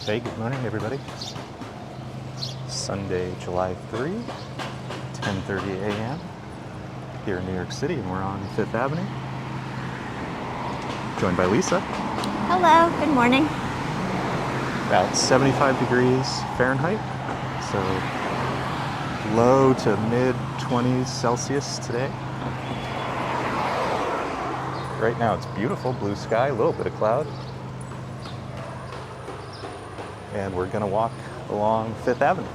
Hey, good morning, everybody. Sunday, July 3, 10:30 a.m. here in New York City, and we're on 5th Avenue. Joined by Lisa. Hello, good morning. About 75 degrees Fahrenheit, so low to mid 20s Celsius today. Right now it's beautiful, blue sky, a little bit of cloud. And we're gonna walk along 5th Avenue.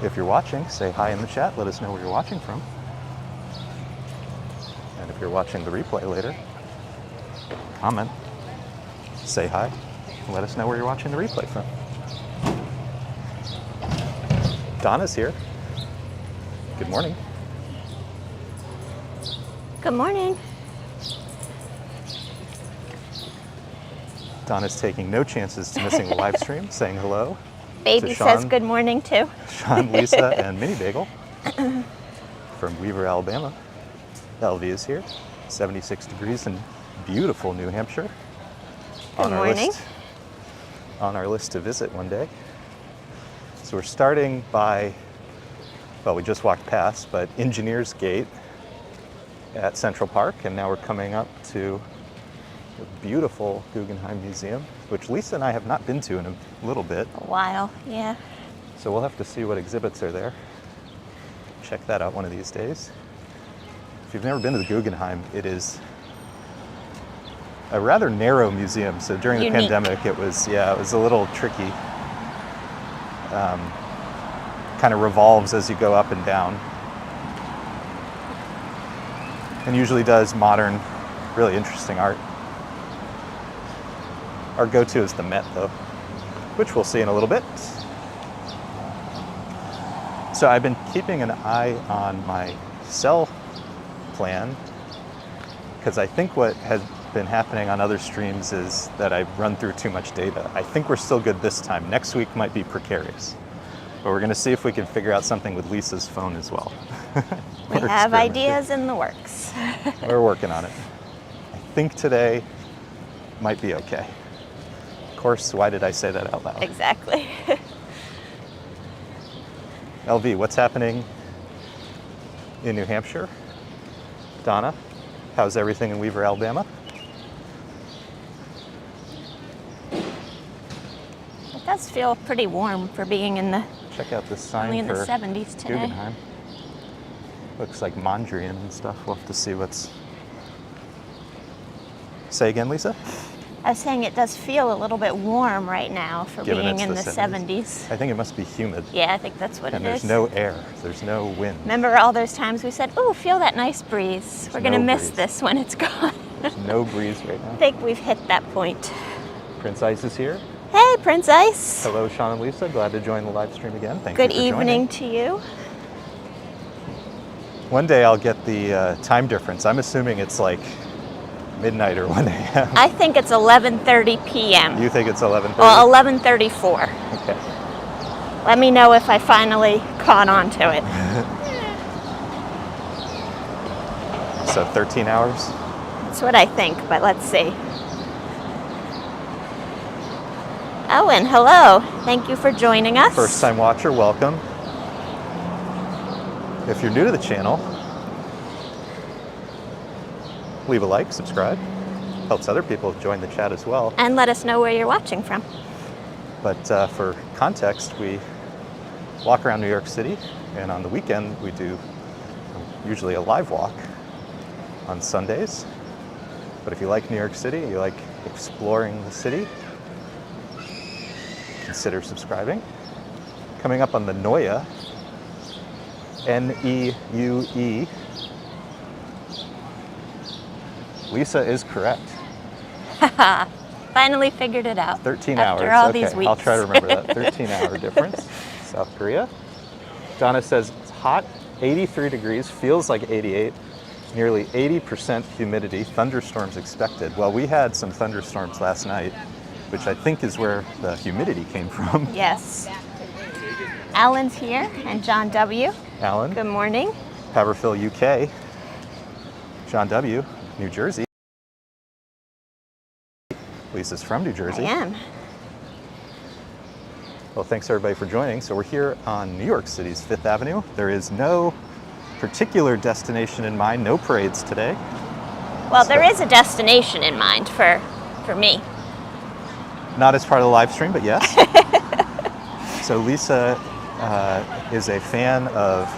If you're watching, say hi in the chat, let us know where you're watching from. And if you're watching the replay later, comment, say hi, and let us know where you're watching the replay from. Donna's here. Good morning. Good morning. Donna's taking no chances to missing a live stream, saying hello. Baby to Sean, says good morning too. Sean, Lisa, and Mini Bagel from Weaver, Alabama. LV is here, 76 degrees in beautiful New Hampshire. Good morning. On our list to visit one day. So we're starting by, well, we just walked past, but Engineers Gate at Central Park, and now we're coming up to the beautiful Guggenheim Museum, which Lisa and I have not been to in a little bit. A while, yeah. So we'll have to see what exhibits are there. Check that out one of these days. If you've never been to the Guggenheim, it is a rather narrow museum. So during the pandemic, it was a little tricky. Kind of revolves as you go up and down. And usually does modern, really interesting art. Our go-to is the Met, though, which we'll see in a little bit. So I've been keeping an eye on my cell plan, because I think what has been happening on other streams is that I run through too much data. I think we're still good this time. Next week might be precarious. But we're going to see if we can figure out something with Lisa's phone as well. We have ideas in the works. We're working on it. I think today might be okay. Of course, why did I say that out loud? Exactly. LV, what's happening in New Hampshire? Donna, how's everything in Weaver, Alabama? It does feel pretty warm for being in the Check out this sign only in for the 70s today. Guggenheim. Looks like Mondrian and stuff. We'll have to see what's... Say again, Lisa? I was saying it does feel a little bit warm right now for Given being it's in the 70s. I think it must be humid. Yeah, I think that's what it is. And there's no air. There's no wind. Remember all those times we said, "Ooh, feel that nice breeze." We're going to miss breeze. this when it's gone. There's no breeze right now. I think we've hit that point. Prince Ice is here. Hey, Prince Ice. Hello, Sean and Lisa. Glad to join the live stream again. Thank Good you for evening joining. to you. One day I'll get the time difference. I'm assuming it's like midnight or 1 a.m. I think it's 11:30 p.m. You think it's 11:30? Well, 11:34. Okay. Let me know if I finally caught on to it. So 13 hours? That's what I think, but let's see. Owen, hello. Thank you for joining us. First time watcher, welcome. If you're new to the channel, leave a like, subscribe. Helps other people join the chat as well. And let us know where you're watching from. But for context, we walk around New York City, and on the weekend we do usually a live walk on Sundays. But if you like New York City, you like exploring the city, consider subscribing. Coming up on the Neue, N-E-U-E. Lisa is correct. Finally figured it out. 13 after hours. all Okay, these weeks. I'll try to remember that. 13-hour difference. South Korea. Donna says it's hot, 83 degrees, feels like 88, nearly 80% humidity, thunderstorms expected. Well, we had some thunderstorms last night, which I think is where the humidity came from. Yes. Alan's here, and John W. Alan. Good morning. Haverhill, UK. John W., New Jersey. Lisa's from New Jersey. I am. Well, thanks everybody for joining. So we're here on New York City's Fifth Avenue. There is no particular destination in mind, no parades today. Well, there is a destination in mind for me. Not as part of the live stream, but yes. So Lisa is a fan of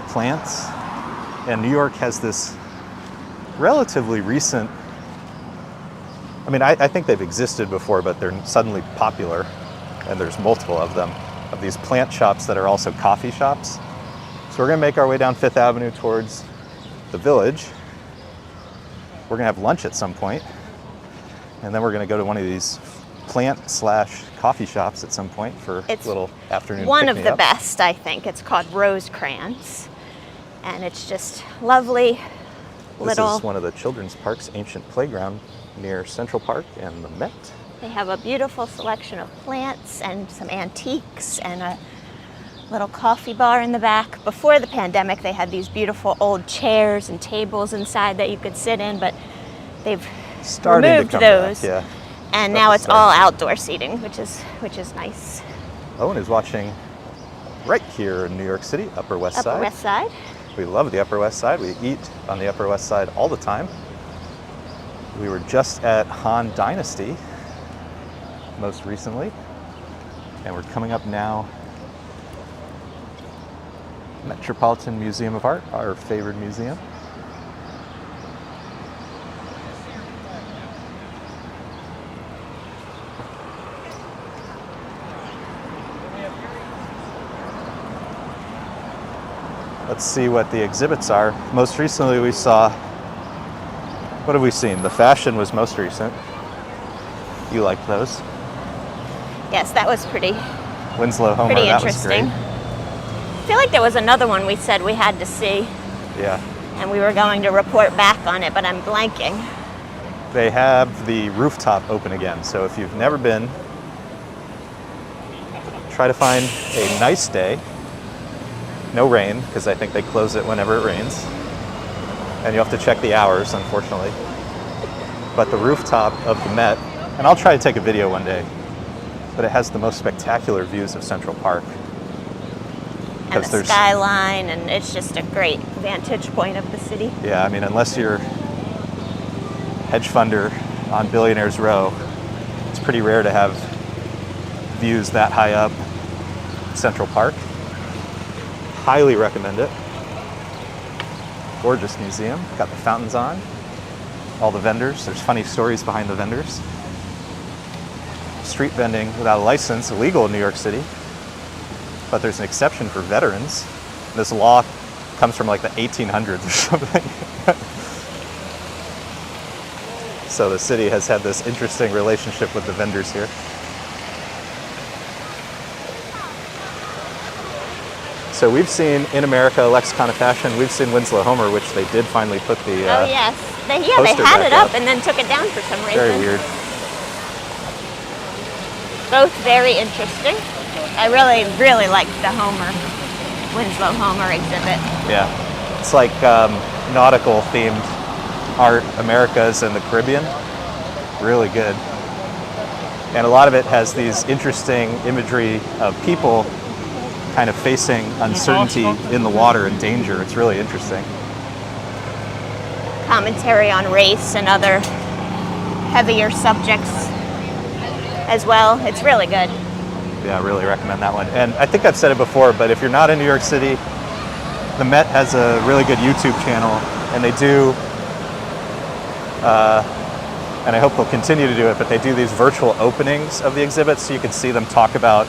plants, and New York has this relatively recent, I mean, I think they've existed before, but they're suddenly popular, and there's multiple of them, of these plant shops that are also coffee shops. So we're gonna make our way down Fifth Avenue towards the Village. We're gonna have lunch at some point, and then we're gonna go to one of these plant/coffee shops at some point for a little afternoon One of the pick-me-up. best, I think. It's called Rosecrans, and it's just lovely little. This is one of the children's parks, ancient playground near Central Park and the Met. They have a beautiful selection of plants and some antiques and a little coffee bar in the back. Before the pandemic, they had these beautiful old chairs and tables inside that you could sit in, but they've Starting removed to come those. back, yeah. And That's now a it's start. all outdoor seating, which is nice. Owen is watching right here in New York City, Upper West Side. Upper West Side. We love the Upper West Side. We eat on the Upper West Side all the time. We were just at Han Dynasty most recently, and we're coming up now Metropolitan Museum of Art, our favorite museum. Let's see what the exhibits are. Most recently we saw, what have we seen? The fashion was most recent. You liked those. Yes, that was pretty Winslow Homer, pretty that was interesting. great. I feel like there was another one we said we had to see, Yeah. and we were going to report back on it, but I'm blanking. They have the rooftop open again, so if you've never been, try to find a nice day. No rain, because I think they close it whenever it rains. And you have to check the hours, unfortunately. But the rooftop of the Met, and I'll try to take a video one day, but it has the most spectacular views of Central Park. And the skyline, and it's just a great vantage point of the city. Yeah, I mean, unless you're hedge funder on Billionaires Row, it's pretty rare to have views that high up Central Park. Highly recommend it. Gorgeous museum. Got the fountains on. All the vendors. There's funny stories behind the vendors. Street vending without a license, illegal in New York City. But there's an exception for veterans. This law comes from like the 1800s or something. So the city has had this interesting relationship with the vendors here. So we've seen In America, Lexicon of Fashion, we've seen Winslow Homer, which they did finally put the Oh yes, they poster had back it up up. and then took it down for some reason. Very weird. Both very interesting. I really liked the Winslow Homer exhibit. Yeah, it's like nautical themed art, Americas and the Caribbean. Really good. And a lot of it has these interesting imagery of people kind of facing uncertainty in the water and danger. It's really interesting. Commentary on race and other heavier subjects as well. It's really good. Yeah, I really recommend that one. And I think I've said it before, but if you're not in New York City, the Met has a really good YouTube channel, and they do, and I hope they'll continue to do it, but they do these virtual openings of the exhibits so you can see them talk about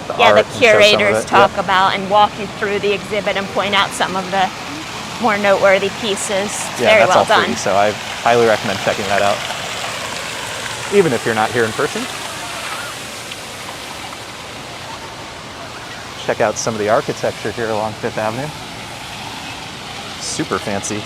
the art The and show some of curators it. talk Yep. about and walk you through the exhibit and point out some of the more noteworthy pieces. It's Yeah, very that's well all done. free, so I highly recommend checking that out, even if you're not here in person. Check out some of the architecture here along Fifth Avenue. Super fancy.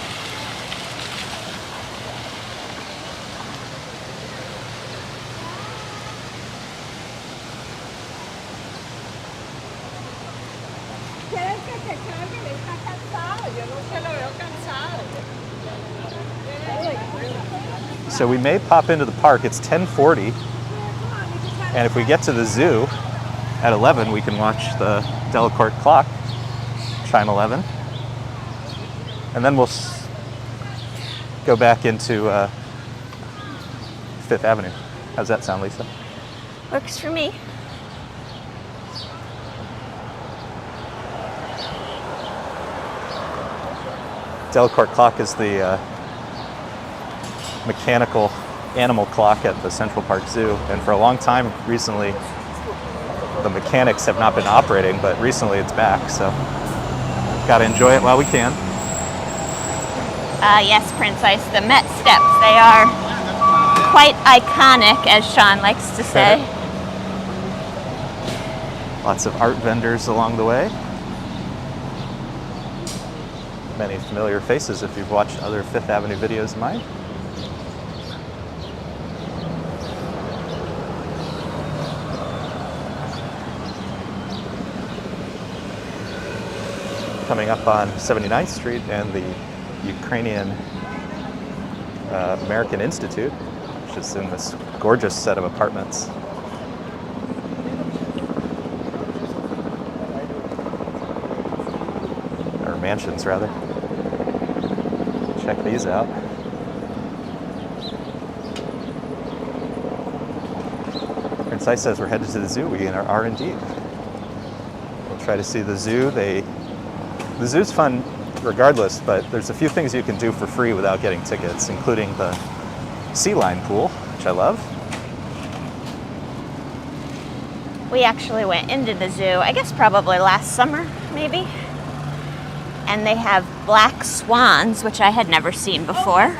So we may pop into the park. It's 10:40, and if we get to the zoo at 11, we can watch the Delacorte clock chime 11, and then we'll go back into Fifth Avenue. How's that sound, Lisa? Works for me. Delacorte clock is the mechanical animal clock at the Central Park Zoo, and for a long time recently the mechanics have not been operating, but recently it's back, so gotta enjoy it while we can. Yes, Prince Ice, the Met Steps, they are quite iconic, as Sean likes to say. Lots of art vendors along the way. Many familiar faces if you've watched other Fifth Avenue videos of mine. Coming up on 79th Street and the Ukrainian American Institute, which is in this gorgeous set of apartments. Or mansions, rather. Check these out. Prince Ice says we're headed to the zoo. We are indeed. We'll try to see the zoo. The zoo's fun regardless, but there's a few things you can do for free without getting tickets, including the sea lion pool, which I love. We actually went into the zoo, I guess probably last summer, maybe. And they have black swans, which I had never seen before.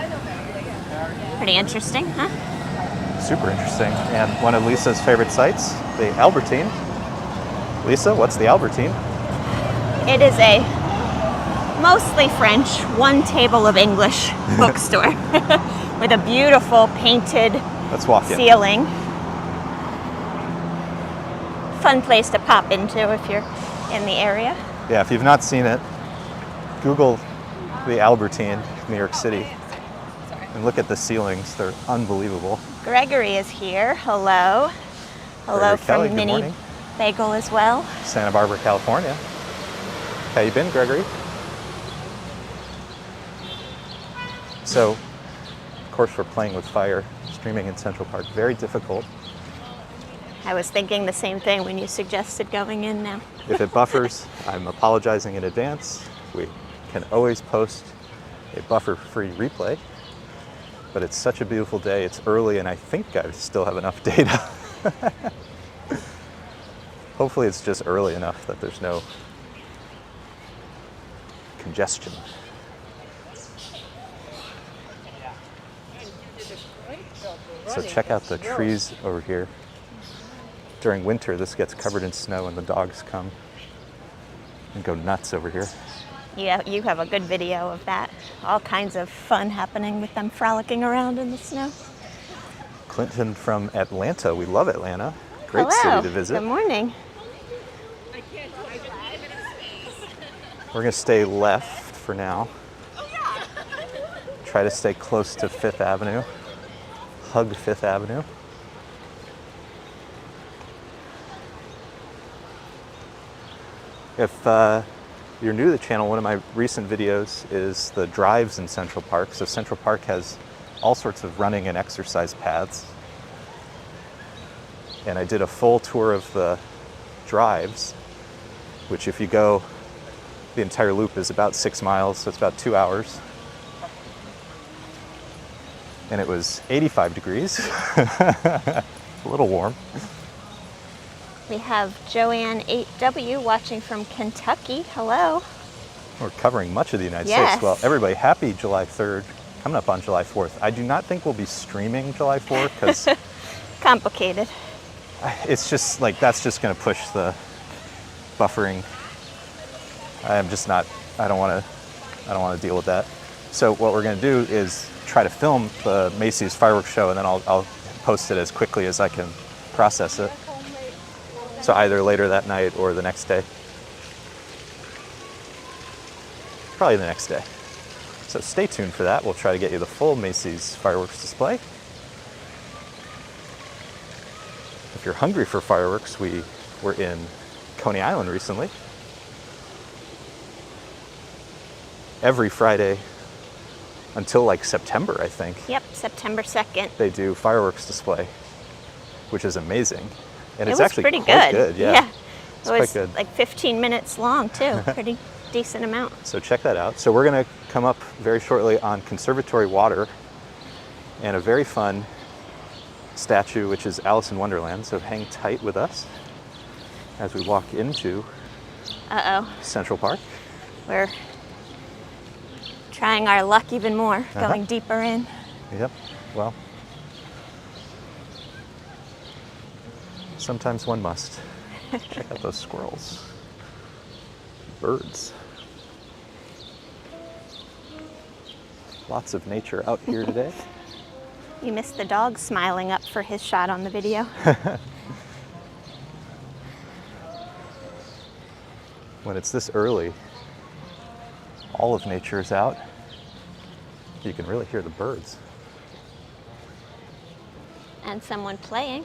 Pretty interesting, huh? Super interesting. And one of Lisa's favorite sites, the Albertine. Lisa, what's the Albertine? It is a mostly French, one table of English bookstore with a beautiful painted Let's walk in. ceiling. Fun place to pop into if you're in the area. Yeah, if you've not seen it, Google the Albertine, New York City, and look at the ceilings. They're unbelievable. Gregory is here. Hello. Hello Gregory Kelly, from good Mini morning. Bagel as well. Santa Barbara, California. How you been, Gregory? So, of course, we're playing with fire, streaming in Central Park. Very difficult. I was thinking the same thing when you suggested going in now. If it buffers, I'm apologizing in advance. We can always post a buffer-free replay, but it's such a beautiful day. It's early, and I think I still have enough data. Hopefully it's just early enough that there's no congestion. So check out the trees over here. During winter, this gets covered in snow and the dogs come and go nuts over here. Yeah, you have a good video of that. All kinds of fun happening with them frolicking around in the snow. Clinton from Atlanta. We love Atlanta. Great Hello. city to visit. Good morning. We're going to stay left for now. Try to stay close to Fifth Avenue. Hug Fifth Avenue. If you're new to the channel, one of my recent videos is the drives in Central Park. So Central Park has all sorts of running and exercise paths. And I did a full tour of the drives, which if you go, the entire loop is about 6 miles, so it's about 2 hours. And it was 85 degrees, a little warm. We have Joanne 8W watching from Kentucky. Hello. We're covering much of the United Yes. States. Well, everybody, happy July 3rd, coming up on July 4th. I do not think we'll be streaming July 4th because Complicated. it's just like, that's just going to push the buffering. I'm just not, I don't want to deal with that. So what we're going to do is try to film the Macy's fireworks show, and then I'll post it as quickly as I can process it. So either later that night or the next day. Probably the next day. So stay tuned for that. We'll try to get you the full Macy's fireworks display. If you're hungry for fireworks, we were in Coney Island recently. Every Friday until like September, I think. Yep, September 2nd. They do fireworks display, which is amazing. And it's was actually pretty quite good. good. Yeah. It was like 15 minutes long too. Pretty decent amount. So check that out. So we're going to come up very shortly on Conservatory Water and a very fun statue, which is Alice in Wonderland. So hang tight with us as we walk into Central Park. We're trying our luck even more, going deeper in. Yep. Well, sometimes one must. Check out those squirrels. Birds. Lots of nature out here today. You missed the dog smiling up for his shot on the video. When it's this early, all of nature is out. You can really hear the birds. And someone playing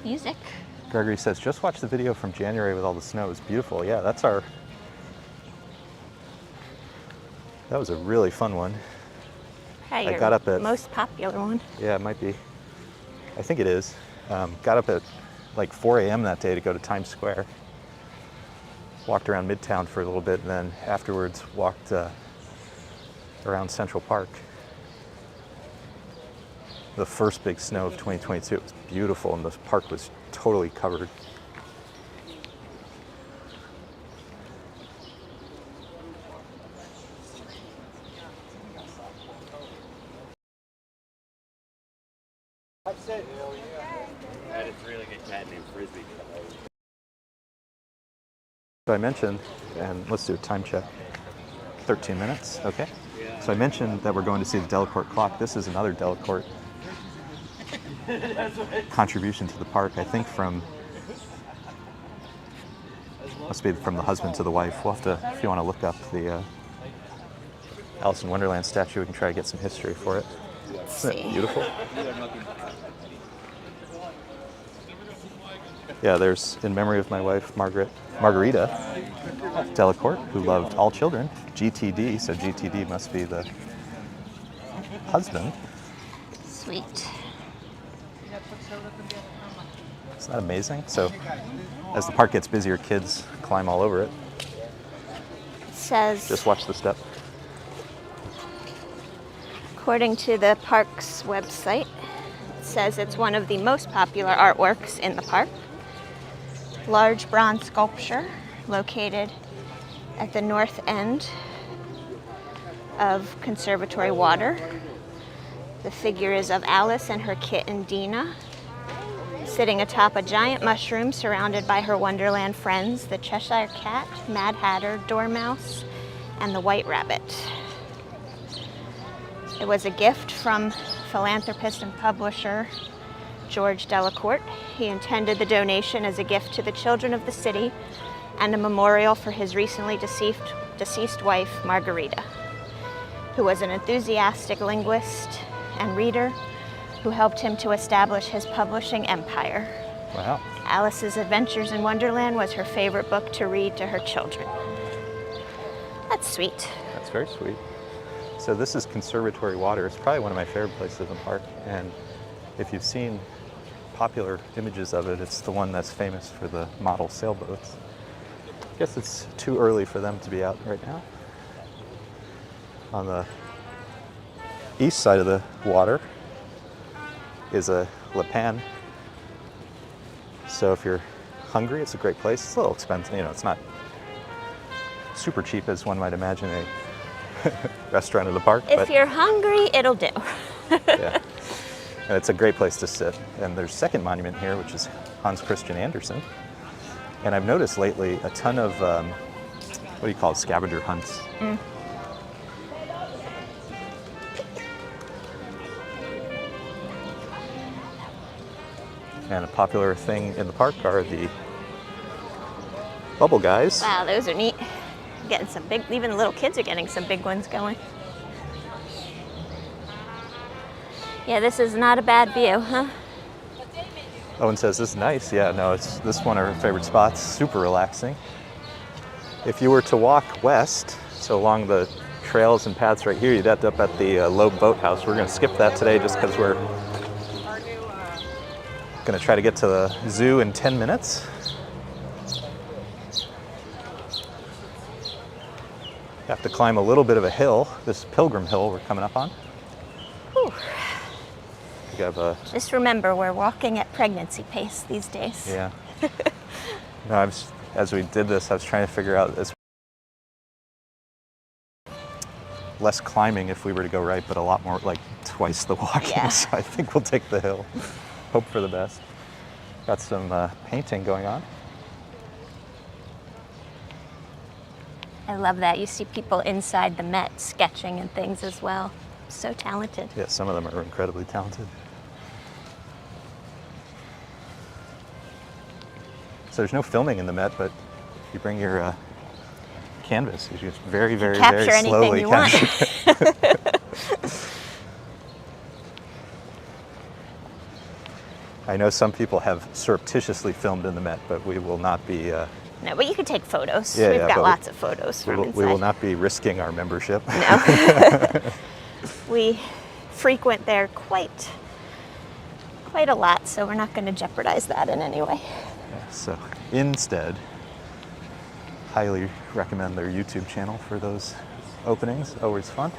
music. Gregory says, just watch the video from January with all the snow. It was beautiful. Yeah, that was a really fun one. Probably I got up at most popular one. Yeah, it might be. I think it is. Got up at like 4 a.m. that day to go to Times Square. Walked around Midtown for a little bit, and then afterwards walked around Central Park. The first big snow of 2022. It was beautiful, and the park was totally covered. So I mentioned, and let's do a time check. 13 minutes, okay. So I mentioned that we're going to see the Delacorte clock. This is another Delacorte contribution to the park, I think must be from the husband to the wife. We'll have to, if you want to look up the Alice in Wonderland statue, we can try to get some history for it. Isn't it beautiful? Yeah, there's in memory of my wife, Margarita Delacorte, who loved all children. GTD, so GTD must be the husband. Sweet. Isn't that amazing? So as the park gets busier, kids climb all over it. It says, just watch the step. According to the park's website, it says it's one of the most popular artworks in the park. Large bronze sculpture located at the north end of Conservatory Water. The figure is of Alice and her kitten Dina, sitting atop a giant mushroom surrounded by her Wonderland friends, the Cheshire Cat, Mad Hatter, Dormouse, and the White Rabbit. It was a gift from philanthropist and publisher George Delacorte. He intended the donation as a gift to the children of the city and a memorial for his recently deceased wife, Margarita, who was an enthusiastic linguist and reader who helped him to establish his publishing empire. Wow. Alice's Adventures in Wonderland was her favorite book to read to her children. That's sweet. That's very sweet. So this is Conservatory Water. It's probably one of my favorite places in the park. And if you've seen popular images of it, it's the one that's famous for the model sailboats. I guess it's too early for them to be out right now. On the east side of the water is a Le Pan. So if you're hungry, it's a great place. It's a little expensive, it's not super cheap as one might imagine a restaurant in the park. If you're hungry, it'll do. Yeah. And it's a great place to sit. And there's a second monument here, which is Hans Christian Andersen. And I've noticed lately a ton of, what do you call it, scavenger hunts. And a popular thing in the park are the bubble guys. Wow, those are neat. Getting some big, even the little kids are getting some big ones going. Yeah, this is not a bad view, huh? Owen says this is nice. Yeah, no, it's this one of our favorite spots. Super relaxing. If you were to walk west, so along the trails and paths right here, you'd end up at the Loeb Boathouse. We're going to skip that today just because we're going to try to get to the zoo in 10 minutes. Have to climb a little bit of a hill, this Pilgrim Hill we're coming up on. Whew. We have a, Just remember, we're walking at pregnancy pace these days. yeah. No, as we did this, I was trying to figure out this less climbing if we were to go right, but a lot more, like twice the walking. Yeah. So I think we'll take the hill. Hope for the best. Got some painting going on. I love that. You see people inside the Met sketching and things as well. So talented. Yeah, some of them are incredibly talented. So there's no filming in the Met, but you bring your canvas. You just very, very, Capture very anything slowly you want. I know some people have surreptitiously filmed in the Met, but we will not be. No, but you can take photos. Yeah, We've yeah, got but lots of photos from inside. We will not be risking our membership. No. We frequent there quite a lot, so we're not going to jeopardize that in any way. So instead, highly recommend their YouTube channel for those openings. Always fun.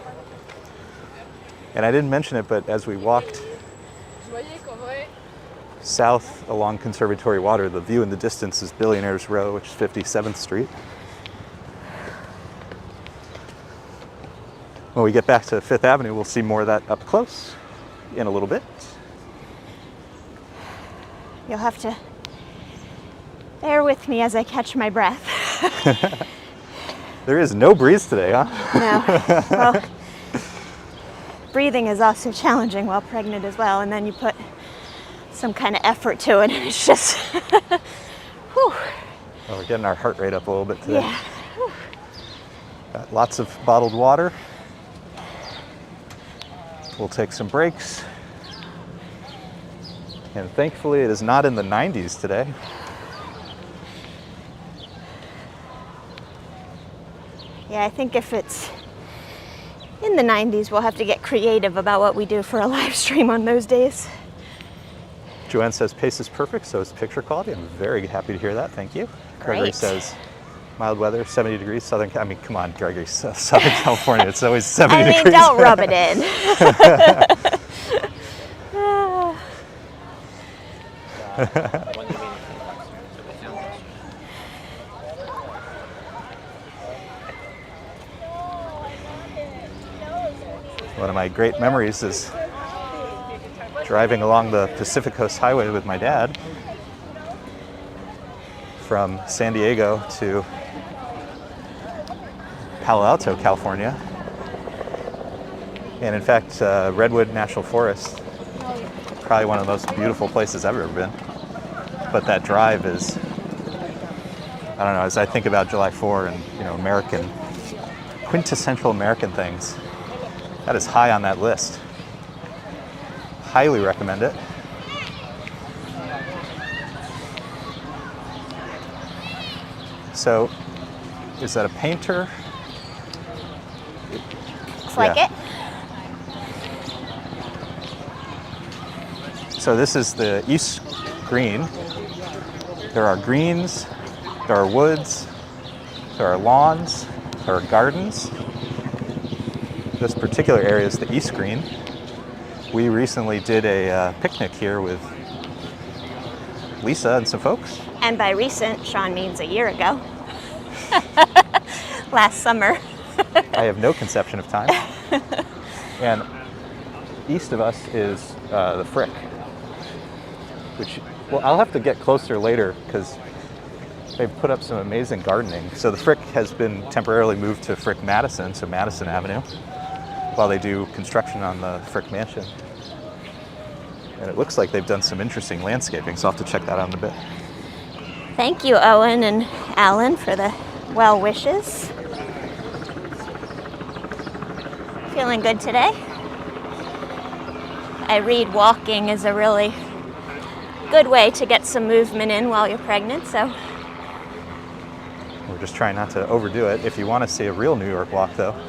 And I didn't mention it, but as we walked south along Conservatory Water, the view in the distance is Billionaires Row, which is 57th Street. When we get back to Fifth Avenue, we'll see more of that up close in a little bit. You'll have to bear with me as I catch my breath. There is no breeze today, huh? No. Well, breathing is also challenging while pregnant as well, and then you put some kind of effort to it, and it's just, whew. Well, we're getting our heart rate up a little bit today. Yeah. Whew. Got lots of bottled water. We'll take some breaks. And thankfully, it is not in the 90s today. Yeah, I think if it's in the 90s, we'll have to get creative about what we do for a live stream on those days. Joanne says pace is perfect, so is picture quality. I'm very happy to hear that. Thank you. Gregory Great. says mild weather, 70 degrees, southern. I mean, come on, Gregory, Southern California. It's always 70 degrees. I mean, don't rub it in. One of my great memories is driving along the Pacific Coast Highway with my dad from San Diego to Palo Alto, California. And in fact, Redwood National Forest, probably one of the most beautiful places I've ever been. But that drive is, I don't know, as I think about July 4 and, you know, American, quintessential American things, that is high on that list. Highly recommend it. So, is that a painter? Looks like it. So this is the East Green. There are greens, there are woods, there are lawns, there are gardens. This particular area is the East Green. We recently did a picnic here with Lisa and some folks. And by recent, Sean means a year ago. Last summer. I have no conception of time. And east of us is the Frick, which, well, I'll have to get closer later because they've put up some amazing gardening. So the Frick has been temporarily moved to Frick Madison, so Madison Avenue, while they do construction on the Frick Mansion. And it looks like they've done some interesting landscaping, so I'll have to check that out in a bit. Thank you, Owen and Alan, for the well wishes. Feeling good today? I read walking is a really good way to get some movement in while you're pregnant, so. We're just trying not to overdo it. If you want to see a real New York walk, though,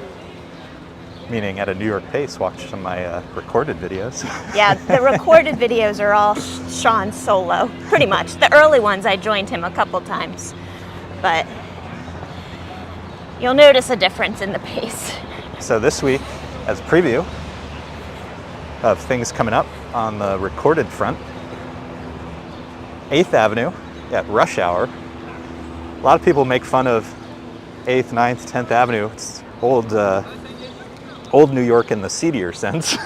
meaning at a New York pace, watch some of my recorded videos. Yeah, the recorded videos are all Sean solo, pretty much. The early ones, I joined him a couple times, but you'll notice a difference in the pace. So this week, as a preview of things coming up on the recorded front, 8th Avenue at rush hour. A lot of people make fun of 8th, 9th, 10th Avenue. It's old New York in the seedier sense.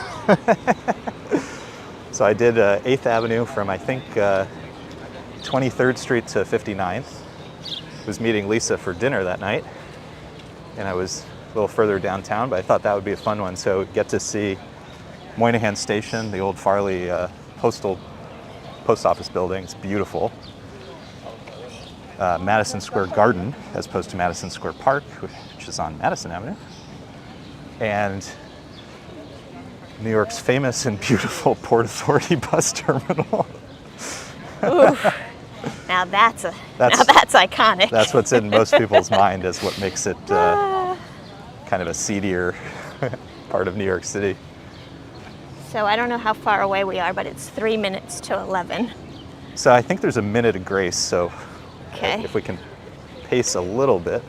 So I did 8th Avenue from, I think, 23rd Street to 59th. Was meeting Lisa for dinner that night, and I was a little further downtown, but I thought that would be a fun one. So get to see Moynihan Station, the old Farley post office building. It's beautiful. Madison Square Garden, as opposed to Madison Square Park, which is on Madison Avenue. And New York's famous and beautiful Port Authority bus terminal. Ooh, now that's iconic. That's what's in most people's mind as what makes it kind of a seedier part of New York City. So I don't know how far away we are, but it's 3 minutes to 11. So I think there's a minute of grace, so Okay. if we can pace a little bit,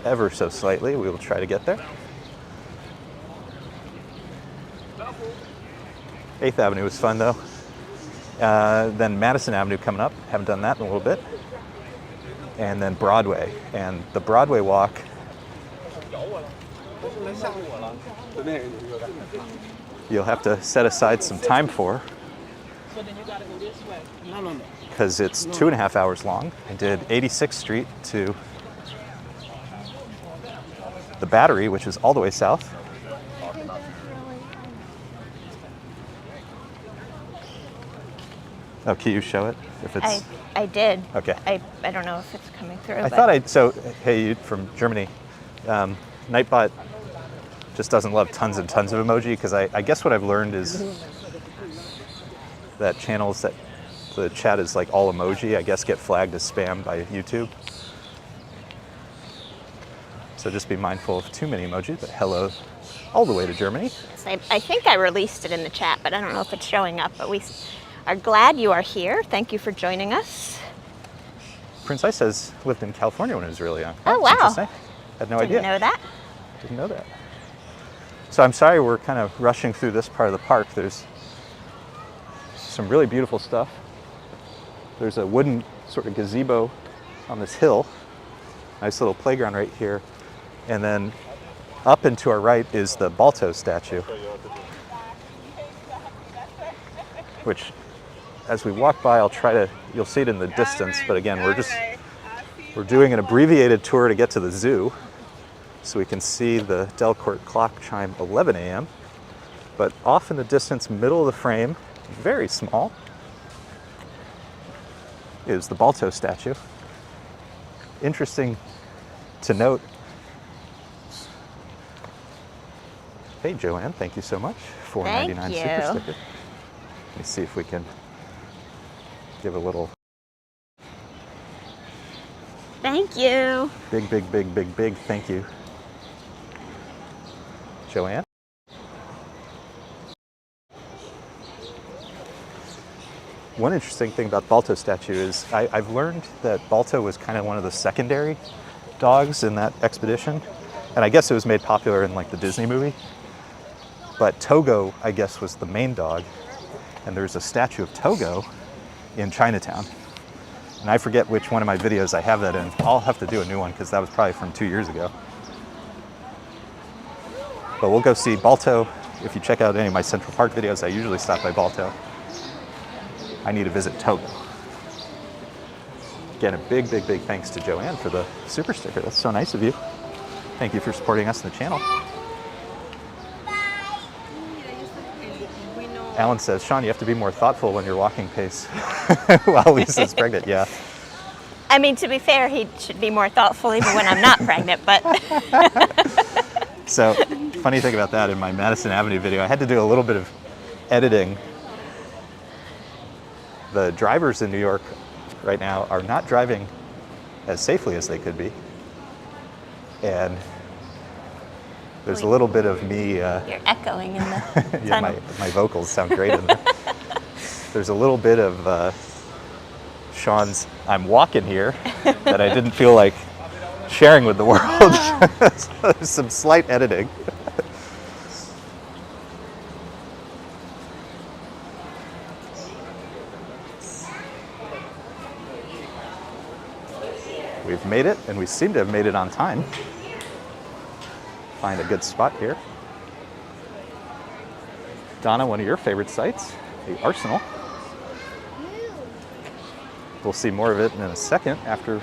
ever so slightly, we will try to get there. 8th Avenue was fun, though. Then Madison Avenue coming up. Haven't done that in a little bit. And then Broadway. And the Broadway walk, you'll have to set aside some time for, because it's 2.5 hours long. I did 86th Street to the Battery, which is all the way south. Oh, can you show it? If it's I did. Okay. I don't know if it's coming through. I thought so hey, you from Germany, Nightbot just doesn't love tons and tons of emoji, because I guess what I've learned is that channels that the chat is like all emoji, I guess, get flagged as spam by YouTube. So just be mindful of too many emojis, but hello all the way to Germany. I think I released it in the chat, but I don't know if it's showing up. But we are glad you are here. Thank you for joining us. Prince Ice says lived in California when he was really young. Oh, that's wow. Interesting. Had no idea. Didn't know that. Didn't know that. So I'm sorry we're kind of rushing through this part of the park. There's some really beautiful stuff. There's a wooden sort of gazebo on this hill. Nice little playground right here. And then up and to our right is the Balto statue, which as we walk by, you'll see it in the distance, but again, we're doing an abbreviated tour to get to the zoo, so we can see the Delcourt clock chime 11 a.m. But off in the distance, middle of the frame, very small, is the Balto statue. Interesting to note. Hey Joanne, thank you so much. $4.99 Thank you. super sticker. Let me see if we can give a little Thank you. big thank you, Joanne. One interesting thing about Balto statue is I've learned that Balto was kind of one of the secondary dogs in that expedition, and I guess it was made popular in like the Disney movie. But Togo, I guess, was the main dog, and there's a statue of Togo in Chinatown. And I forget which one of my videos I have that in. I'll have to do a new one because that was probably from 2 years ago. But we'll go see Balto. If you check out any of my Central Park videos, I usually stop by Balto. I need to visit Togo. Again, a big thanks to Joanne for the super sticker. That's so nice of you. Thank you for supporting us in the channel. Alan says, Sean, you have to be more thoughtful when you're walking pace while Lisa's pregnant. Yeah. I mean, to be fair, he should be more thoughtful even when I'm not pregnant, but. So, funny thing about that, in my Madison Avenue video, I had to do a little bit of editing. The drivers in New York right now are not driving as safely as they could be. And there's a little bit of me. You're echoing in the Yeah, tunnel. my vocals sound great in there. There's a little bit of Sean's I'm walking here that I didn't feel like sharing with the world. So there's some slight editing. We've made it, and we seem to have made it on time. Find a good spot here. Donna, one of your favorite sites, the Arsenal. We'll see more of it in a second after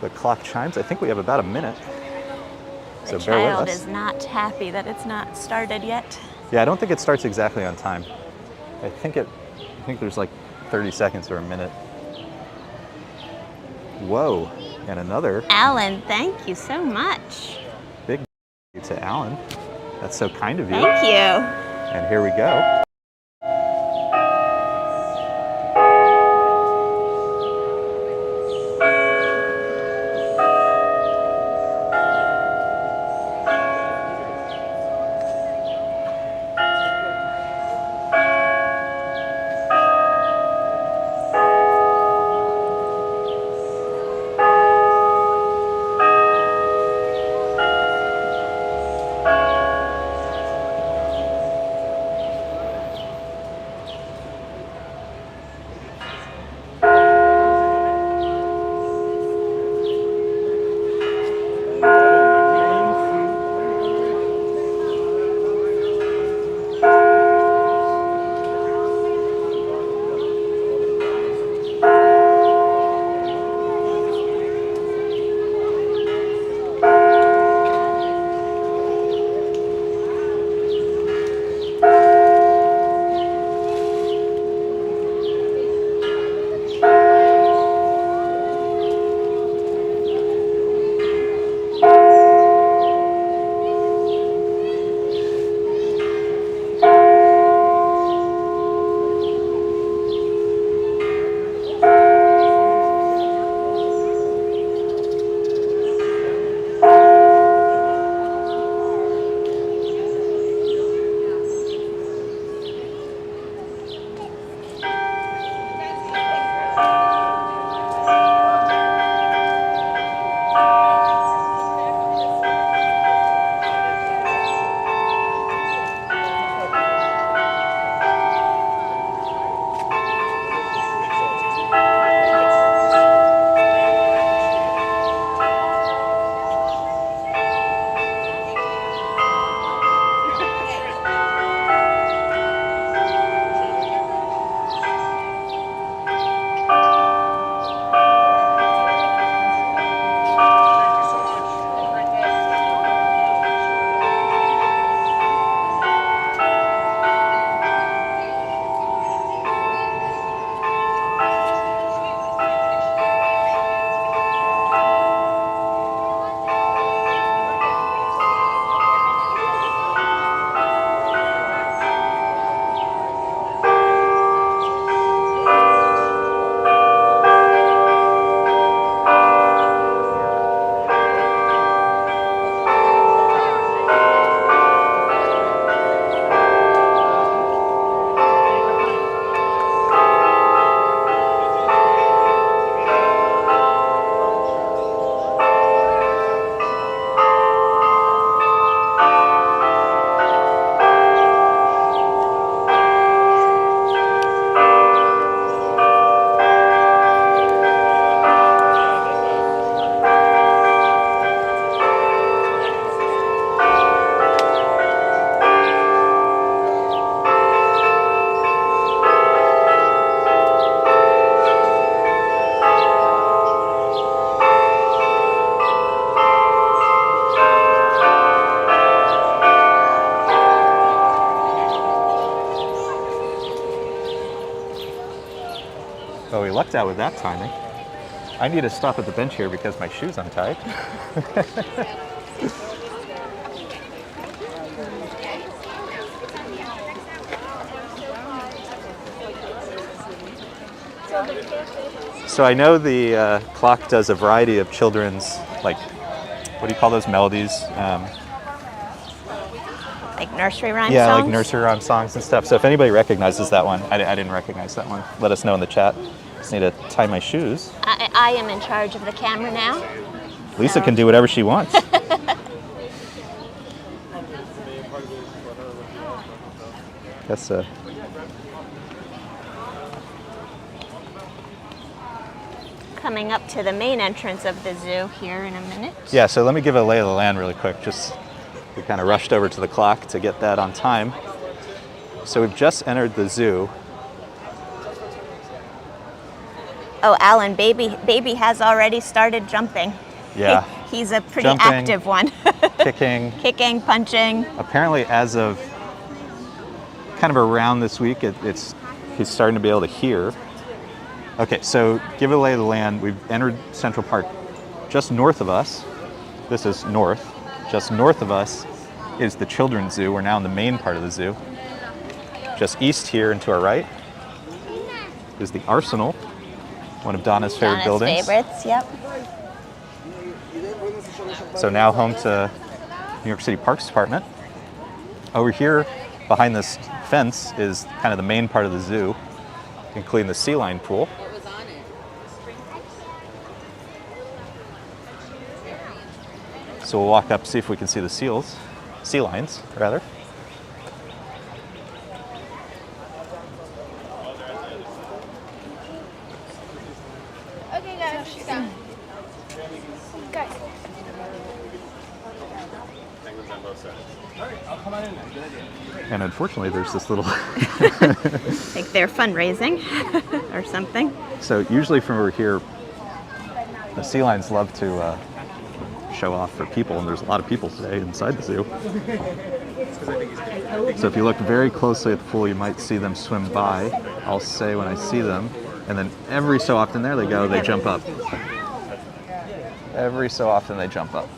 the clock chimes. I think we have about a minute. The So bear with child us. is not happy that it's not started yet. Yeah, I don't think it starts exactly on time. I think there's like 30 seconds or a minute. Whoa, and another Alan, thank you so much. big to Alan. That's so kind of you. Thank you. And here we go. Oh, we lucked out with that timing. I need to stop at the bench here because my shoe's untied. So I know the clock does a variety of children's, like, what do you call those melodies? Like nursery rhyme Yeah, songs? like nursery rhyme songs and stuff. So if anybody recognizes that one, I didn't recognize that one. Let us know in the chat. Just need to tie my shoes. I am in charge of the camera now. Lisa can do whatever she wants. That's Coming up to the main entrance of the zoo here in a minute. Yeah, so let me give a lay of the land really quick. We kind of rushed over to the clock to get that on time. So we've just entered the zoo. Oh, Alan, baby has already started jumping. Yeah. He's a pretty Jumping, active one. Kicking. Kicking, punching. Apparently, as of kind of around this week, he's starting to be able to hear. Okay, so give a lay of the land. We've entered Central Park. Just north of us, this is north, just north of us is the Children's Zoo. We're now in the main part of the zoo. Just east here and to our right is the Arsenal, one of Donna's favorite buildings. Favorites, yep. So now home to New York City Parks Department. Over here, behind this fence, is kind of the main part of the zoo, including the sea lion pool. So we'll walk up, see if we can see the sea lions, rather. Okay, guys, she's done. Guys. And unfortunately, there's this little... Like they're fundraising or something. So usually from over here, the sea lions love to show off for people, and there's a lot of people today inside the zoo. So if you look very closely at the pool, you might see them swim by. I'll say when I see them, and then every so often there they go, they jump up. Every so often they jump up.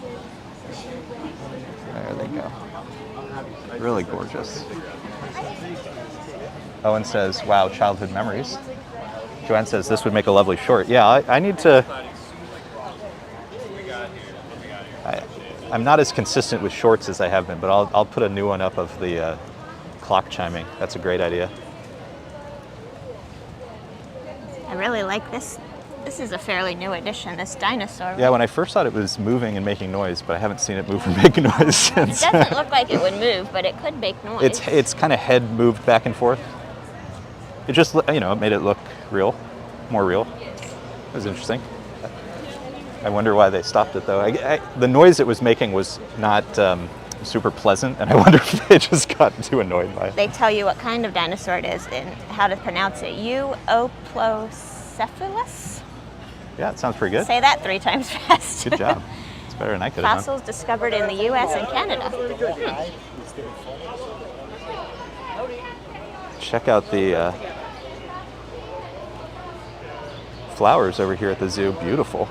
There they go. Really gorgeous. Owen says, wow, childhood memories. Joanne says, this would make a lovely short. Yeah, I need to... I'm not as consistent with shorts as I have been, but I'll put a new one up of the clock chiming. That's a great idea. I really like this. This is a fairly new addition, this dinosaur. Yeah, when I first thought it was moving and making noise, but I haven't seen it move or make noise since. It doesn't look like it would move, but it could make noise. It's kind of head moved back and forth. It just, it made it look real, more real. It was interesting. I wonder why they stopped it, though. The noise it was making was not super pleasant, and I wonder if they just got too annoyed by it. They tell you what kind of dinosaur it is and how to pronounce it. Oplocephalus? Yeah, it sounds pretty good. Say that 3 times fast. Good job. It's better than I could have done. Fossils discovered in the U.S. and Canada. Check out the flowers over here at the zoo. Beautiful.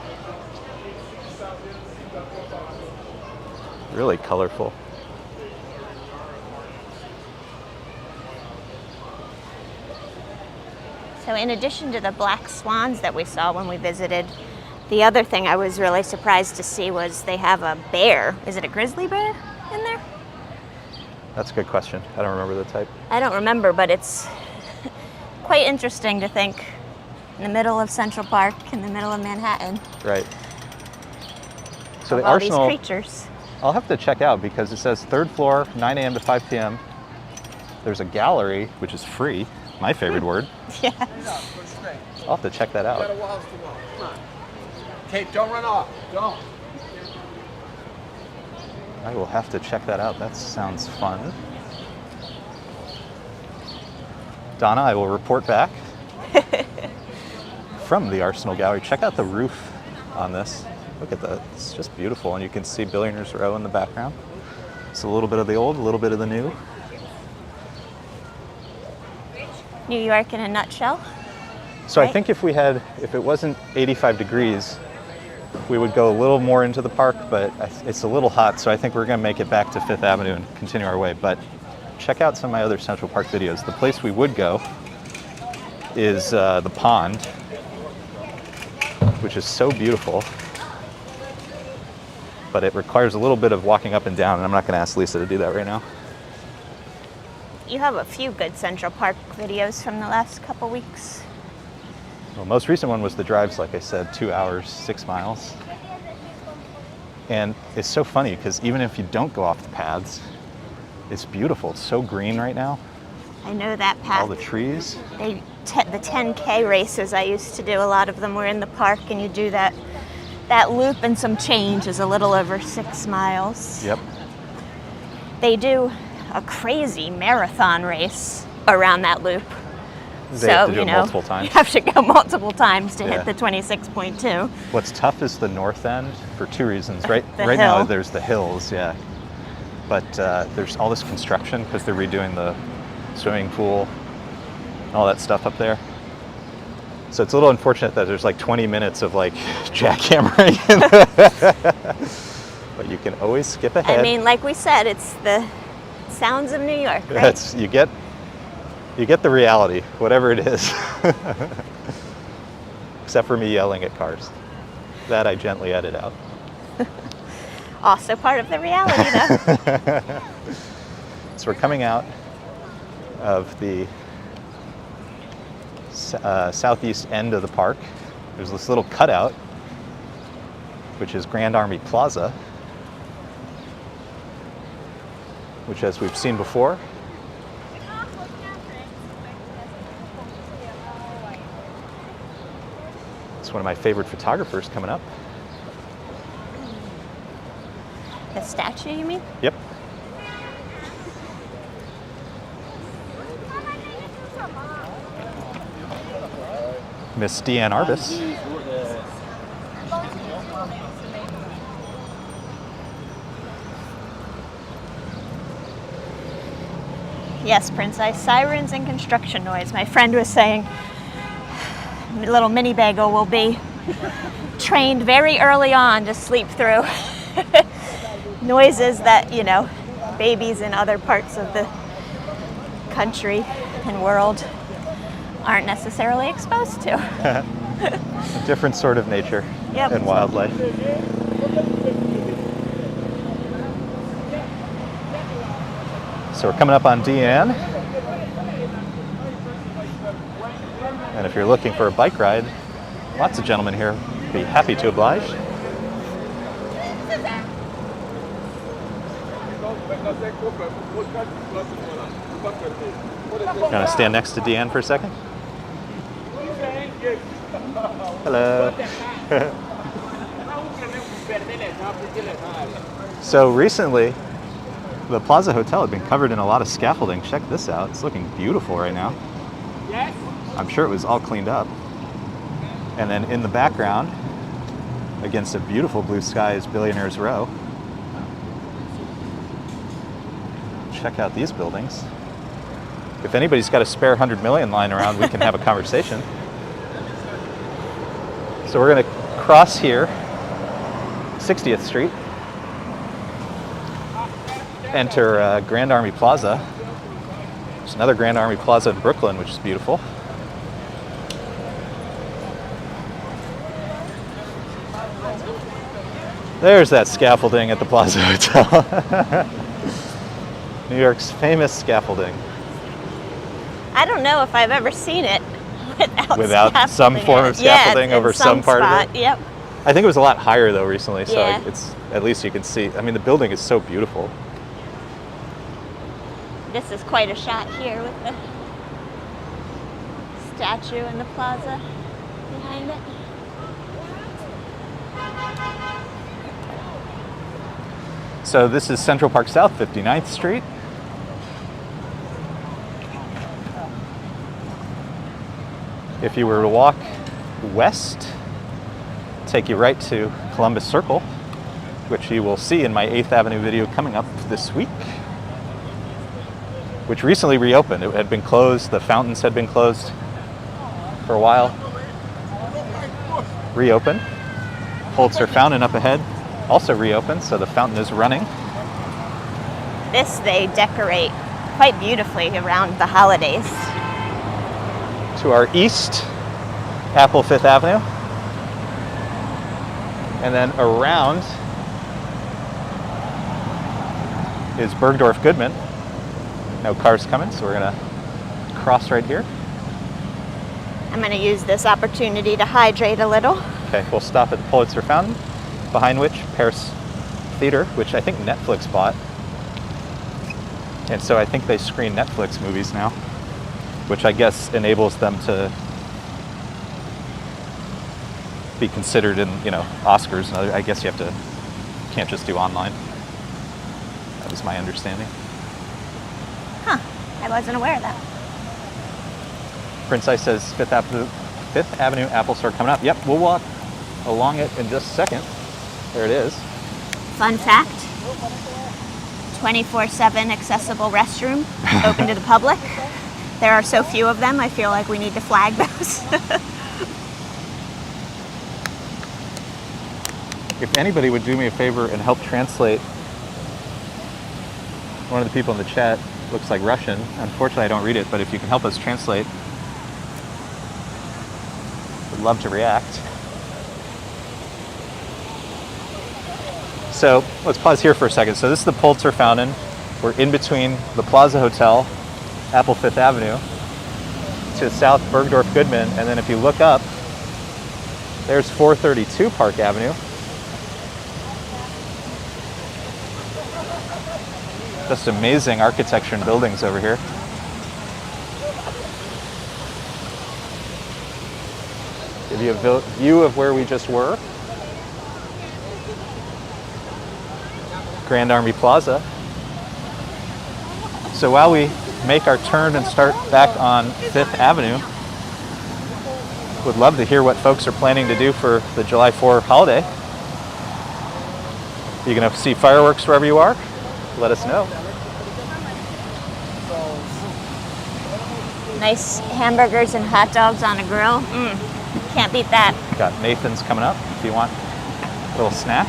Really colorful. So in addition to the black swans that we saw when we visited, the other thing I was really surprised to see was they have a bear. Is it a grizzly bear in there? That's a good question. I don't remember the type. I don't remember, but it's quite interesting to think in the middle of Central Park, in the middle of Manhattan. Right. So the all Arsenal, these creatures. I'll have to check out because it says 3rd floor, 9 a.m. to 5 p.m. There's a gallery, which is free. My favorite word. Yeah. I'll have to check that out. Kate, don't run off. Don't. I will have to check that out. That sounds fun. Donna, I will report back from the Arsenal Gallery. Check out the roof on this. Look at that. It's just beautiful. And you can see Billionaires Row in the background. It's a little bit of the old, a little bit of the new. New York in a nutshell. So Right. I think if it wasn't 85 degrees, we would go a little more into the park, but it's a little hot, so I think we're going to make it back to 5th Avenue and continue our way. But check out some of my other Central Park videos. The place we would go is the pond, which is so beautiful. But it requires a little bit of walking up and down, and I'm not going to ask Lisa to do that right now. You have a few good Central Park videos from the last couple weeks. Well, most recent one was the drives, like I said, 2 hours, 6 miles. And it's so funny because even if you don't go off the paths, it's beautiful. It's so green right now. I know that path. All the trees. The 10K races I used to do, a lot of them were in the park, and you do that loop and some change is a little over 6 miles. Yep. They do a crazy marathon race around that loop. They have to do it multiple times. You have to go multiple times to Yeah. hit the 26.2. What's tough is the north end for 2 reasons. Right The now hill. there's the hills, yeah. But there's all this construction because they're redoing the swimming pool and all that stuff up there. So it's a little unfortunate that there's like 20 minutes of like jackhammering. But you can always skip ahead. I mean, like we said, it's the sounds of New York, right? That's, you get the reality, whatever it is. Except for me yelling at cars. That I gently edit out. Also part of the reality, though. So we're coming out of the southeast end of the park. There's this little cutout, which is Grand Army Plaza, which, as we've seen before, it's one of my favorite photographers coming up. The statue, you mean? Yep. Miss Deanne Arbus. Yes, Prince. Sirens and construction noise. My friend was saying little mini bagel will be trained very early on to sleep through noises that, you know, babies in other parts of the country and world aren't necessarily exposed to. A different sort of nature Yep. and wildlife. So we're coming up on Deanne. And if you're looking for a bike ride, lots of gentlemen here would be happy to oblige. Gonna stand next to Deanne for a second? Hello. So recently, the Plaza Hotel had been covered in a lot of scaffolding. Check this out. It's looking beautiful right now. I'm sure it was all cleaned up. And then in the background, against a beautiful blue sky, is Billionaire's Row. Check out these buildings. If anybody's got a spare 100 million lying around, we can have a conversation. So we're going to cross here, 60th Street, enter Grand Army Plaza. There's another Grand Army Plaza in Brooklyn, which is beautiful. There's that scaffolding at the Plaza Hotel. New York's famous scaffolding. I don't know if I've ever seen it without some form of scaffolding over some part of it. Yep. I think it was a lot higher though recently, so Yeah. it's at least you can see. I mean, the building is so beautiful. This is quite a shot here with the statue and the plaza behind it. So this is Central Park South, 59th Street. If you were to walk west, take you right to Columbus Circle, which you will see in my 8th Avenue video coming up this week, which recently reopened. It had been closed, the fountains had been closed for a while. Reopened. Holzer Fountain up ahead also reopened, so the fountain is running. This they decorate quite beautifully around the holidays. To our east, Apple Fifth Avenue. And then around is Bergdorf Goodman. No cars coming, so we're gonna cross right here. I'm going to use this opportunity to hydrate a little. Okay, we'll stop at the Pulitzer Fountain, behind which Paris Theater, which I think Netflix bought. And so I think they screen Netflix movies now, which I guess enables them to be considered in, you know, Oscars and other. I guess you have to, can't just do online. That was my understanding. Huh, I wasn't aware of that. Prince Ice says Fifth Avenue Apple Store coming up. Yep, we'll walk along it in just a second. There it is. Fun fact, 24/7 accessible restroom, open to the public. There are so few of them, I feel like we need to flag those. If anybody would do me a favor and help translate, one of the people in the chat looks like Russian. Unfortunately, I don't read it, but if you can help us translate, would love to react. So let's pause here for a second. So this is the Pulitzer Fountain. We're in between the Plaza Hotel, Apple Fifth Avenue, to South Bergdorf Goodman, and then if you look up, there's 432 Park Avenue. Just amazing architecture and buildings over here. Give you a view of where we just were. Grand Army Plaza. So while we make our turn and start back on Fifth Avenue, would love to hear what folks are planning to do for the July 4th holiday. You gonna see fireworks wherever you are? Let us know. Nice hamburgers and hot dogs on a grill. Can't beat that. Got Nathan's coming up if you want a little snack.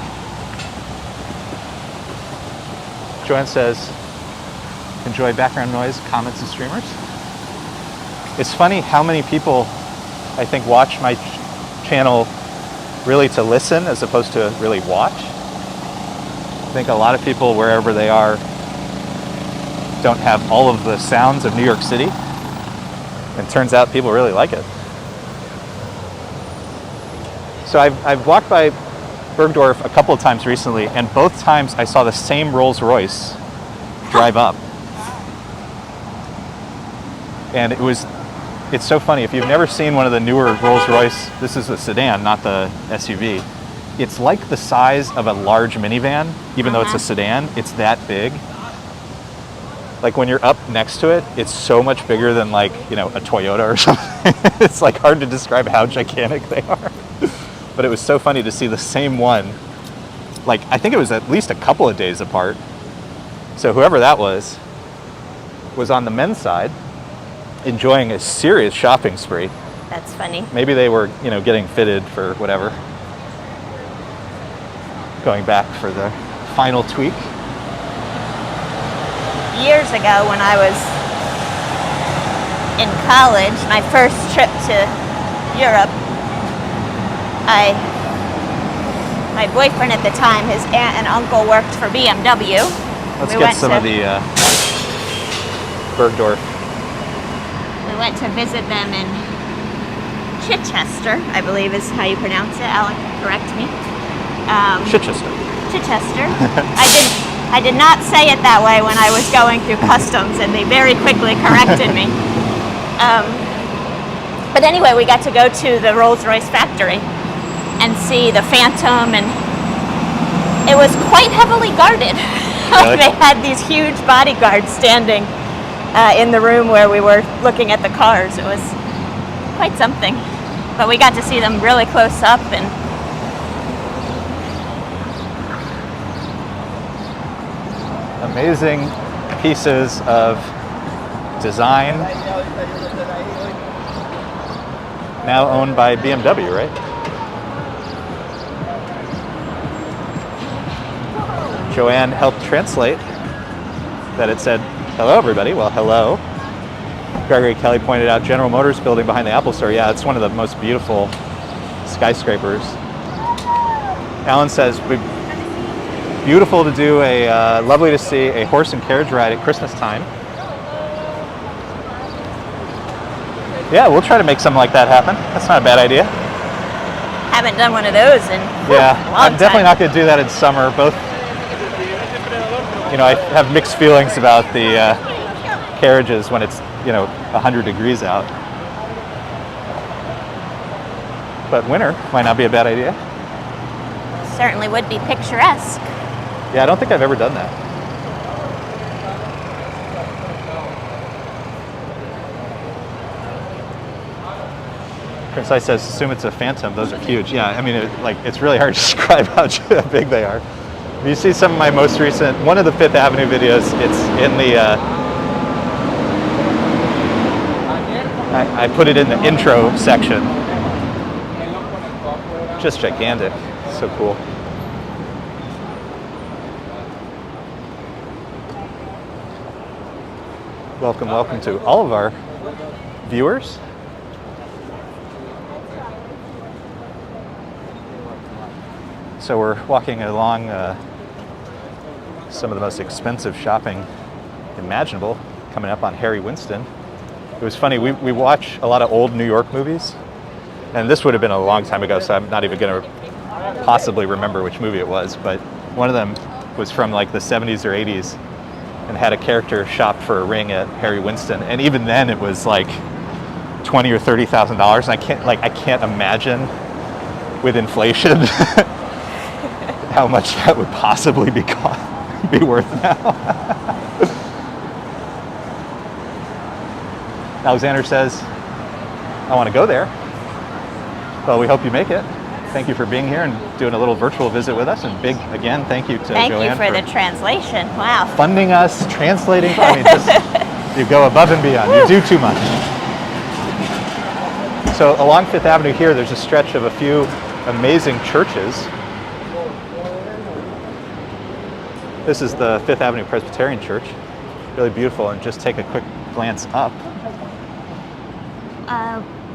Joanne says, enjoy background noise, comments, and streamers. It's funny how many people, I think, watch my channel really to listen as opposed to really watch. I think a lot of people, wherever they are, don't have all of the sounds of New York City. And it turns out people really like it. So I've walked by Bergdorf a couple of times recently, and both times I saw the same Rolls Royce drive up. And it's so funny. If you've never seen one of the newer Rolls Royce, this is a sedan, not the SUV. It's like the size of a large minivan, even though it's a sedan, it's that big. Like when you're up next to it, it's so much bigger than, like, you know, a Toyota or something. It's like hard to describe how gigantic they are. But it was so funny to see the same one. Like, I think it was at least a couple of days apart. So whoever that was on the men's side, enjoying a serious shopping spree. That's funny. Maybe they were, you know, getting fitted for whatever. Going back for the final tweak. Years ago when I was in college, my first trip to Europe, my boyfriend at the time, his aunt and uncle worked for BMW. Let's get some of the Bergdorf. We went to visit them in Chichester, I believe is how you pronounce it. Alec, correct me. Chichester. Chichester. I did not say it that way when I was going through customs, and they very quickly corrected me. But anyway, we got to go to the Rolls-Royce factory and see the Phantom, and it was quite heavily guarded. Really? They had these huge bodyguards standing in the room where we were looking at the cars. It was quite something. But we got to see them really close up, and amazing pieces of design. Now owned by BMW, right? Joanne helped translate that it said, hello everybody. Well, hello. Gregory Kelly pointed out General Motors building behind the Apple Store. Yeah, it's one of the most beautiful skyscrapers. Alan says, beautiful to do lovely to see a horse and carriage ride at Christmas time. Yeah, we'll try to make something like that happen. That's not a bad idea. Haven't done one of those in Yeah, a long I'm definitely time. not going to do that in summer. Both, I have mixed feelings about the carriages when it's, 100 degrees out. But winter might not be a bad idea. Certainly would be picturesque. Yeah, I don't think I've ever done that. Prince Ice says, assume it's a Phantom. Those are huge. Yeah, I mean, it's really hard to describe how big they are. If you see some of my most recent, one of the Fifth Avenue videos, it's in the, I put it in the intro section. Just gigantic. So cool. Welcome to all of our viewers. So we're walking along some of the most expensive shopping imaginable, coming up on Harry Winston. It was funny, we watch a lot of old New York movies, and this would have been a long time ago, so I'm not even going to possibly remember which movie it was, but one of them was from like the 70s or 80s and had a character shop for a ring at Harry Winston, and even then it was like $20,000 or $30,000, and I can't imagine with inflation how much that would possibly be worth now. Alexander says, I want to go there. Well, we hope you make it. Thank you for being here and doing a little virtual visit with us. And big, again, thank you to Thank Joanne you for the translation. Wow. funding us, translating. I mean, you go above and beyond. You do too much. So along Fifth Avenue here, there's a stretch of a few amazing churches. This is the Fifth Avenue Presbyterian Church. Really beautiful. And just take a quick glance up.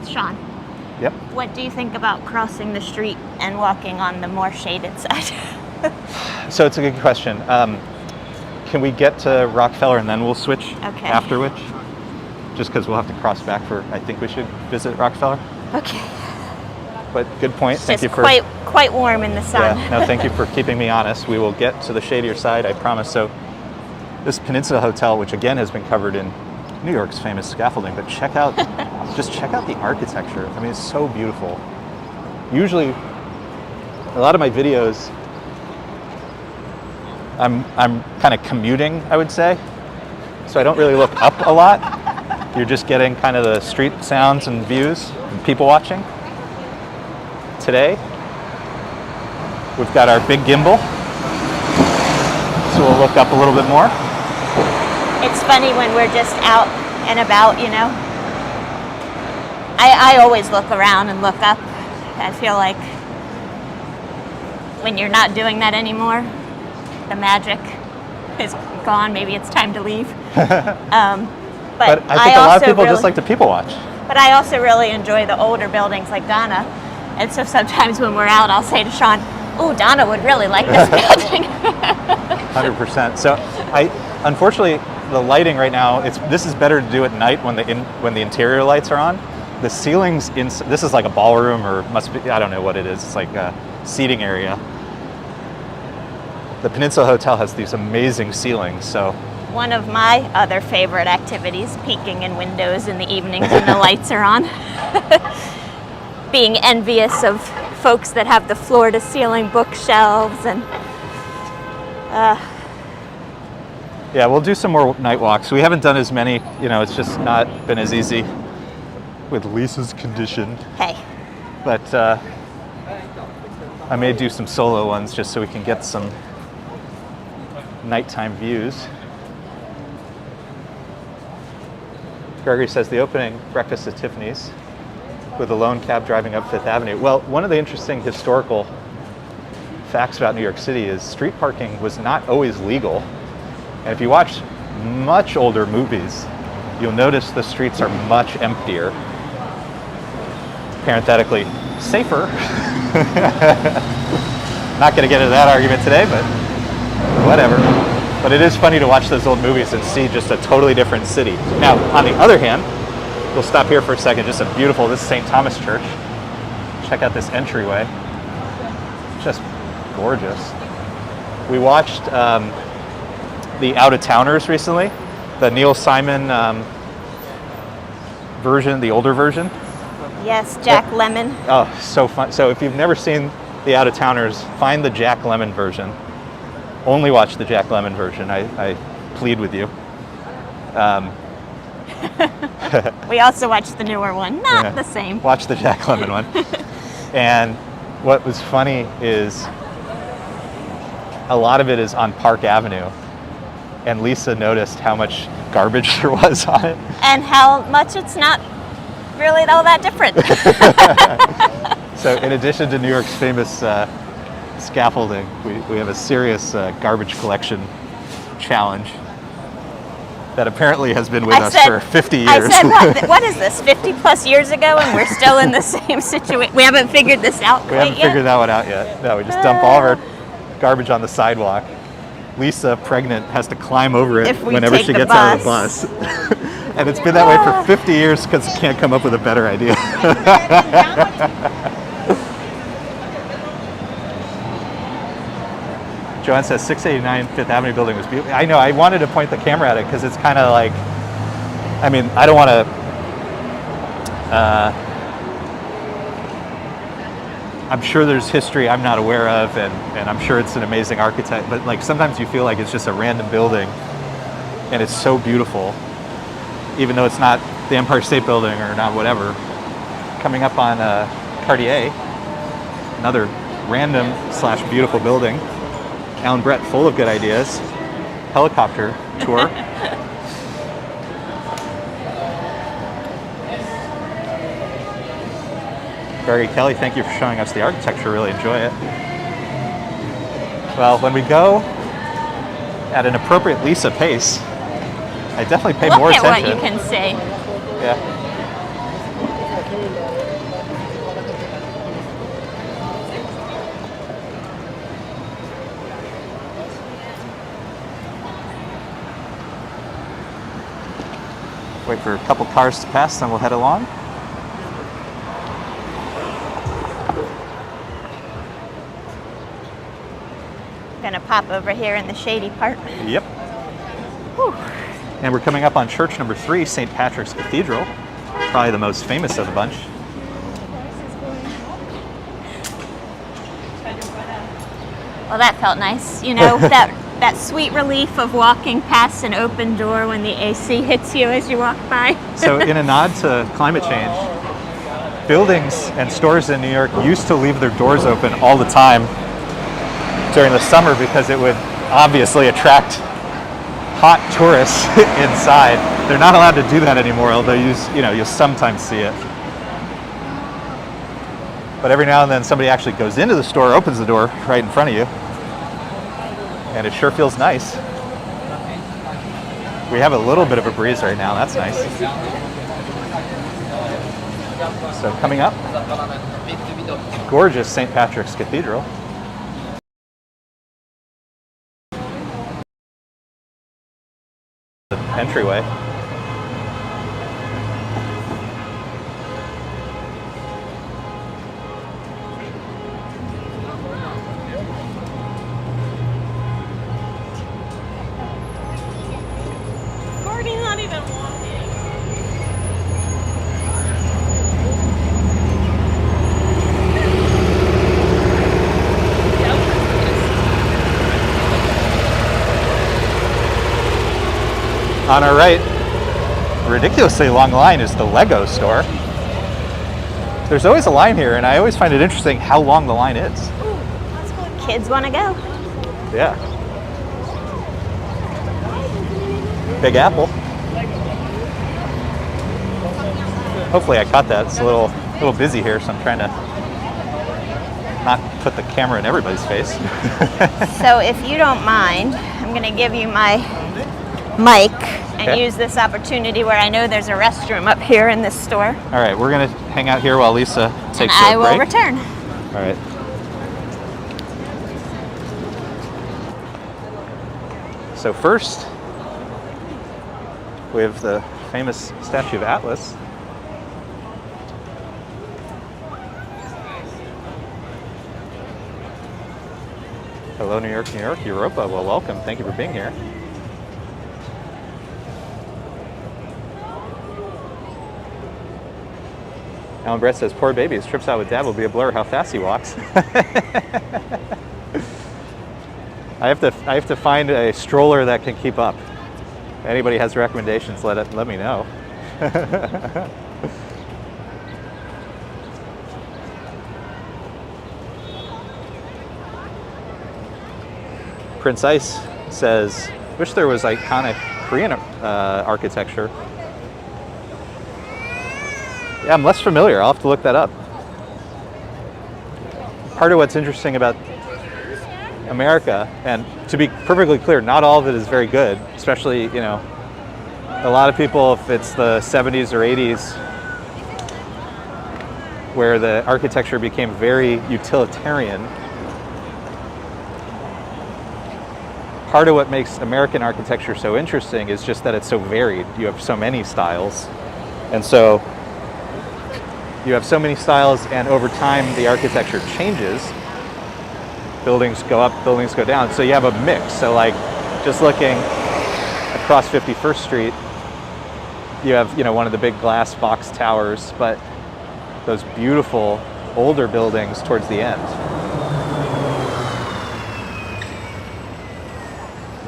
Sean, Yep. what do you think about crossing the street and walking on the more shaded side? So it's a good question. Can we get to Rockefeller and then we'll switch Okay. after which? Just because we'll have to cross back I think we should visit Rockefeller. Okay. But good point. It's Thank you just for quite warm in the sun. Yeah, no, thank you for keeping me honest. We will get to the shadier side, I promise. So this Peninsula Hotel, which again has been covered in New York's famous scaffolding, but just check out the architecture. I mean, it's so beautiful. Usually, a lot of my videos, I'm kind of commuting, I would say. So I don't really look up a lot. You're just getting kind of the street sounds and views and people watching. Today, we've got our big gimbal. So we'll look up a little bit more. It's funny when we're just out and about, I always look around and look up. I feel like when you're not doing that anymore, the magic is gone. Maybe it's time to leave. But I think a lot of people just like to people watch. But I also really enjoy the older buildings like Donna. And so sometimes when we're out, I'll say to Sean, "Ooh, Donna would really like this building." 100%. So unfortunately, the lighting right now, this is better to do at night when the interior lights are on. The ceilings this is like a ballroom, or must be, I don't know what it is. It's like a seating area. The Peninsula Hotel has these amazing ceilings, so. One of my other favorite activities, peeking in windows in the evenings when the lights are on. Being envious of folks that have the floor-to-ceiling bookshelves and. Yeah, we'll do some more night walks. We haven't done as many, it's just not been as easy with Lisa's condition. Hey. But I may do some solo ones just so we can get some nighttime views. Gregory says the opening breakfast at Tiffany's with a lone cab driving up Fifth Avenue. Well, one of the interesting historical facts about New York City is street parking was not always legal. And if you watch much older movies, you'll notice the streets are much emptier. Parenthetically, safer. Not going to get into that argument today, but whatever. But it is funny to watch those old movies and see just a totally different city. Now, on the other hand, we'll stop here for a second. Just a beautiful, this is St. Thomas Church. Check out this entryway. Just gorgeous. We watched the Out-of-Towners recently, the Neil Simon version, the older version. Yes, Jack Lemmon. Oh, so fun. So if you've never seen the Out-of-Towners, find the Jack Lemmon version. Only watch the Jack Lemmon version. I plead with you. We also watched the newer one. Not the same. Watch the Jack Lemmon one. And what was funny is a lot of it is on Park Avenue. And Lisa noticed how much garbage there was on it. And how much it's not really all that different. So in addition to New York's famous scaffolding, we have a serious garbage collection challenge that apparently has been with us for 50 years. I said, what is this, 50 plus years ago, and we're still in the same situation? We haven't figured this out quite yet? We haven't figured that one out yet. No, we just dump all of our garbage on the sidewalk. Lisa, pregnant, has to climb over it whenever she gets out of the bus. And it's been that way for 50 years because we can't come up with a better idea. Joanne says 689 Fifth Avenue building was beautiful. I know, I wanted to point the camera at it because it's kind of like, I mean, I don't want to, I'm sure there's history I'm not aware of, and I'm sure it's an amazing architect, but like sometimes you feel like it's just a random building and it's so beautiful, even though it's not the Empire State Building or not whatever. Coming up on Cartier, another random / beautiful building. Alan Brett, full of good ideas. Helicopter tour. Barry Kelly, thank you for showing us the architecture. Really enjoy it. Well, when we go at an appropriate Lisa pace, I definitely pay more attention. Look at what you can see. Yeah. Wait for a couple cars to pass, then we'll head along. Gonna pop over here in the shady part. Yep. Whew. And we're coming up on church number 3, St. Patrick's Cathedral. Probably the most famous of the bunch. Well, that felt nice. You know, that sweet relief of walking past an open door when the AC hits you as you walk by. So in a nod to climate change, buildings and stores in New York used to leave their doors open all the time during the summer because it would obviously attract hot tourists inside. They're not allowed to do that anymore, although you'll sometimes see it. But every now and then somebody actually goes into the store, opens the door right in front of you, and it sure feels nice. We have a little bit of a breeze right now, that's nice. So coming up, gorgeous St. Patrick's Cathedral. The entryway. Marty's not even walking. On our right, ridiculously long line is the Lego store. There's always a line here, and I always find it interesting how long the line is. Ooh, that's cool. Kids want to go. Yeah. Big Apple. Hopefully I caught that. It's a little busy here, so I'm trying to not put the camera in everybody's face. So if you don't mind, I'm going to give you my mic and Okay. use this opportunity where I know there's a restroom up here in this store. All right, we're gonna hang out here while Lisa And takes I a will break. return. All right. So first, we have the famous statue of Atlas. Hello, New York, New York, Europa. Well, welcome. Thank you for being here. Alan Brett says, poor baby, his trips out with dad will be a blur how fast he walks. I have to find a stroller that can keep up. If anybody has recommendations, let me know. Prince Ice says, wish there was iconic Korean architecture. Yeah, I'm less familiar. I'll have to look that up. Part of what's interesting about America, and to be perfectly clear, not all of it is very good, especially, you know, a lot of people, if it's the 70s or 80s, where the architecture became very utilitarian. Part of what makes American architecture so interesting is just that it's so varied. You have so many styles. And so you have so many styles, and over time the architecture changes. Buildings go up, buildings go down. So you have a mix. So like just looking across 51st Street, you have, you know, one of the big glass box towers, but those beautiful older buildings towards the end.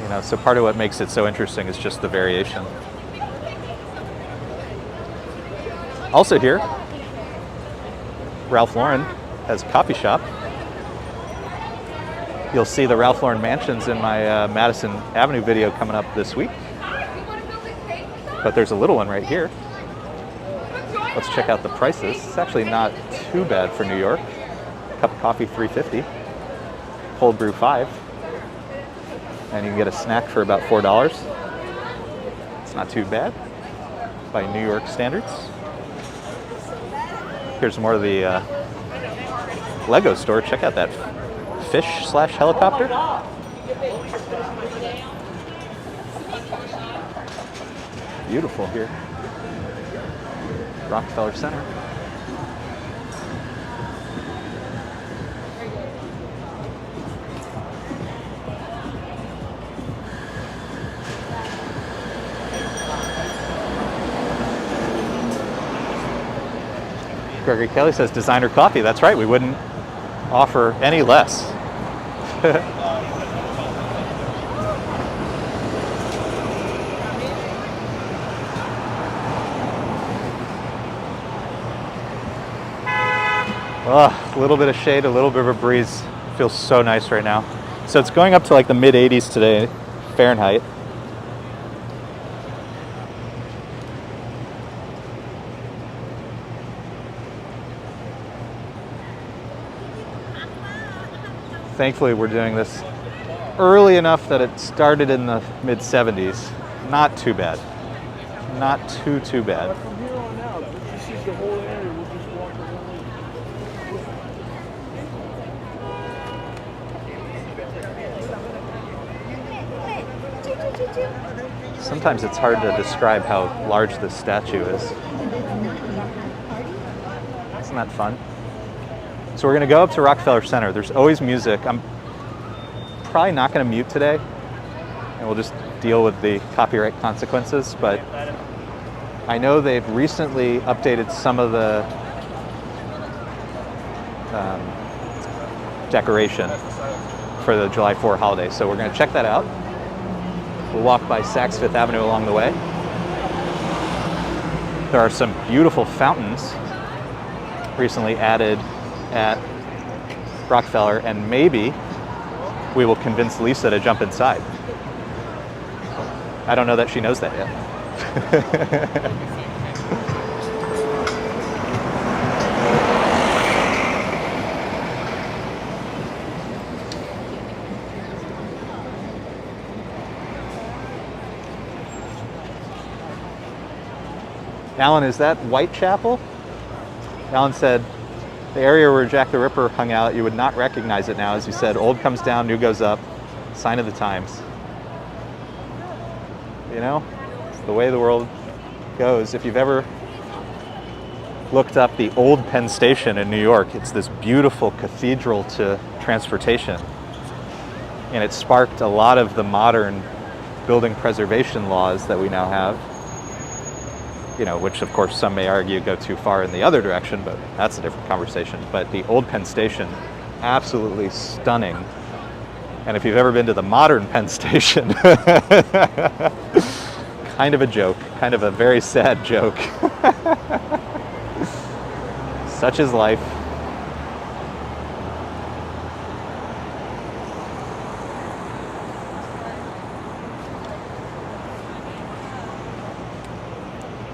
You know, so part of what makes it so interesting is just the variation. Also here, Ralph Lauren has a coffee shop. You'll see the Ralph Lauren mansions in my Madison Avenue video coming up this week. But there's a little one right here. Let's check out the prices. It's actually not too bad for New York. Cup of coffee, $3.50. Cold brew, $5. And you can get a snack for about $4. It's not too bad by New York standards. Here's more of the Lego store. Check out that fish/helicopter. Beautiful here. Rockefeller Center. Gregory Kelly says designer coffee. That's right, we wouldn't offer any less. Oh, a little bit of shade, a little bit of a breeze. Feels so nice right now. So it's going up to like the mid 80s today, Fahrenheit. Thankfully, we're doing this early enough that it started in the mid 70s. Not too bad. Not too bad. From here on out, this is the whole area. We'll just walk around. Sometimes it's hard to describe how large this statue is. Isn't that fun? So we're going to go up to Rockefeller Center. There's always music. I'm probably not going to mute today, and we'll just deal with the copyright consequences, but I know they've recently updated some of the decoration for the July 4th holiday. So we're going to check that out. We'll walk by Saks Fifth Avenue along the way. There are some beautiful fountains recently added at Rockefeller, and maybe we will convince Lisa to jump inside. I don't know that she knows that yet. Alan, is that Whitechapel? Alan said, the area where Jack the Ripper hung out, you would not recognize it now. As you said, old comes down, new goes up. Sign of the times. You know, it's the way the world goes. If you've ever looked up the old Penn Station in New York, it's this beautiful cathedral to transportation. And it sparked a lot of the modern building preservation laws that we now have. You know, which of course some may argue go too far in the other direction, but that's a different conversation. But the old Penn Station, absolutely stunning. And if you've ever been to the modern Penn Station, kind of a joke, kind of a very sad joke. Such is life.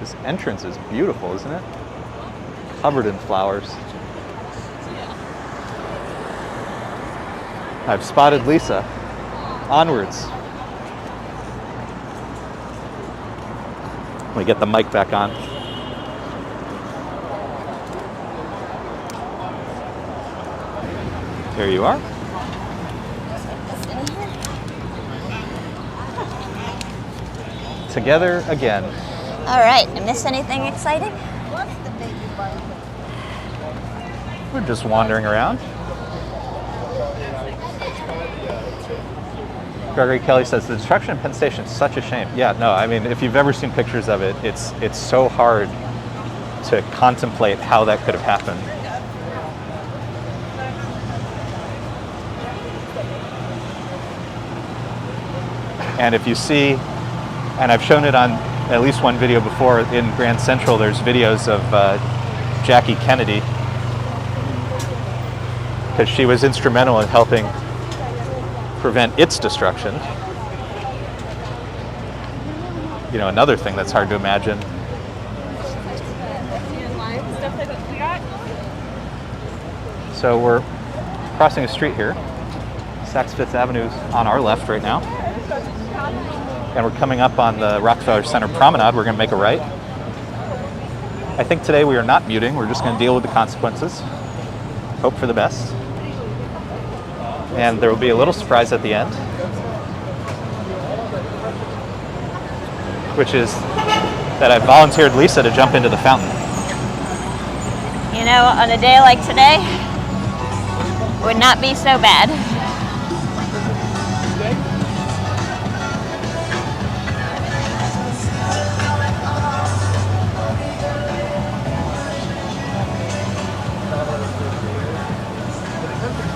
This entrance is beautiful, isn't it? Covered in flowers. I've spotted Lisa. Onwards. Let me get the mic back on. There you are. Together again. All right, I missed anything exciting? We're just wandering around. Gregory Kelly says the destruction of Penn Station is such a shame. Yeah, no, I mean, if you've ever seen pictures of it, it's so hard to contemplate how that could have happened. And if you see, and I've shown it on at least one video before, in Grand Central there's videos of Jackie Kennedy, because she was instrumental in helping prevent its destruction. You know, another thing that's hard to imagine. So we're crossing a street here. Saks Fifth Avenue's on our left right now. And we're coming up on the Rockefeller Center Promenade. We're going to make a right. I think today we are not muting. We're just going to deal with the consequences. Hope for the best. And there will be a little surprise at the end, which is that I volunteered Lisa to jump into the fountain. You know, on a day like today, would not be so bad.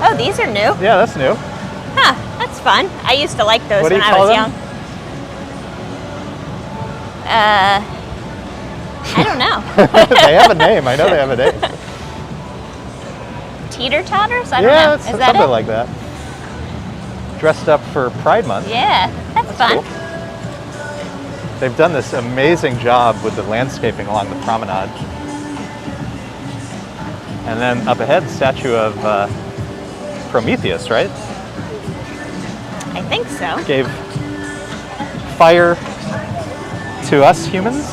Oh, these are new. Yeah, that's new. Huh, that's fun. I used to like those What do when you I call was them? young. I don't know. They have a name. I know they have a name. Teeter-totters? I don't know. Yeah, Is that something it? like that. Dressed up for Pride Month. Yeah, that's fun. Cool. They've done this amazing job with the landscaping along the promenade. And then up ahead, statue of Prometheus, right? I think so. Gave fire to us humans.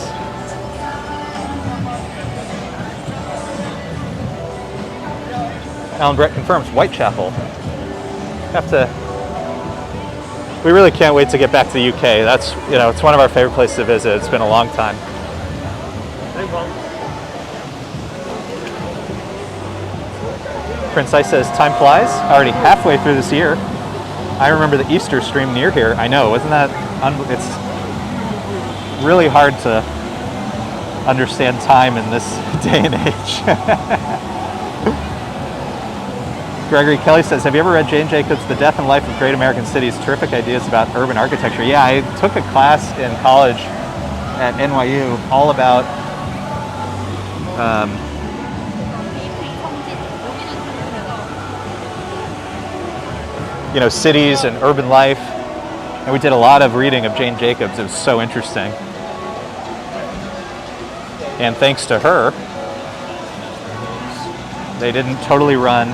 Alan Brett confirms Whitechapel. We really can't wait to get back to the UK. That's, you know, it's one of our favorite places to visit. It's been a long time. Prince Ice says, time flies. Already halfway through this year. I remember the Easter stream near here. I know, isn't that, it's really hard to understand time in this day and age. Gregory Kelly says, have you ever read Jane Jacobs' The Death and Life of Great American Cities? Terrific ideas about urban architecture. Yeah, I took a class in college at NYU all about you know, cities and urban life. And we did a lot of reading of Jane Jacobs. It was so interesting. And thanks to her, they didn't totally run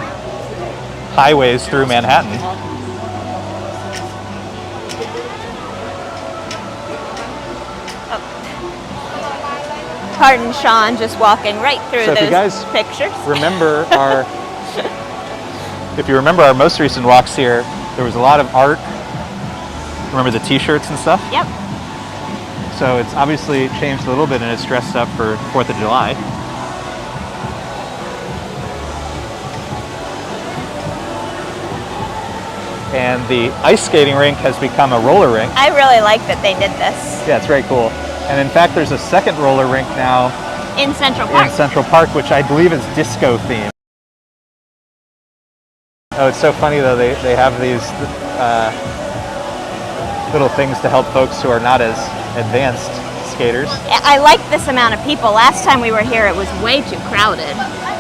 highways through Manhattan. Pardon Sean just walking right through So if those you guys pictures. remember if you remember our most recent walks here, there was a lot of art. Remember the t-shirts and stuff? Yep. So it's obviously changed a little bit and it's dressed up for 4th of July. And the ice skating rink has become a roller rink. I really like that they did this. Yeah, it's very cool. And in fact, there's a second roller rink now In Central Park. in Central Park, which I believe is disco themed. Oh, it's so funny though, they have these little things to help folks who are not as advanced skaters. I like this amount of people. Last time we were here, it was way too crowded.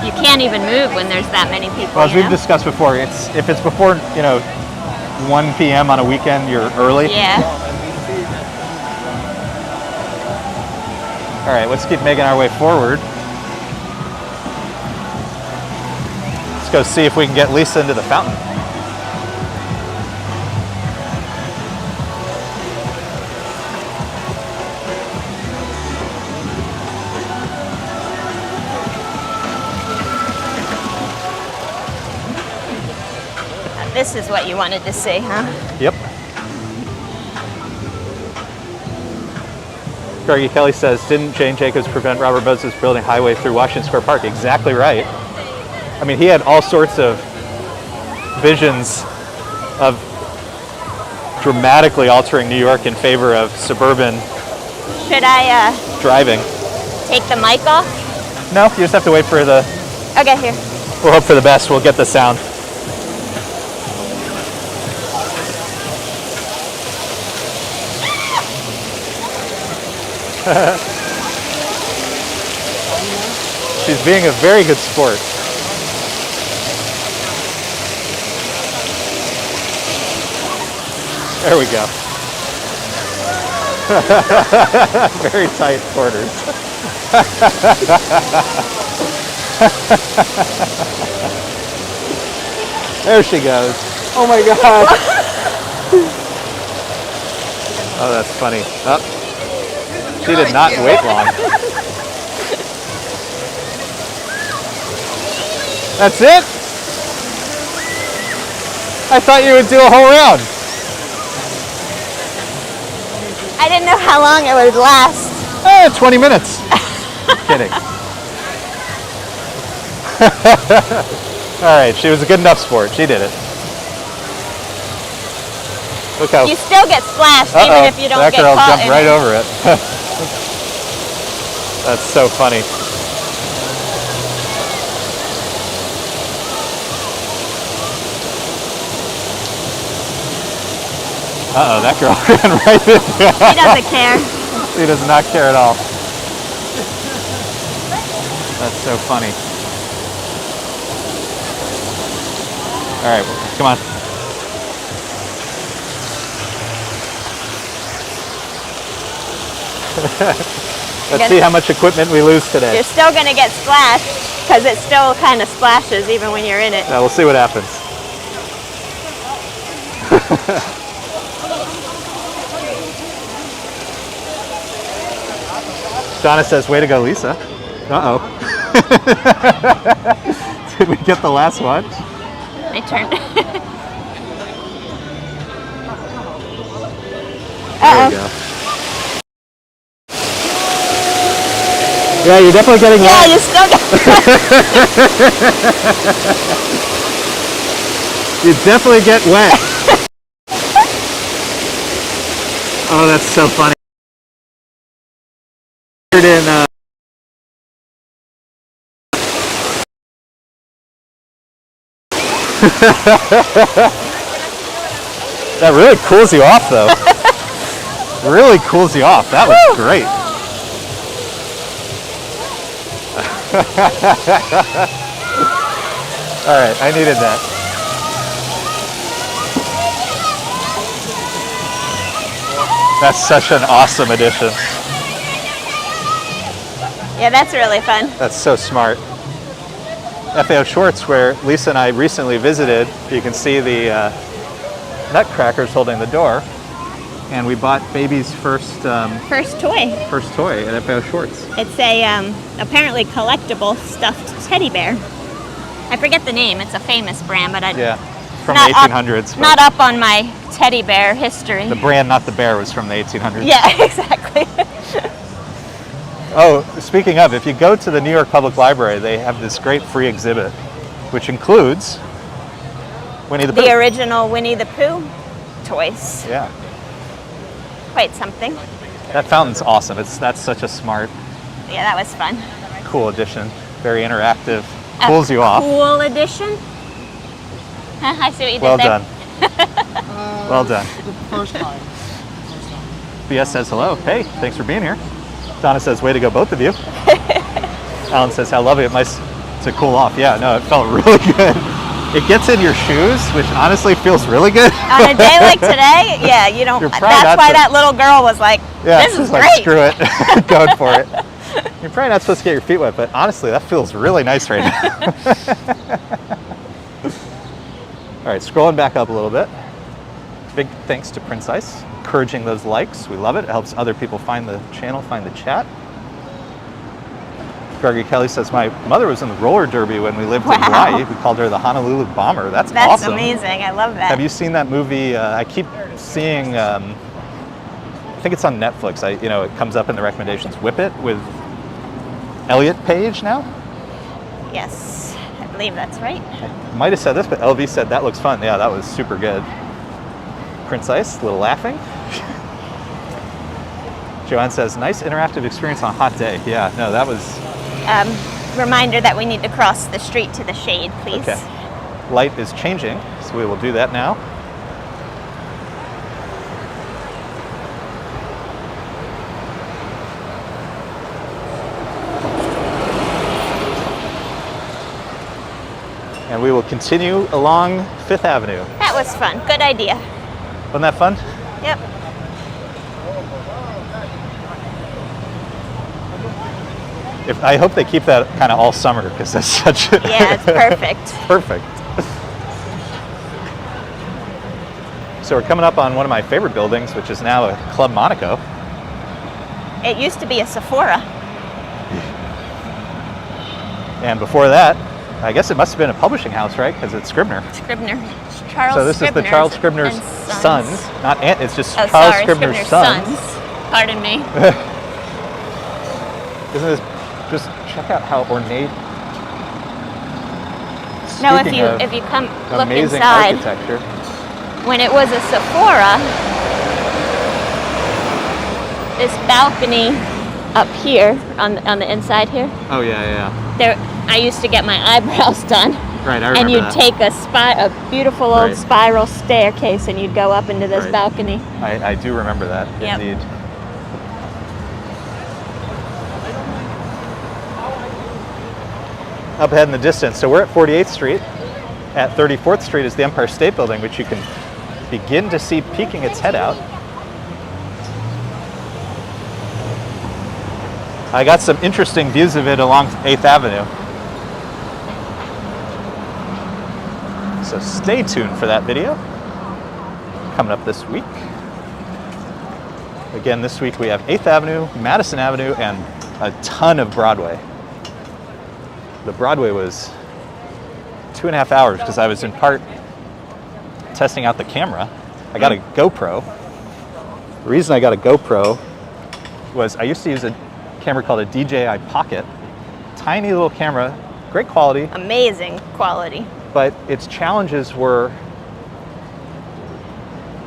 You can't even move when there's that many people. Well, as we've discussed before, if it's before 1 p.m. on a weekend, you're early. Yeah. All right, let's keep making our way forward. Let's go see if we can get Lisa into the fountain. This is what you wanted to see, huh? Yep. Cargie Kelly says, didn't Jane Jacobs prevent Robert Moses building highway through Washington Square Park? Exactly right. I mean, he had all sorts of visions of dramatically altering New York in favor of suburban Should I driving. take the mic off? No, you just have to wait for the, Okay, here. we'll hope for the best, we'll get the sound. She's being a very good sport. There we go. Very tight quarters. There she goes. Oh my God. Oh, that's funny. Oh, she did not wait long. That's it? I thought you would do a whole round. I didn't know how long it would last. 20 minutes. Kidding. All right, she was a good enough sport. She did it. Look how. You still get splashed even if you don't that get girl caught jumped in right it. over it. That's so funny. Uh-oh, that girl ran right into it. He doesn't care. He does not care at all. That's so funny. All right, come on. Let's see how much equipment we lose today. You're still going to get splashed because it still kind of splashes even when you're in it. Yeah, we'll see what happens. Donna says, way to go, Lisa. Uh-oh. Did we get the last one? My turn. There we go. Yeah, you're definitely getting Yeah, wet. you still get You definitely get wet. Oh, that's so funny. In, that really cools you off, though. Really cools you off. That was great. All right, I needed that. That's such an awesome addition. Yeah, that's really fun. That's so smart. FAO Schwartz, where Lisa and I recently visited, you can see the nutcrackers holding the door. And we bought baby's first First toy. at FAO Schwartz. It's a apparently collectible stuffed teddy bear. I forget the name. It's a famous brand, but Yeah, from not the 1800s. Up, not up on my teddy bear history. The brand, not the bear, was from the 1800s. Yeah, exactly. Oh, speaking of, if you go to the New York Public Library, they have this great free exhibit, which includes Winnie the Pooh. The original Winnie the Pooh toys. Yeah, Quite something. that fountain's awesome. That's such a smart, Yeah, that was fun. cool addition. Very interactive. Cools you off. Cool edition. I see what you did Well there. done. Well done. The first time. BS says hello. Hey, thanks for being here. Donna says, way to go, both of you. Alan says, how lovely. It nice to cool off. Yeah, no, it felt really good. It gets in your shoes, which honestly feels really good. On a day like today, yeah, you don't. You're That's probably not why to- that little girl was like, Yeah, "This it's is just like, great." screw it. Going for it. You're probably not supposed to get your feet wet, but honestly, that feels really nice right now. All right, scrolling back up a little bit. Big thanks to Prince Ice, encouraging those likes. We love it. It helps other people find the channel, find the chat. Gregory Kelly says, my mother was in the roller derby when we lived in Wow. Hawaii. We called her the Honolulu Bomber. That's That's awesome. amazing. I love that. Have you seen that movie? I keep seeing, I think it's on Netflix. It comes up in the recommendations. Whip It with Elliot Page now? Yes, I believe that's right. Might have said this, but LV said that looks fun. Yeah, that was super good. Prince Ice, a little laughing. Joanne says, nice interactive experience on a hot day. Yeah, no, that was... Reminder that we need to cross the street to the shade, please. Okay. Light is changing, so we will do that now. And we will continue along Fifth Avenue. That was fun. Good idea. Wasn't that fun? Yep. I hope they keep that kind of all summer because that's such a Yeah, it's perfect. perfect. So we're coming up on one of my favorite buildings, which is now a Club Monaco. It used to be a Sephora. And before that, I guess it must have been a publishing house, right? Because it's Scribner. Scribner. Charles So this is the Charles Scribner's and sons. Not Aunt, it's just Oh, Charles sorry, Scribner's sons. Pardon me. Isn't this, just check out how ornate. No, Speaking of if you come look amazing inside, architecture. when it was a Sephora, this balcony up here on the inside here, Oh yeah. there I used to get my eyebrows done. Right, I remember And you'd that. take a beautiful old Right. spiral staircase and you'd go up into this Right. balcony. I do remember that, Yep. indeed. Up ahead in the distance, so we're at 48th Street. At 34th Street is the Empire State Building, which you can begin to see peeking its head out. I got some interesting views of it along 8th Avenue. So stay tuned for that video coming up this week. Again, this week we have 8th Avenue, Madison Avenue, and a ton of Broadway. The Broadway was 2.5 hours because I was in part testing out the camera. I got a GoPro. The reason I got a GoPro was I used to use a camera called a DJI Pocket. Tiny little camera, great quality, Amazing quality. but its challenges were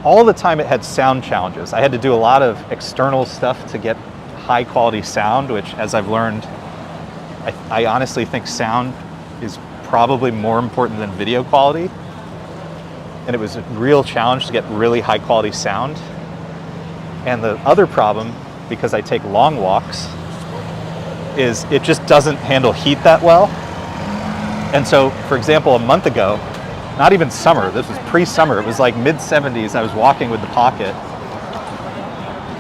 all the time it had sound challenges. I had to do a lot of external stuff to get high quality sound, which, as I've learned, I honestly think sound is probably more important than video quality. And it was a real challenge to get really high quality sound. And the other problem, because I take long walks, is it just doesn't handle heat that well. And so, for example, a month ago, not even summer, this was pre-summer, it was like mid-70s, I was walking with the Pocket,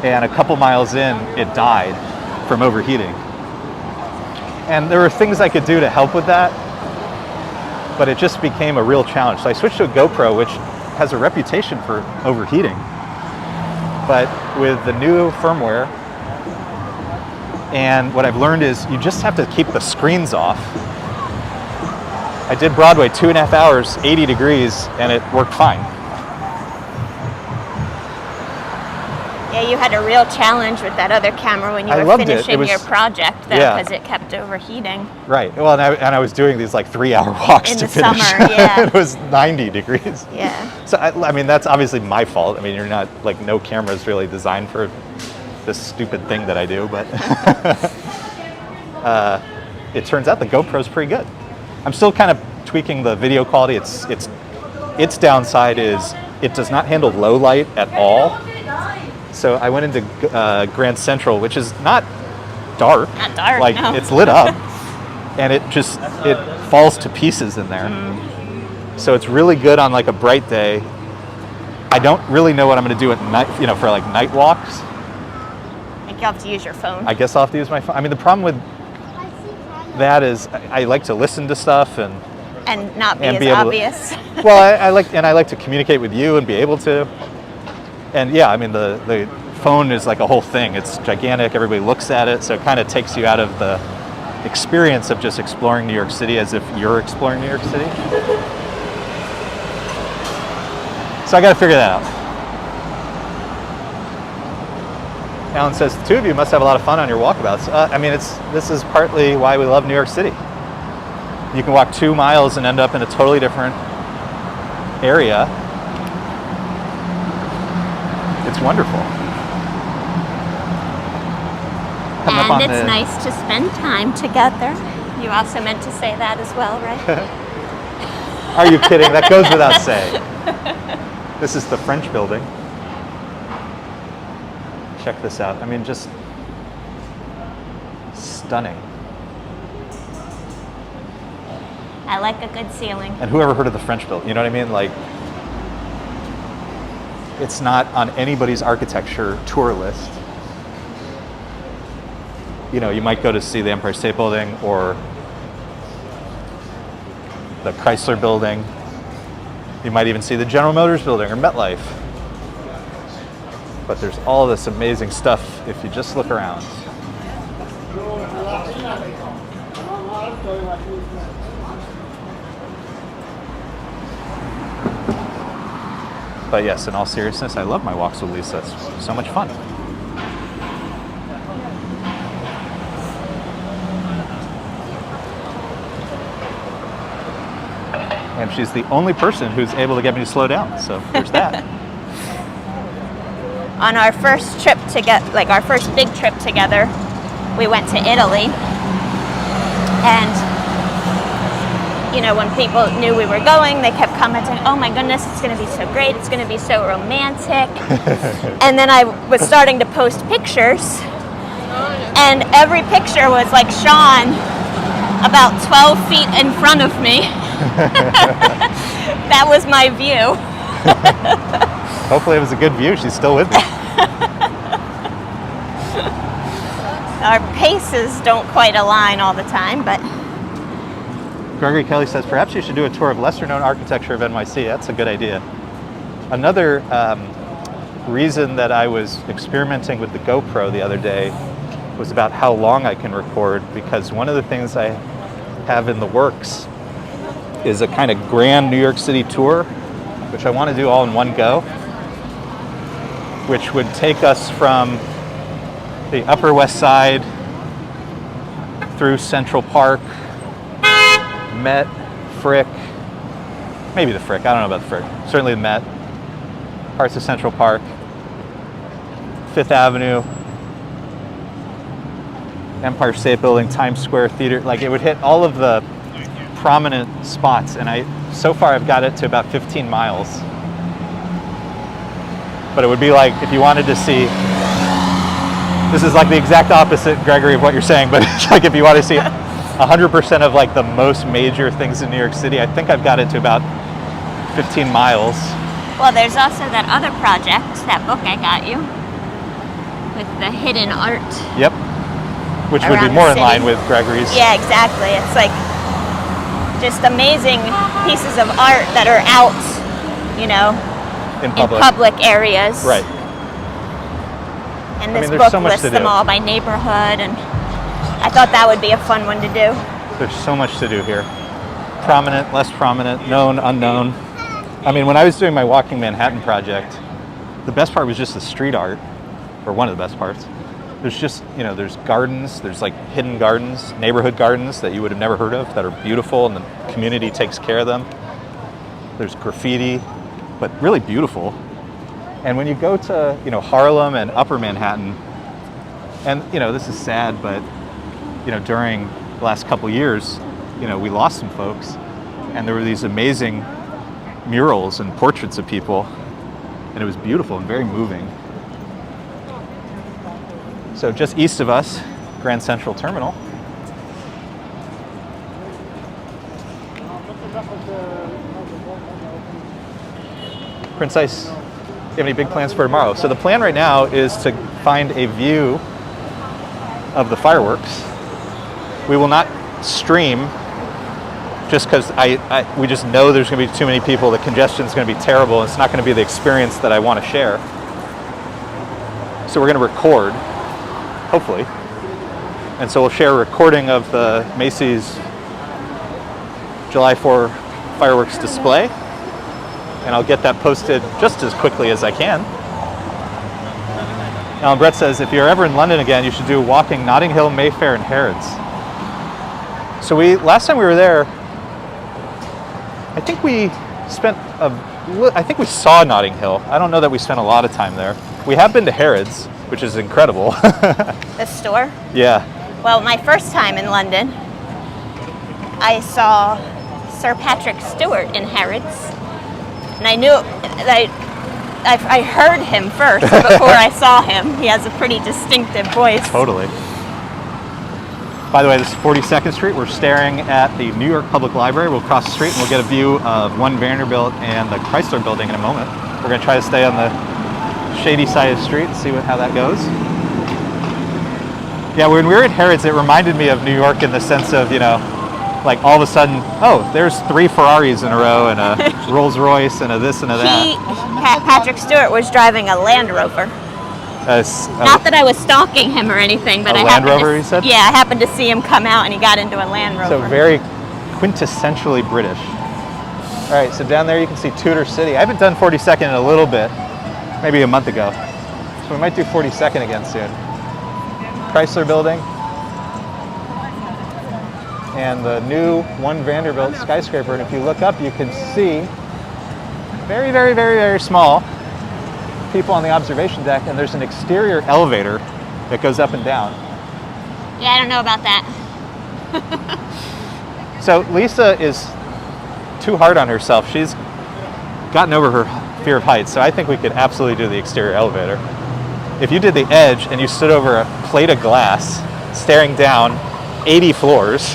and a couple miles in, it died from overheating. And there were things I could do to help with that, but it just became a real challenge. So I switched to a GoPro, which has a reputation for overheating. but with the new firmware, and what I've learned is you just have to keep the screens off. I did Broadway 2.5 hours, 80 degrees, and it worked fine. Yeah, you had a real challenge with that other camera when you I were loved it. finishing It was- your project, though, yeah. because it kept overheating. Right. Well, and I was doing these like 3-hour walks In to the finish. summer, yeah. It was 90 degrees. Yeah. So I mean, that's obviously my fault. I mean, you're not like no camera is really designed for this stupid thing that I do, but it turns out the GoPro's pretty good. I'm still kind of tweaking the video quality. Its downside is it does not handle low light at all. So I went into Grand Central, which is not dark. Not dark, Like no. it's lit up, and it falls to pieces in there. So it's really good on like a bright day. I don't really know what I'm going to do at night, for like night walks. I think you'll have to use your phone. I guess I'll have to use my phone. I mean, the problem with that is I like to listen to stuff and not be and as be able to- obvious. well, I like to communicate with you and be able to. And yeah, I mean the phone is like a whole thing. It's gigantic. Everybody looks at it, so it kind of takes you out of the experience of just exploring New York City as if you're exploring New York City. So I got to figure that out. Alan says, the two of you must have a lot of fun on your walkabouts. I mean, this is partly why we love New York City. You can walk 2 miles and end up in a totally different area. It's wonderful. Coming up on And it's the- nice to spend time together. You also meant to say that as well, right? Are you kidding? That goes without saying. This is the French building. Check this out. I mean, just stunning. I like a good ceiling. And whoever heard of the French building? You know what I mean? Like, it's not on anybody's architecture tour list. You might go to see the Empire State Building or the Chrysler Building. You might even see the General Motors Building or MetLife. But there's all this amazing stuff if you just look around. But yes, in all seriousness, I love my walks with Lisa. It's so much fun. And she's the only person who's able to get me to slow down, so there's that. On our first trip our first big trip together, we went to Italy. And when people knew we were going, they kept commenting, "Oh my goodness, it's going to be so great. It's going to be so romantic." And then I was starting to post pictures, and every picture was like Sean about 12 feet in front of me. That was my view. Hopefully it was a good view. She's still with me. Our paces don't quite align all the time, but Gregory Kelly says, perhaps you should do a tour of lesser-known architecture of NYC. That's a good idea. Another reason that I was experimenting with the GoPro the other day was about how long I can record, because one of the things I have in the works is a kind of grand New York City tour, which I want to do all in one go, which would take us from the Upper West Side through Central Park, Met, Frick, maybe the Frick, I don't know about the Frick, certainly the Met, parts of Central Park, Fifth Avenue, Empire State Building, Times Square Theater. Like, it would hit all of the prominent spots, and so far I've got it to about 15 miles. But it would be like if you wanted to see, this is like the exact opposite, Gregory, of what you're saying, but it's like if you want to see 100% of like the most major things in New York City, I think I've got it to about 15 miles. well, there's also that other project, that book I got you, with the hidden art. Yep. Which would be Around more the in line city. with Gregory's. Yeah, exactly. It's like just amazing pieces of art that are out, In in public. public areas. Right. And this there's book so much lists to them do. all by neighborhood, and I thought that would be a fun one to do. There's so much to do here. Prominent, less prominent, known, unknown. I mean, when I was doing my Walking Manhattan project, the best part was just the street art, or one of the best parts. There's just, there's gardens, there's like hidden gardens, neighborhood gardens that you would have never heard of that are beautiful and the community takes care of them. There's graffiti, but really beautiful. And when you go to, Harlem and Upper Manhattan, and, this is sad, but, during the last couple years, we lost some folks, and there were these amazing murals and portraits of people, and it was beautiful and very moving. So just east of us, Grand Central Terminal. Prince Ice, do you have any big plans for tomorrow? So the plan right now is to find a view of the fireworks. We will not stream just because we just know there's going to be too many people. The congestion is going to be terrible. And it's not going to be the experience that I want to share. So we're going to record, hopefully. And so we'll share a recording of the Macy's July 4 fireworks display. And I'll get that posted just as quickly as I can. Alan Brett says, if you're ever in London again, you should do walking Notting Hill, Mayfair, and Harrods. So last time we were there, I think we saw Notting Hill. I don't know that we spent a lot of time there. We have been to Harrods, which is incredible. The store? Yeah. Well, my first time in London, I saw Sir Patrick Stewart in Harrods. And I knew that I heard him first before I saw him. He has a pretty distinctive voice. Totally. By the way, this is 42nd Street. We're staring at the New York Public Library. We'll cross the street and we'll get a view of One Vanderbilt and the Chrysler Building in a moment. We're going to try to stay on the shady side of the street and see how that goes. Yeah, when we were at Harrods, it reminded me of New York in the sense of, like all of a sudden, oh, there's 3 Ferraris in a row and a Rolls Royce and a this and a that. Patrick Stewart was driving a Land Rover. Not that I was stalking him or anything, but a I Land happened Rover, you said? Yeah, I happened to see him come out and he got into a Land Rover. So very quintessentially British. All right, so down there you can see Tudor City. I haven't done 42nd in a little bit, maybe a month ago. So we might do 42nd again soon. Chrysler Building. And the new One Vanderbilt skyscraper. And if you look up, you can see very, very, very, very small people on the observation deck, and there's an exterior elevator that goes up and down. Yeah, I don't know about that. So Lisa is too hard on herself. She's gotten over her fear of heights, so I think we could absolutely do the exterior elevator. If you did the edge and you stood over a plate of glass, staring down 80 floors,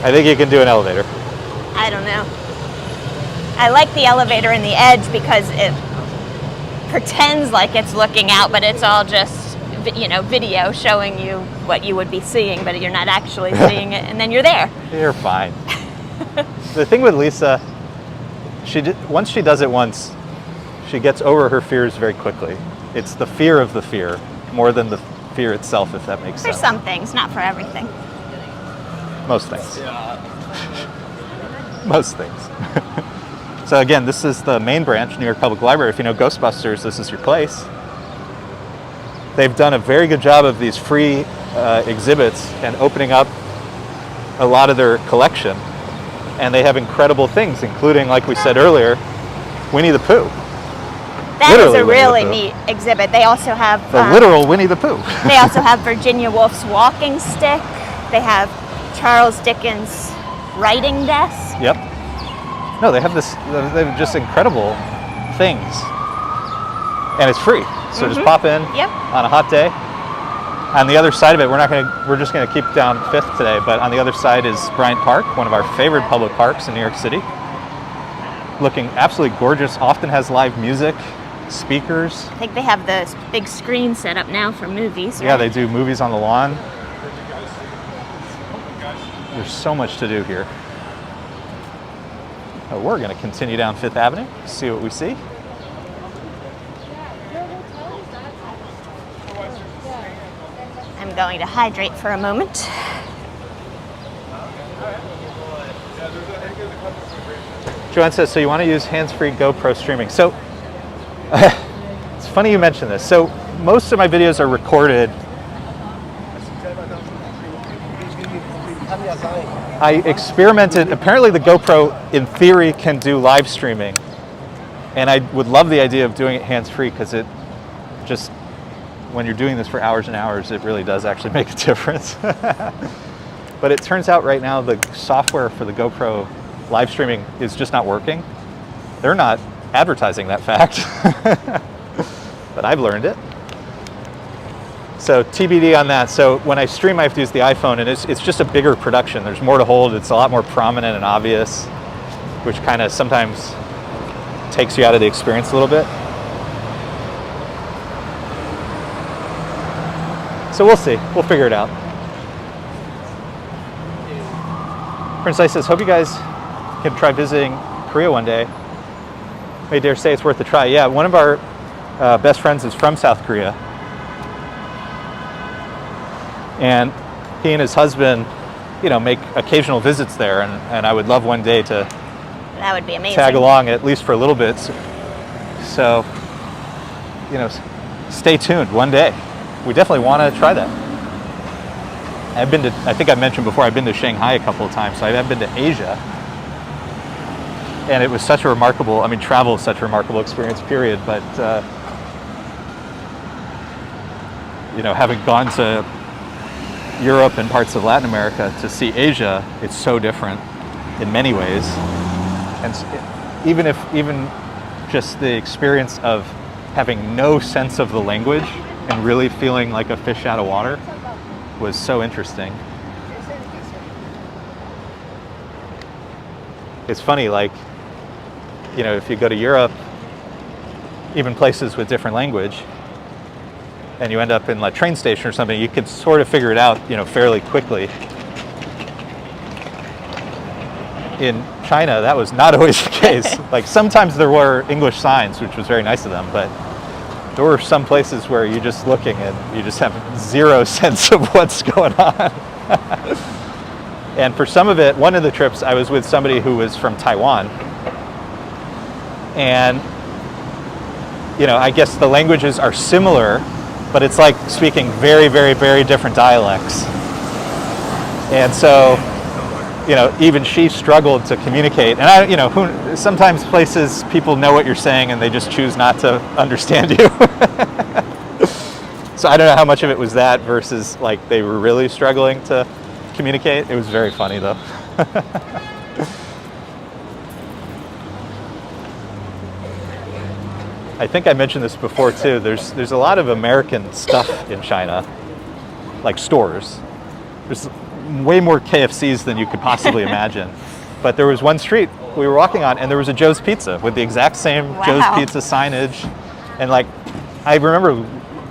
I think you can do an elevator. I don't know. I like the elevator in the edge because it pretends like it's looking out, but it's all just, video showing you what you would be seeing, but you're not actually seeing it, and then you're there. You're fine. The thing with Lisa, once she does it once, she gets over her fears very quickly. It's the fear of the fear more than the fear itself, if that makes For sense. some things, not for everything. Most things. Most things. So again, this is the main branch, New York Public Library. If you know Ghostbusters, this is your place. They've done a very good job of these free exhibits and opening up a lot of their collection. And they have incredible things, including, like we said earlier, Winnie the Pooh. That is Literally a Winnie the really Pooh. neat exhibit. They also have The literal Winnie the Pooh. They also have Virginia Woolf's walking stick. They have Charles Dickens' writing desk. Yep. No, they have they have just incredible things. And it's free. So just pop in on a hot day. On the other side of it, we're just gonna keep down 5th today, but on the other side is Bryant Park, one of our favorite public parks in New York City. Looking absolutely gorgeous, often has live music, speakers. I think they have the big screen set up now for movies. Yeah, right? they do movies on the lawn. There's so much to do here. We're going to continue down 5th Avenue, see what we see. going to hydrate for a moment. Joanne says, so you want to use hands-free GoPro streaming. So it's funny you mention this. So most of my videos are recorded. I experimented, apparently the GoPro in theory can do live streaming. And I would love the idea of doing it hands-free because it just, when you're doing this for hours and hours, it really does actually make a difference. But it turns out right now the software for the GoPro live streaming is just not working. They're not advertising that fact, but I've learned it. So TBD on that. So when I stream, I have to use the iPhone, and it's just a bigger production. There's more to hold. It's a lot more prominent and obvious, which kind of sometimes takes you out of the experience a little bit. So we'll see. We'll figure it out. Prince Ice says, hope you guys can try visiting Korea one day. May dare say it's worth a try. Yeah, one of our best friends is from South Korea. And he and his husband, you know, make occasional visits there. And I would love one day to That would be amazing. tag along at least for a little bit. So, you know, stay tuned one day. We definitely want to try that. I've been to, I think I mentioned before, I've been to Shanghai a couple of times, so I have been to Asia. And it was such a remarkable, I mean, travel is such a remarkable experience, period. But, you know, having gone to Europe and parts of Latin America to see Asia, it's so different in many ways. And even just the experience of having no sense of the language and really feeling like a fish out of water was so interesting. It's funny, like, you know, if you go to Europe, even places with different language, and you end up in a train station or something, you can sort of figure it out, you know, fairly quickly. In China, that was not always the case. Like, sometimes there were English signs, which was very nice of them, but there were some places where you're just looking and you just have zero sense of what's going on. And for some of it, one of the trips, I was with somebody who was from Taiwan. And, you know, I guess the languages are similar, but it's like speaking very, very, very different dialects. And so, you know, even she struggled to communicate. And you know, sometimes places people know what you're saying and they just choose not to understand you. So I don't know how much of it was that versus like they were really struggling to communicate. It was very funny though. I think I mentioned this before too. There's a lot of American stuff in China, like stores. There's way more KFCs than you could possibly imagine. But there was one street we were walking on and there was a Joe's Pizza with the exact same Joe's Pizza signage. And like, I remember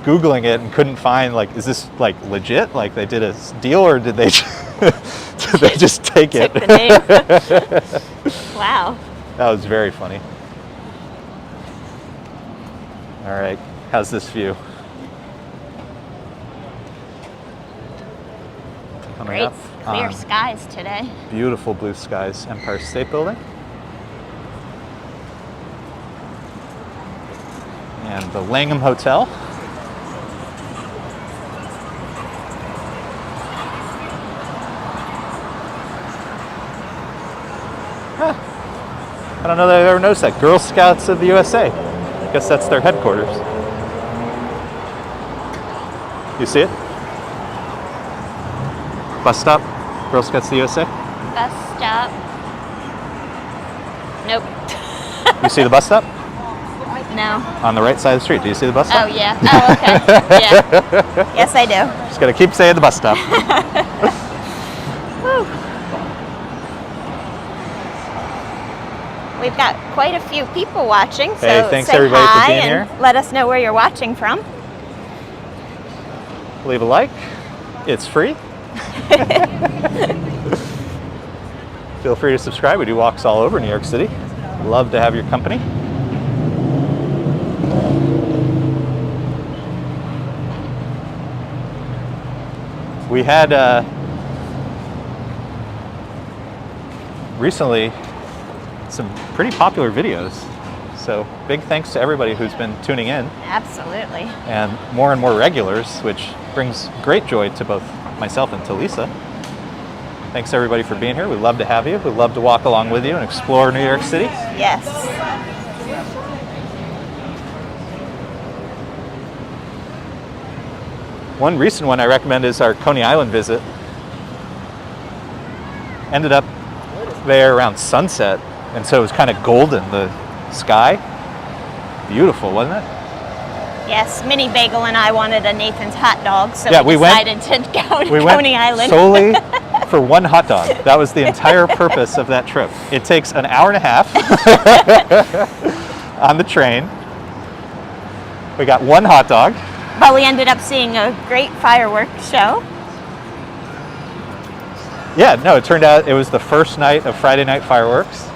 Googling it and couldn't find, like, is this like legit? Like they did a deal or did they, did they just take it? Took the name. Wow. That was very funny. All right, how's this view? Coming Great up clear on skies today. beautiful blue skies, Empire State Building. And the Langham Hotel. Huh. I don't know that I've ever noticed that. Girl Scouts of the USA. I guess that's their headquarters. You see it? Bus stop, Girl Scouts of the USA. Bus stop. Nope. You see the bus stop? No. On the right side of the street. Do you see the bus stop? Oh, yeah. Oh, okay. Yeah. Yes, I do. Just gotta keep saying the bus stop. Whew. We've got quite a few people watching, so Hey, thanks say everybody for hi being and here. let us know where you're watching from. Leave a like. It's free. Feel free to subscribe. We do walks all over New York City. Love to have your company. We had recently some pretty popular videos. So big thanks to everybody who's been tuning in. Absolutely. And more regulars, which brings great joy to both myself and to Lisa. Thanks everybody for being here. We'd love to have you. We'd love to walk along with you and explore New York City. Yes. One recent one I recommend is our Coney Island visit. Ended up there around sunset, and so it was kind of golden, the sky. Beautiful, wasn't it? Yes, Minnie Bagel and I wanted a Nathan's hot dog, so Yeah, we we went- decided to go to We Coney went Island. solely for one hot dog. That was the entire purpose of that trip. It takes an hour and a half on the train. We got one hot dog. But we ended up seeing a great fireworks show. Yeah, no, it turned out it was the first night of Friday night fireworks.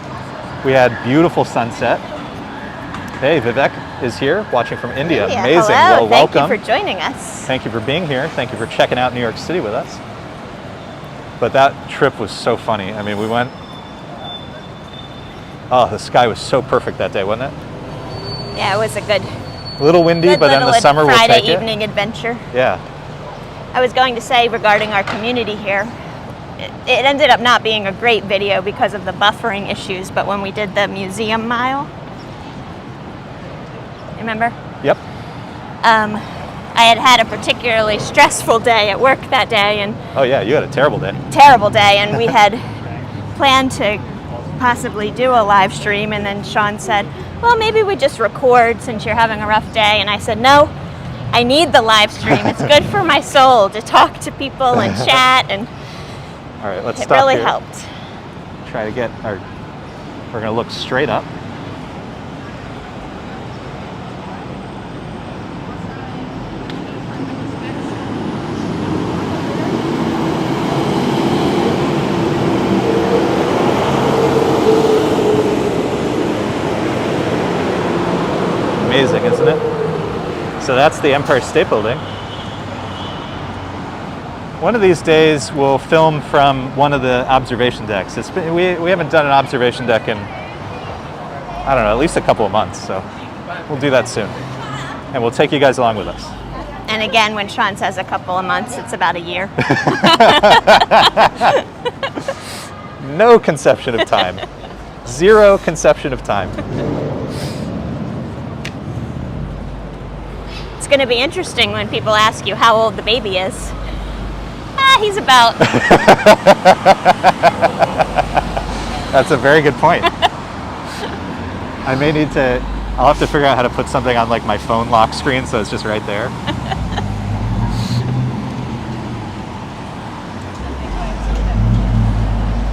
We had beautiful sunset. Hey, Vivek is here watching from India. Yeah, Amazing. hello. Well, welcome. Thank you for joining us. Thank you for being here. Thank you for checking out New York City with us. But that trip was so funny. I mean, we went. Oh, the sky was so perfect that day, wasn't it? Yeah, it was a good, A little windy, but then little the summer will Friday take it. evening adventure. Yeah. I was going to say regarding our community here, it ended up not being a great video because of the buffering issues, but when we did the museum mile, remember? Yep. I had a particularly stressful day at work that day, and Oh yeah, you had a terrible day. terrible day, and we had planned to possibly do a live stream, and then Sean said, well, maybe we just record since you're having a rough day, and I said, no, I need the live stream. It's good for my soul to talk to people and chat, and All right, let's it stop really here. helped. Try to get our. We're gonna look straight up. Amazing, isn't it? So that's the Empire State Building. One of these days we'll film from one of the observation decks. We haven't done an observation deck in, I don't know, at least a couple of months, so we'll do that soon. And we'll take you guys along with us. And again, when Sean says a couple of months, it's about a year. No conception of time. Zero conception of time. It's going to be interesting when people ask you how old the baby is. He's about. That's a very good point. I may need to, I'll have to figure out how to put something on like my phone lock screen so it's just right there.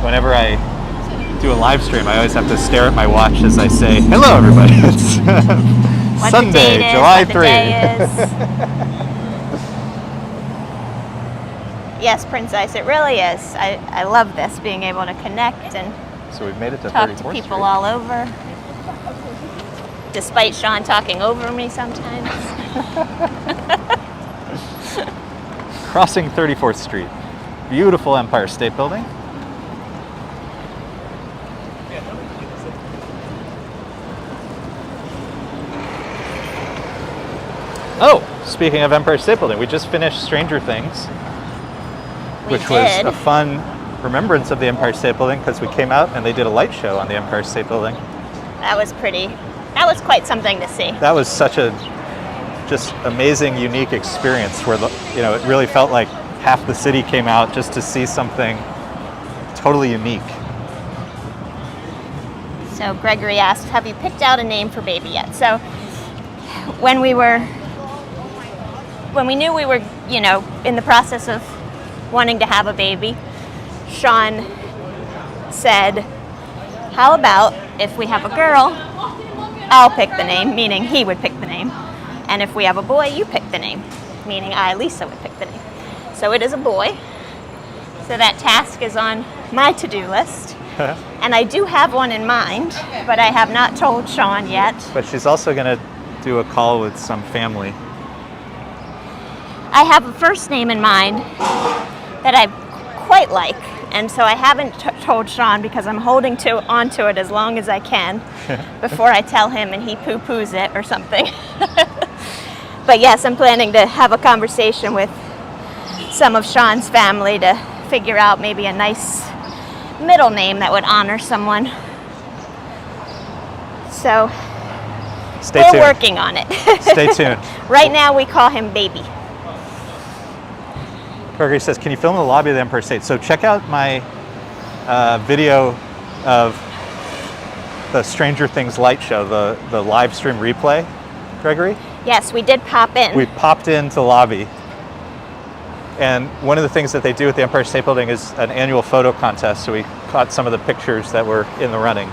Whenever I do a live stream, I always have to stare at my watch as I say, hello everybody, it's What Sunday, the date is, July what the 3. day is. Yes, Princess, it really is. I love this, being able to connect and So we've made it to talk 34th to people Street. all over. Despite Sean talking over me sometimes. Crossing 34th Street. Beautiful Empire State Building. Oh, speaking of Empire State Building, we just finished Stranger Things, We which was did. a fun remembrance of the Empire State Building because we came out and they did a light show on the Empire State Building. That was quite something to see. That was such a just amazing, unique experience where it really felt like half the city came out just to see something totally unique. So Gregory asked, have you picked out a name for baby yet? So when we knew we were, in the process of wanting to have a baby, Sean said, how about if we have a girl, I'll pick the name, meaning he would pick the name. And if we have a boy, you pick the name, meaning I, Lisa, would pick the name. So it is a boy. So that task is on my to-do list. And I do have one in mind, but I have not told Sean yet. But she's also going to do a call with some family. I have a first name in mind, that I quite like. And so I haven't told Sean because I'm holding onto it as long as I can before I tell him and he poo-poos it or something. But yes, I'm planning to have a conversation with some of Sean's family to figure out maybe a nice middle name that would honor someone. So we're working on it. Stay tuned. Right now we call him Baby. Gregory says, can you film the lobby of the Empire State? So check out my video of the Stranger Things light show, the live stream replay, Gregory. Yes, we did pop in. We popped into the lobby. And one of the things that they do at the Empire State Building is an annual photo contest. So we caught some of the pictures that were in the running.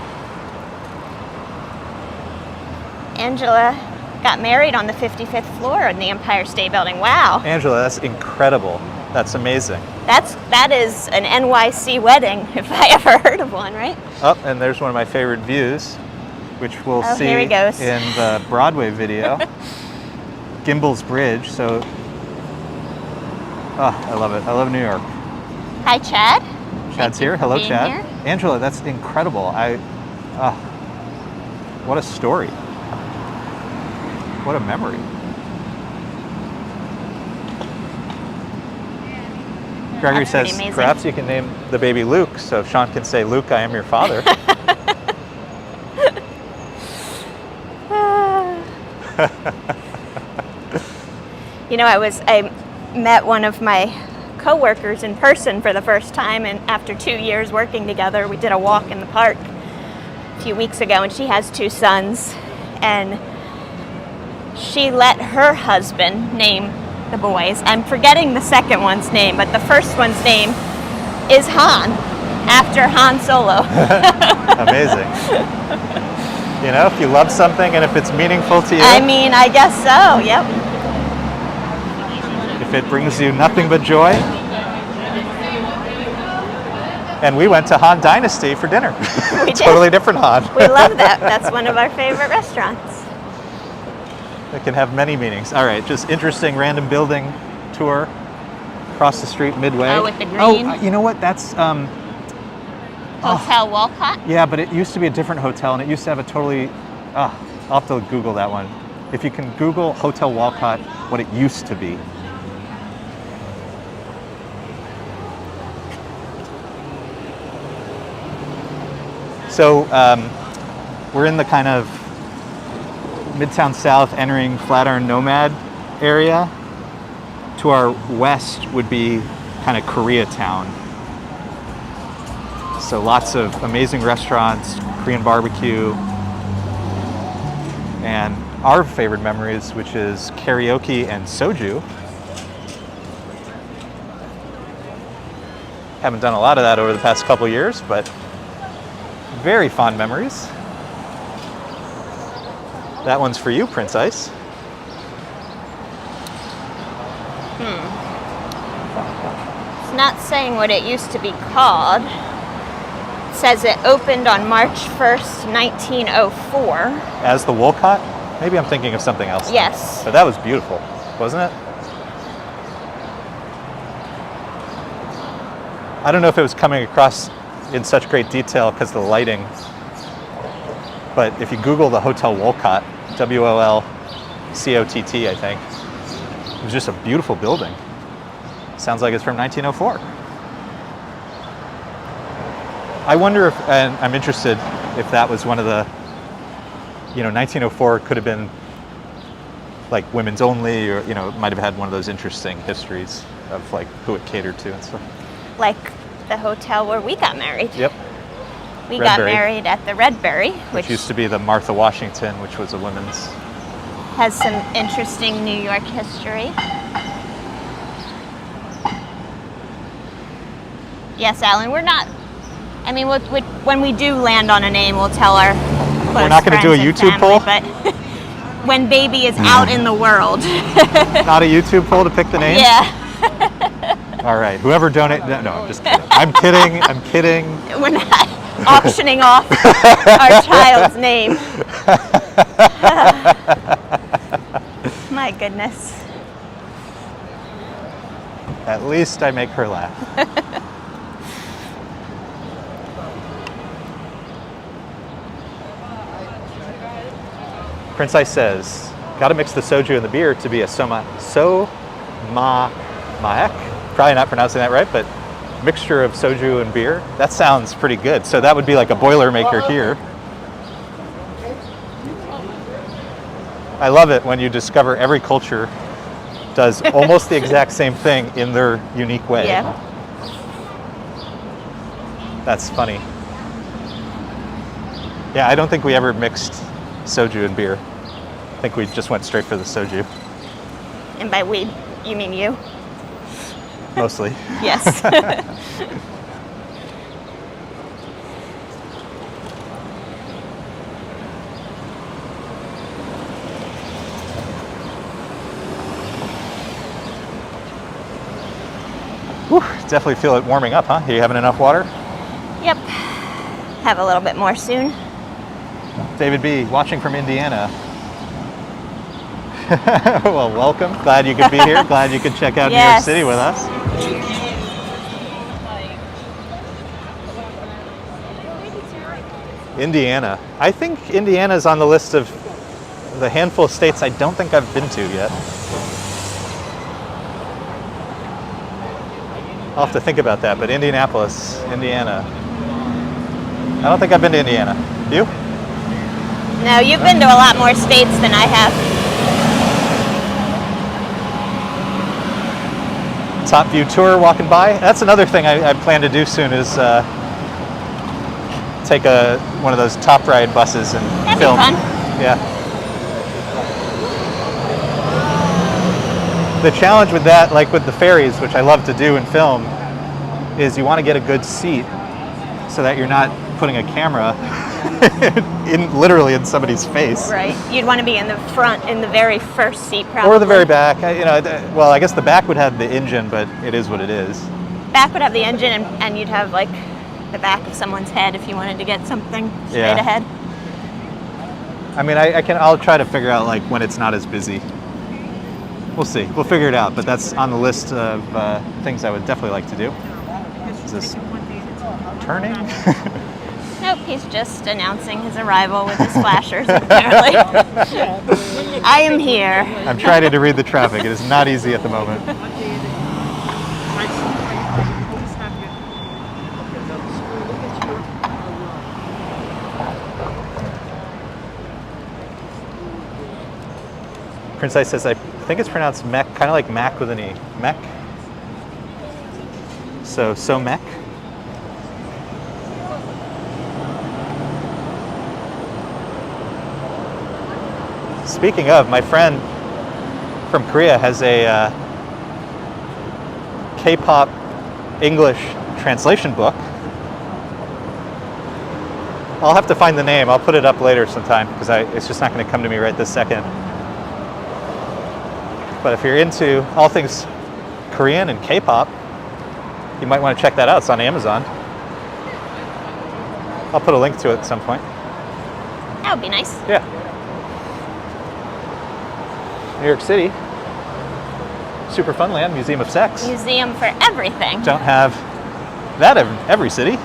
Angela got married on the 55th floor in the Empire State Building. Wow. Angela, that's incredible. That's amazing. That is an NYC wedding, if I ever heard of one, right? Oh, and there's one of my favorite views, which we'll see here he goes. in the Broadway video. Gimbal's Bridge. So, I love it. I love New York. Hi, Chad. Chad's here. Hello, being Chad. here. Angela, that's incredible. What a story. What a memory. Gregory That's pretty says, amazing. perhaps you can name the baby Luke, so Sean can say, Luke, I am your father. You know, I met one of my coworkers in person for the first time, and after 2 years working together, we did a walk in the park a few weeks ago, and she has 2 sons, and she let her husband name the boys. I'm forgetting the second one's name, but the first one's name is Han, after Han Solo. Amazing. You know, if you love something and if it's meaningful to you. I mean, I guess so, yep. If it brings you nothing but joy. And we went to Han Dynasty for dinner. We did. Totally different Han. We love that. That's one of our favorite restaurants. It can have many meanings. All right, just interesting random building tour across the street Midway. Oh, with the green? Oh, you know what? That's Hotel Walcott? yeah, but it used to be a different hotel, and it used to have a totally. I'll have to Google that one. If you can Google Hotel Walcott, what it used to be. So we're in the kind of Midtown South, entering Flatiron Nomad area. To our west would be kind of Koreatown. So lots of amazing restaurants, Korean barbecue, and our favorite memories, which is karaoke and soju. Haven't done a lot of that over the past couple years, but very fond memories. That one's for you, Prince Ice. It's not saying what it used to be called. It says it opened on March 1st, 1904. As the Wolcott? Maybe I'm thinking of something else. Yes. But that was beautiful, wasn't it? I don't know if it was coming across in such great detail because of the lighting, but if you Google the Hotel Wolcott, W-O-L-C-O-T-T, I think, it was just a beautiful building. Sounds like it's from 1904. I wonder if, and I'm interested if that was one of the, 1904 could have been like women's only, or, it might have had one of those interesting histories of like who it catered to and stuff. Like the hotel where we got married. Yep. We got Redbury. married at the Redbury, Which used to be the Martha Washington, which was a women's. has some interesting New York history. Yes, Alan, we're not, when we do land on a name, we'll tell our close We're not going to do a friends and YouTube family, poll? But when baby is out in the world. Not a YouTube poll to pick the name? Yeah. All right, whoever donated, no, I'm just kidding. I'm kidding. We're not auctioning off our child's name. My goodness. At least I make her laugh. Prince Ice says, got to mix the soju and the beer to be a so-ma-ek. Probably not pronouncing that right, but mixture of soju and beer. That sounds pretty good. So that would be like a Boilermaker here. I love it when you discover every culture does almost the exact same thing in their unique way. Yeah. That's funny. Yeah, I don't think we ever mixed soju and beer. I think we just went straight for the soju. And by we, you mean you? Mostly. Yes. Whew, definitely feel it warming up, huh? You having enough water? Yep. Have a little bit more soon. David B., watching from Indiana. Well, welcome. Glad you could be here. Glad you could check out New York Yes. City with us. Indiana. I think Indiana's on the list of the handful of states I don't think I've been to yet. I'll have to think about that, but Indianapolis, Indiana. I don't think I've been to Indiana. You? No, you've been to a lot more states than I have. Top View tour walking by. That's another thing I plan to do soon is take one of those top ride buses and That'd film. be fun. Yeah. The challenge with that, like with the ferries, which I love to do and film, is you want to get a good seat so that you're not putting a camera literally in somebody's face. Right. You'd want to be in the front, in the very first seat, probably. Or the very back. Well, I guess the back would have the engine, but it is what it is. Back would have the engine, and you'd have like the back of someone's head if you wanted to get something straight Yeah. ahead. I mean, I'll try to figure out like when it's not as busy. We'll see. We'll figure it out. But that's on the list of things I would definitely like to do. Is this turning? Nope, he's just announcing his arrival with his flashers, apparently. I am here. I'm trying to read the traffic. It is not easy at the moment. Prince Ice says, I think it's pronounced mech, kind of like Mac with an E. Mech? So mech? Speaking of, my friend from Korea has a K-pop English translation book. I'll have to find the name. I'll put it up later sometime because it's just not going to come to me right this second. But if you're into all things Korean and K-pop, you might want to check that out. It's on Amazon. I'll put a link to it at some point. That would be nice. Yeah. New York City, Super Funland, Museum of Sex. Museum for everything. Don't have that in every city.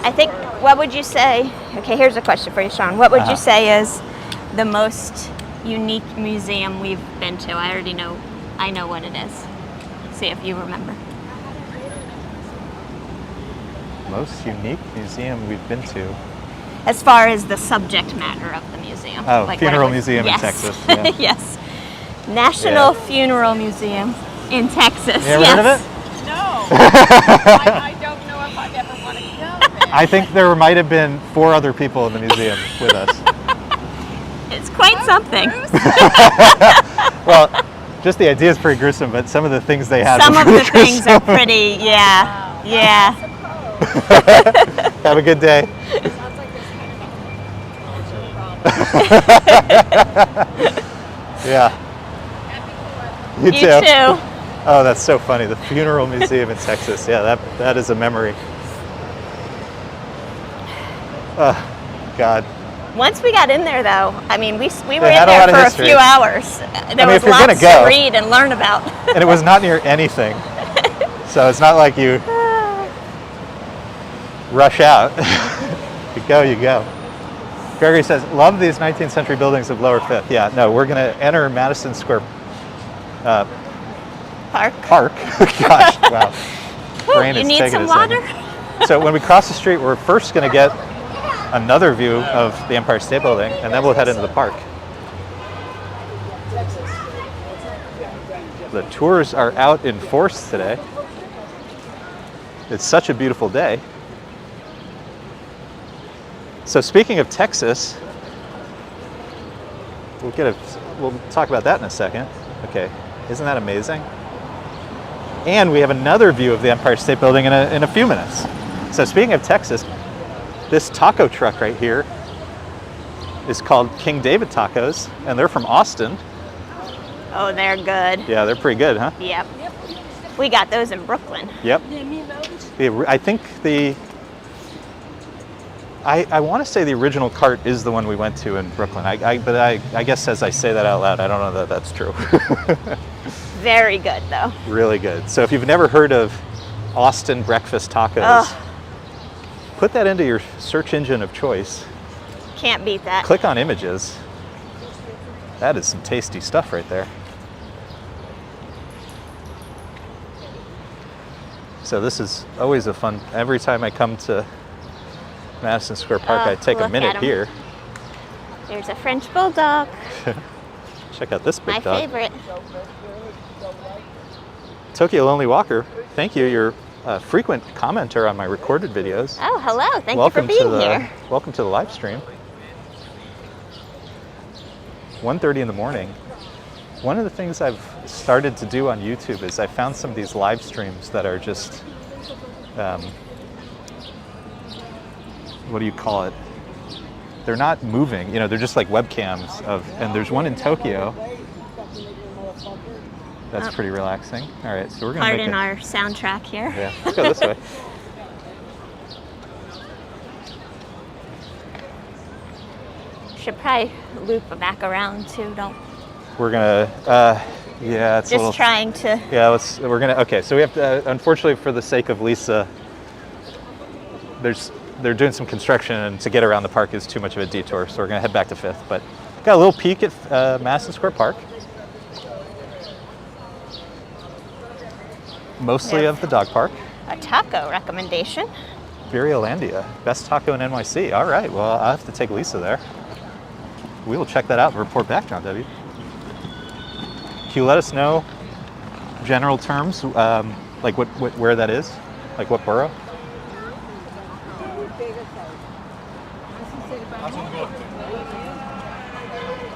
I think, what would you say, okay, here's a question for you, Sean. What would you say is the most unique museum we've been to? I already know, I know what it is. See if you remember. Most unique museum we've been to. As far as the subject matter of the museum. Oh, like Funeral what it was. Museum Yes. in Texas. Yeah. Yes. National Funeral Museum in Texas. You ever heard of it? No. I don't know if I'd ever want to go there. I think there might have been 4 other people in the museum with us. It's quite something. Well, just the idea is pretty gruesome, but some of the things they had Some were of pretty the things gruesome. are pretty, yeah. Yeah. Have a good day. Sounds like there's kind of a problem. Yeah. You You too. Oh, that's so funny. The Funeral Museum in Texas. Yeah, that is a memory. Oh, God. Once we got in there, though, I mean, we were It in had a lot there of for a history. few hours. There mean, was if you're gonna lots go- to read and learn about. And it was not near anything. So it's not like you rush out. You go, you go. Gregory says, love these 19th century buildings of Lower Fifth. Yeah, no, we're going to enter Madison Square Park. Gosh, wow. Brain You is need taking some a second. water? So when we cross the street, we're first going to get another view of the Empire State Building, and then we'll head into the park. The tours are out in force today. It's such a beautiful day. So speaking of Texas, we'll talk about that in a second. Okay, isn't that amazing? And we have another view of the Empire State Building in a few minutes. So speaking of Texas, this taco truck right here is called King David Tacos, and they're from Austin. Oh, they're good. Yeah, they're pretty good, huh? Yep. We got those in Brooklyn. Yep. I think I want to say the original cart is the one we went to in Brooklyn. But I guess as I say that out loud, I don't know that that's true. Very good, though. Really good. So if you've never heard of Austin breakfast tacos, put that into your search engine of choice. Can't beat that. Click on images. That is some tasty stuff right there. So this is always a fun, every time I come to Madison Square Park, I take a look minute at 'em. here. There's a French bulldog. Check out this big My dog. favorite. Tokyo Lonely Walker, thank you. You're a frequent commenter on my recorded videos. Oh, hello. Thank welcome you for to being the here. welcome to the live stream. 1:30 in the morning. One of the things I've started to do on YouTube is I found some of these live streams that are just, what do you call it? They're not moving, you know, they're just like webcams and there's one in Tokyo. That's pretty relaxing. All right, so we're gonna Pardon make our soundtrack here. Yeah, let's go this way. Should probably loop back around too, don't. We're gonna, yeah, it's a little. Just trying to. Yeah, we're gonna, okay, so we have to, unfortunately for the sake of Lisa, they're doing some construction and to get around the park is too much of a detour, so we're gonna head back to Fifth. But got a little peek at Madison Square Park. Mostly Yep. of the dog park. A taco recommendation. Viriolandia, best taco in NYC. All right, well, I'll have to take Lisa there. We will check that out and report back, John W. Can you let us know general terms, like where that is? Like what borough?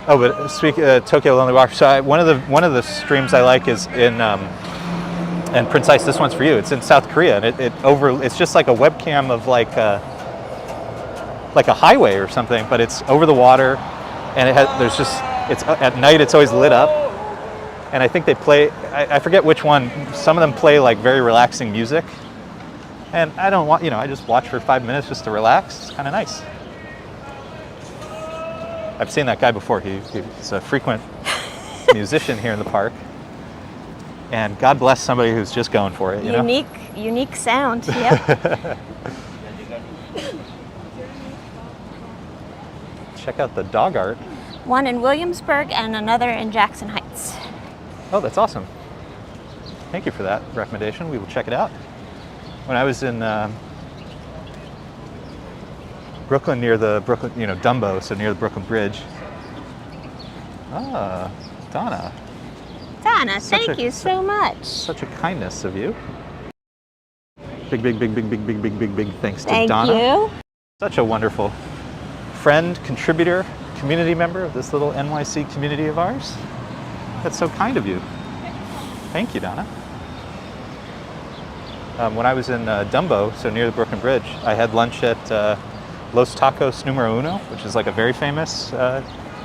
Oh, but speak Tokyo Lonely Walker. So one of the streams I like is in and Prince Ice. This one's for you. It's in South Korea, and it's just like a webcam of like a highway or something, but it's over the water, and it's at night. It's always lit up, and I think they play. I forget which one. Some of them play like very relaxing music, and I don't want I just watch for 5 minutes just to relax. It's kind of nice. I've seen that guy before. He's a frequent musician here in the park. And God bless somebody who's just going for it, you know? Unique sound, yep. Check out the dog art. One in Williamsburg and another in Jackson Heights. Oh, that's awesome. Thank you for that recommendation. We will check it out. When I was in Brooklyn, near the Brooklyn, Dumbo, so near the Brooklyn Bridge. Ah, Donna. Donna, thank you so much. Such a kindness of you. Big thanks to Thank Donna. you. Such a wonderful friend, contributor, community member of this little NYC community of ours. That's so kind of you. Thank you, Donna. When I was in Dumbo, so near the Brooklyn Bridge, I had lunch at Los Tacos Numero Uno, which is like a very famous,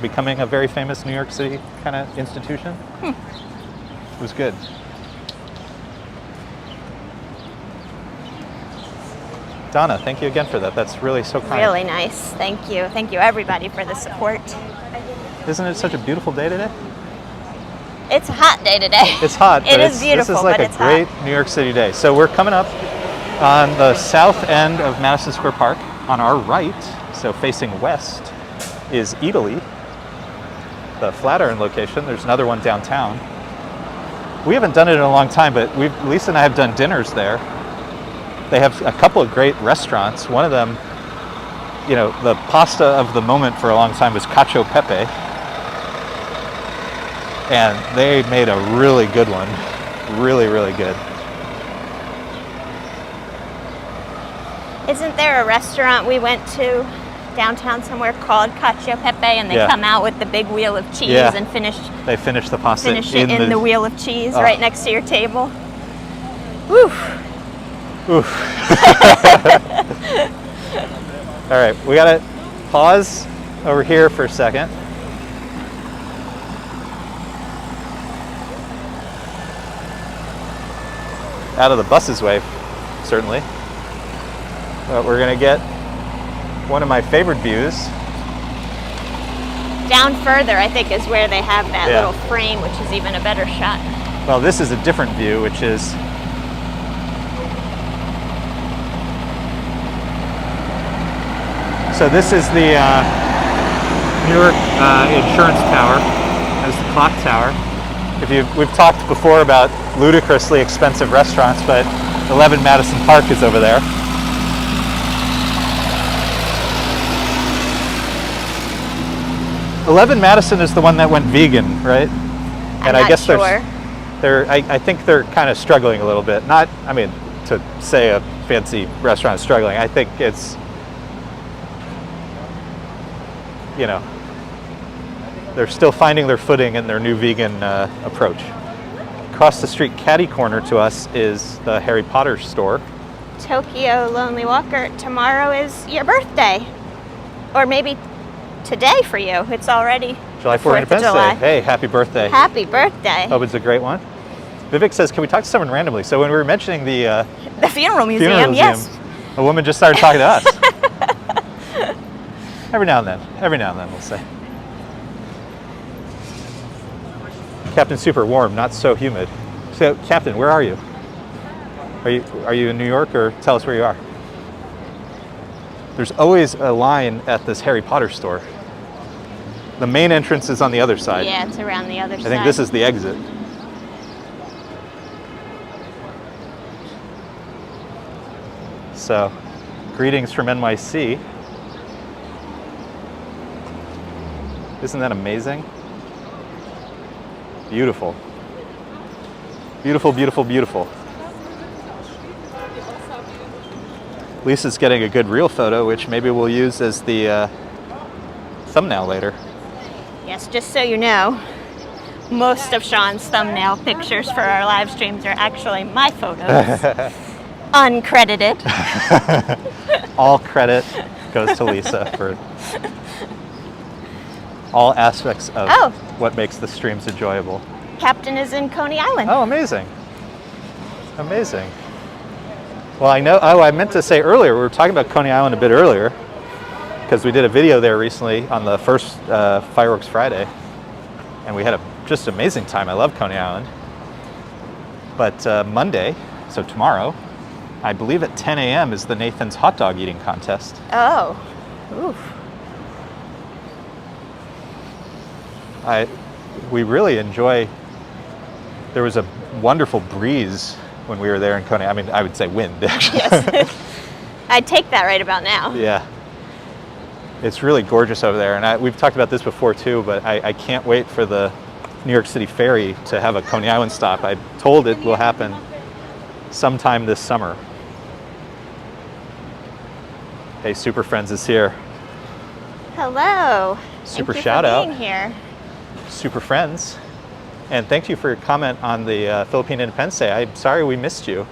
becoming a very famous New York City kind of institution. It was good. Donna, thank you again for that. That's really so kind. Really nice. Thank you. Thank you, everybody, for the support. Isn't it such a beautiful day today? It's a hot day today. It's hot. It but is beautiful, This is like but a it's great hot. New York City day. So we're coming up on the south end of Madison Square Park. On our right, so facing west, is Italy, the Flatiron location. There's another one downtown. We haven't done it in a long time, but Lisa and I have done dinners there. They have a couple of great restaurants. One of them, you know, the pasta of the moment for a long time was cacio e pepe. And they made a really good one. Really, really good. Isn't there a restaurant we went to downtown somewhere called Cacio e Pepe, and they Yeah. come out with the big wheel of cheese Yeah. and finish They finished the pasta it in the wheel of cheese Oh. right next to your table? Whew. Oof. All right, we gotta pause over here for a second. Out of the bus's way, certainly. But we're gonna get one of my favorite views. Down further, I think, is where they have that Yeah. little frame, which is even a better shot. Well, this is a different view, which is so this is the New York Insurance Tower. There's the clock tower. We've talked before about ludicrously expensive restaurants, but 11 Madison Park is over there. "11 Madison is the one that went vegan, right? I'm not sure. I think they're kind of struggling a little bit. Not, I mean, to say a fancy restaurant is struggling. I think it's, you know, they're still finding their footing in their new vegan approach. Across the street, catty corner to us, is the Harry Potter store. Tokyo Lonely Walker, tomorrow is your birthday. Or maybe today for you. It's already July 4th, 4th of Independence July. Day. Hey, happy birthday. Happy birthday. Hope it's a great one. Vivek says, can we talk to someone randomly? So when we were mentioning the The Funeral Museum, funeral museum, yes. a woman just started talking to us. Every now and then, we'll say. Captain, super warm, not so humid. So, Captain, where are you? Are you in New York, or tell us where you are? There's always a line at this Harry Potter store. The main entrance is on the other side. Yeah, it's around the other side. I think this is the exit. So, greetings from NYC. Isn't that amazing? Beautiful. Beautiful, beautiful, beautiful. Lisa's getting a good reel photo, which maybe we'll use as the thumbnail later. Yes, just so you know, most of Sean's thumbnail pictures for our live streams are actually my photos. Uncredited. All credit goes to Lisa for all aspects of what makes the streams enjoyable. Captain is in Coney Island. Oh, amazing. Amazing. Well, I meant to say earlier, we were talking about Coney Island a bit earlier, because we did a video there recently on the first Fireworks Friday, and we had a just amazing time. I love Coney Island. But Monday, so tomorrow, I believe at 10 a.m. is the Nathan's hot dog eating contest. Oh. Oof. We really enjoy, there was a wonderful breeze when we were there in Coney. I mean, I would say wind, actually. Yes. I'd take that right about now. Yeah. It's really gorgeous over there. And we've talked about this before too, but I can't wait for the New York City ferry to have a Coney Island stop. I'm told it will happen sometime this summer. Hey, Super Friends is here. Hello. Super Thank you shout for out. being here. Super Friends. And thank you for your comment on the Philippine Independence Day. I'm sorry we missed you.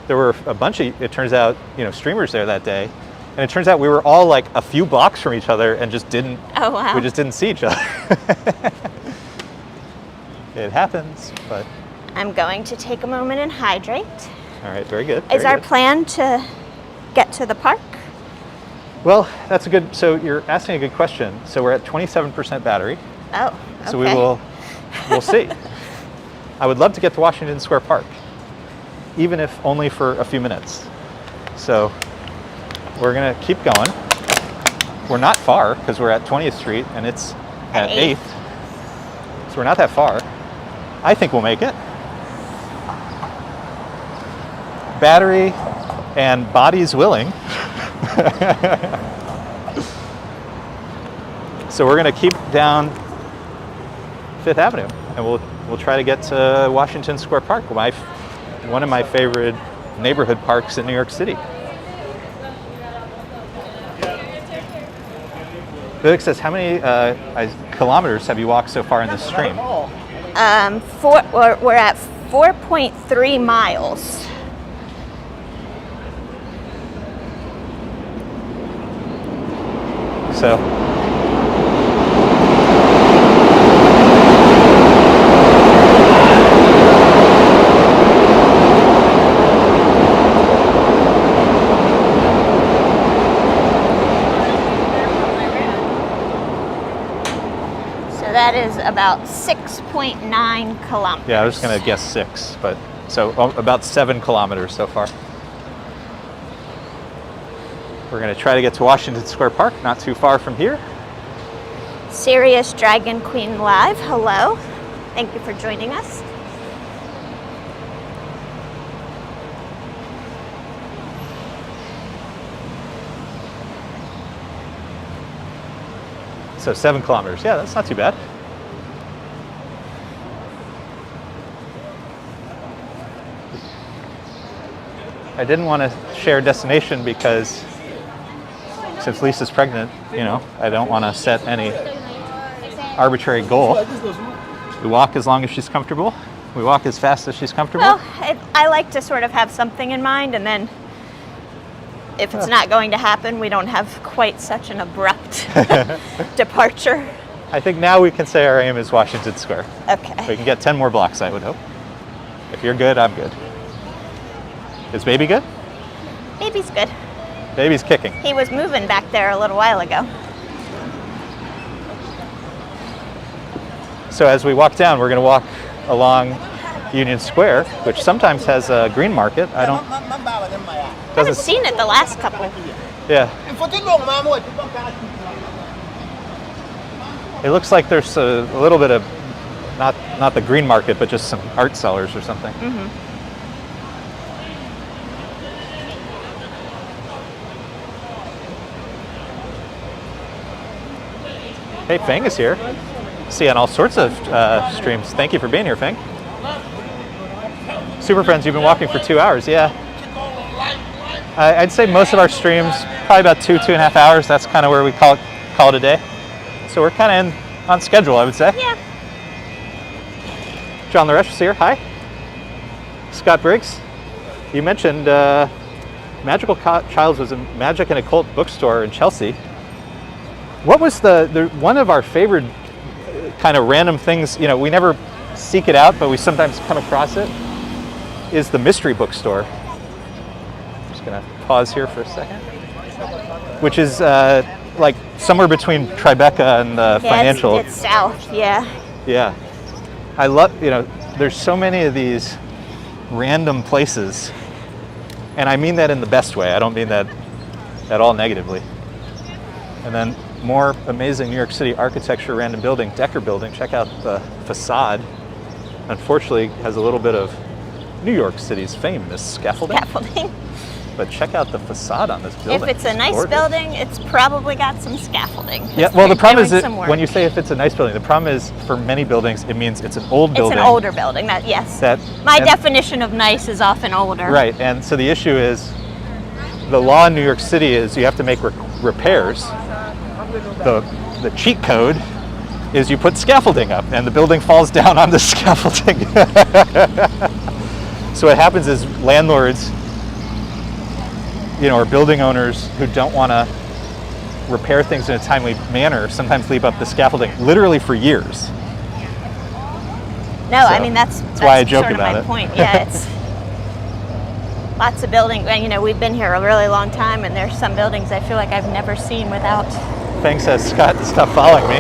There were a bunch of, it turns out, streamers there that day. And it turns out we were all like a few blocks from each other and just didn't, Oh, wow. we just didn't see each other. It happens, but. I'm going to take a moment and hydrate. All right, very good. Is very our good. plan to get to the park? Well, that's a good, so you're asking a good question. So we're at 27% battery. Oh, okay. So we'll see. I would love to get to Washington Square Park, even if only for a few minutes. So we're gonna keep going. We're not far because we're at 20th Street and it's at 8th. So we're not that far. I think we'll make it. Battery and body's willing. So we're gonna keep down 5th Avenue and we'll try to get to Washington Square Park, one of my favorite neighborhood parks in New York City. Vivek says, how many kilometers have you walked so far in this stream? We're at 4.3 miles. So that is about 6.9 kilometers. yeah, I was going to guess 6, but so about 7 kilometers so far. We're going to try to get to Washington Square Park, not too far from here. Serious Dragon Queen Live, hello. Thank you for joining us. So 7 kilometers. Yeah, that's not too bad. I didn't want to share destination because since Lisa's pregnant, I don't want to set any arbitrary goal. We walk as long as she's comfortable. We walk as fast as she's comfortable. Well, I like to sort of have something in mind, and then if it's not going to happen, we don't have quite such an abrupt departure. I think now we can say our aim is Washington Square. Okay. We can get 10 more blocks, I would hope. If you're good, I'm good. Is baby good? Baby's good. Baby's kicking. He was moving back there a little while ago. So as we walk down, we're going to walk along Union Square, which sometimes has a green market. Haven't seen it the last couple. Yeah. It looks like there's a little bit of, not the green market, but just some art sellers or something. Mm-hmm. Hey, Fang is here. See on all sorts of streams. Thank you for being here, Fang. Super Friends, you've been walking for 2 hours, yeah. I'd say most of our streams, probably about 2.5 hours. That's kind of where we call it a day. So we're kind of on schedule, I would say. Yeah. John Laresh is here, hi. Scott Briggs, you mentioned Magical Childs was a magic and occult bookstore in Chelsea. What was the one of our favorite kind of random things, we never seek it out, but we sometimes come across it, is the mystery bookstore. I'm just going to pause here for a second. Which is like somewhere between Tribeca and the financial. It's south, yeah. Yeah. I love, there's so many of these random places, and I mean that in the best way. I don't mean that at all negatively. And then more amazing New York City architecture, random building, Decker building. Check out the facade. Unfortunately, has a little bit of New York City's famous scaffolding. But check out the facade on this building. If it's a nice building, it's probably got some scaffolding. Yeah, well, the problem is that when you say if it's a nice building, the problem is for many buildings, it means it's an old building. It's an older building, yes. My definition of nice is often older. Right, and so the issue is, the law in New York City is you have to make repairs. The cheat code is you put scaffolding up and the building falls down on the scaffolding. So what happens is landlords, or building owners who don't want to repair things in a timely manner sometimes leave up the scaffolding literally for years. No, I mean that's why I joke sort of about my it. point. Yeah, Lots of buildings. You know, we've been here a really long time, and there's some buildings I feel like I've never seen without. Thanks, Scott, to stop following me.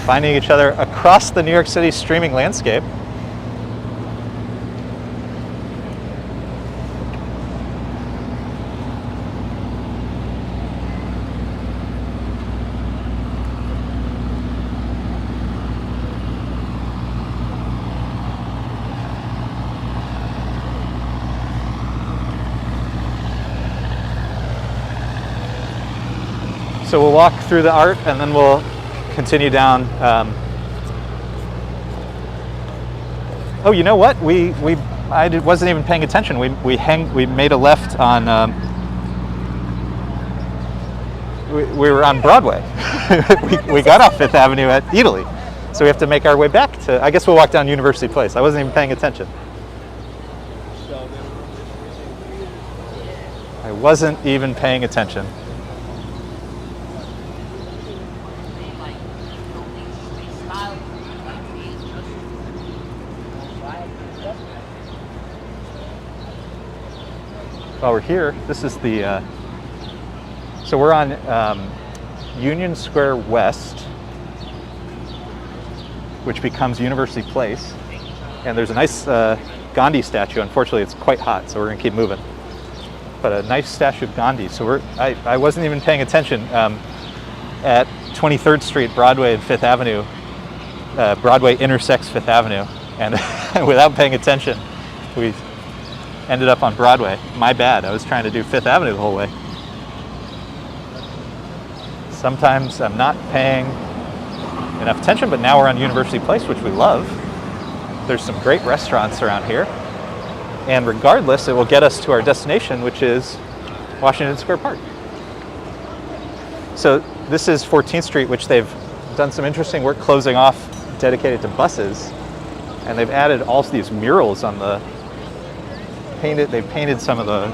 Finding each other across the New York City streaming landscape. So we'll walk through the art and then we'll continue down. Oh, you know what? Wasn't even paying attention. We made a left on. We were on Broadway. we got off Fifth Avenue at Italy, so we have to make our way back to. I guess we'll walk down University Place. I wasn't even paying attention. I wasn't even paying attention. While we're here, this is the, so we're on Union Square West, which becomes University Place. And there's a nice Gandhi statue. Unfortunately, it's quite hot, so we're gonna keep moving. But a nice statue of Gandhi. So I wasn't even paying attention. At 23rd Street, Broadway and Fifth Avenue, Broadway intersects Fifth Avenue. And without paying attention, we ended up on Broadway. My bad. I was trying to do Fifth Avenue the whole way. Sometimes I'm not paying enough attention, but now we're on University Place, which we love. There's some great restaurants around here. And regardless, it will get us to our destination, which is Washington Square Park. So this is 14th Street, which they've done some interesting work closing off, dedicated to buses. And they've added all these murals on the they've painted some of the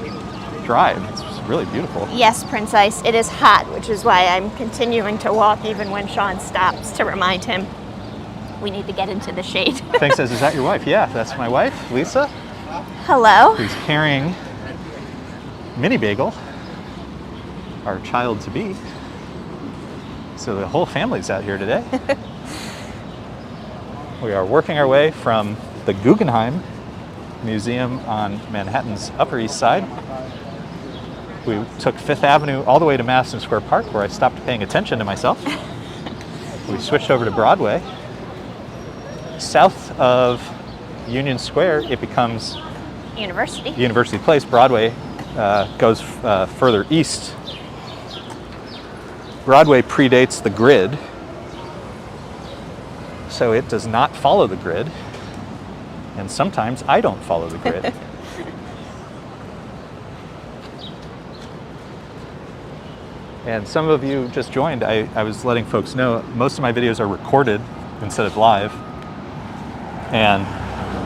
drive. It's really beautiful. Yes, Prince Ice, it is hot, which is why I'm continuing to walk even when Sean stops to remind him we need to get into the shade. Thing says, is that your wife? Yeah, that's my wife, Lisa. Hello. Who's carrying Mini Bagel, our child to be. So the whole family's out here today. We are working our way from the Guggenheim Museum on Manhattan's Upper East Side. We took Fifth Avenue all the way to Madison Square Park, where I stopped paying attention to myself. We switched over to Broadway. South of Union Square, it becomes University Place. Broadway goes further east. Broadway predates the grid, so it does not follow the grid. And sometimes I don't follow the grid. And some of you just joined. I was letting folks know most of my videos are recorded instead of live. And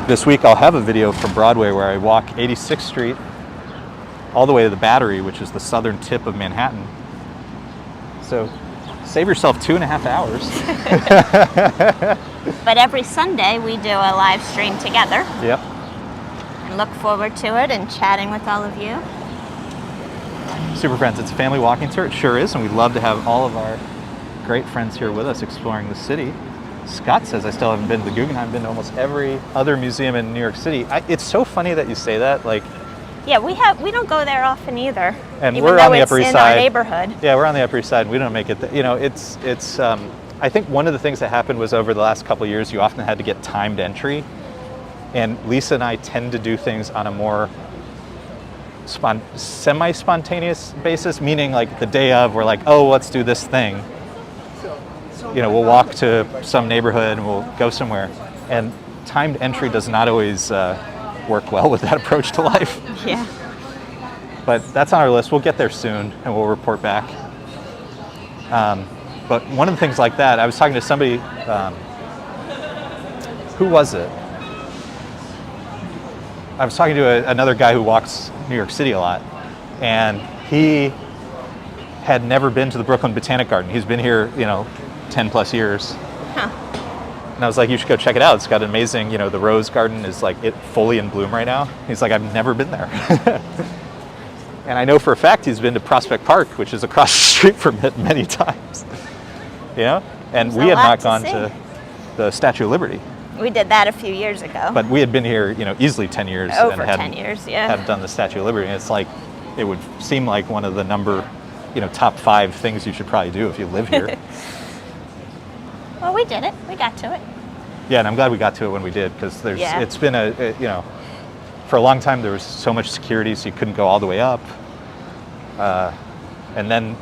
this week I'll have a video from Broadway where I walk 86th Street all the way to the Battery, which is the southern tip of Manhattan. So save yourself 2.5 hours. But every Sunday we do a live stream together. Yep. And look forward to it and chatting with all of you. Super Friends, it's a family walking tour. It sure is, and we'd love to have all of our great friends here with us exploring the city. Scott says I still haven't been to the Guggenheim. I've been to almost every other museum in New York City. It's so funny that you say that. Like, yeah, we don't go there often either. And even we're though on the it's Upper East in Side. our neighborhood. Yeah, we're on the Upper East Side. And we don't make it. It's. I think one of the things that happened was over the last couple of years, you often had to get timed entry, and Lisa and I tend to do things on a more semi-spontaneous basis, meaning like the day of, we're like, oh, let's do this thing. You know, we'll walk to some neighborhood and we'll go somewhere. And timed entry does not always work well with that approach to life. Yeah. But that's on our list. We'll get there soon and we'll report back. But one of the things like that, I was talking to somebody, who was it? I was talking to another guy who walks New York City a lot, and he had never been to the Brooklyn Botanic Garden. He's been here, 10 plus years. Huh. And I was like, you should go check it out. It's got an amazing, you know, the rose garden is like fully in bloom right now. He's like, I've never been there. And I know for a fact he's been to Prospect Park, which is across the street from it many times. You know? And There's we a had lot not to gone see. to the Statue of Liberty. We did that a few years ago. But we had been here, you know, easily 10 years. Over and 10 years, yeah. hadn't done the Statue of Liberty. And it's like, it would seem like one of the top 5 things you should probably do if you live here. Well, we did it. We got to it. Yeah, and I'm glad we got to it when we did, because Yeah. it's been you know, for a long time there was so much security, so you couldn't go all the way up. And then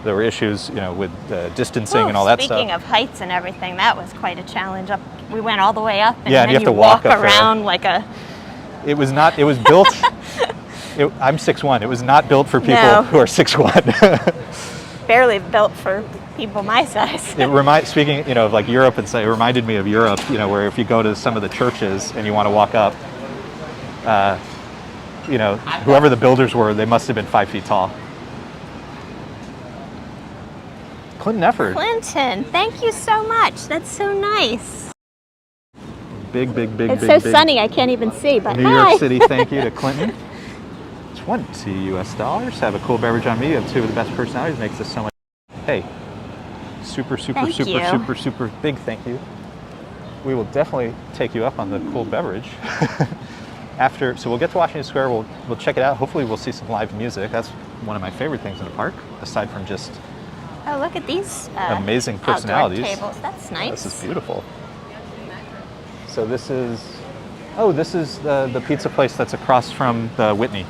there were issues, you know, with distancing and all that stuff. Speaking of heights and everything, that was quite a challenge. We went all the way up, and Yeah, then and you have you to walk up there. around like a... It was built, I'm 6'1", it was not built for people No. who are 6'1". barely built for people my size. Speaking, you know, of like Europe and say, it reminded me of Europe, you know, where if you go to some of the churches and you want to walk up, you know, whoever the builders were, they must have been 5 feet tall. Clinton effort. Clinton, thank you so much. That's so nice. Big. It's so sunny, I can't even see, but New hi. York City, thank you to Clinton. $20 US. Have a cool beverage on me. You have 2 of the best personalities. Makes this so much. Hey, super Thank you. big thank you. We will definitely take you up on the cool beverage. So we'll get to Washington Square. We'll check it out. Hopefully we'll see some live music. That's one of my favorite things in the park, aside from just Oh, look at these amazing outdoor personalities. tables. That's nice. This is beautiful. So this is the pizza place that's across from the Whitney.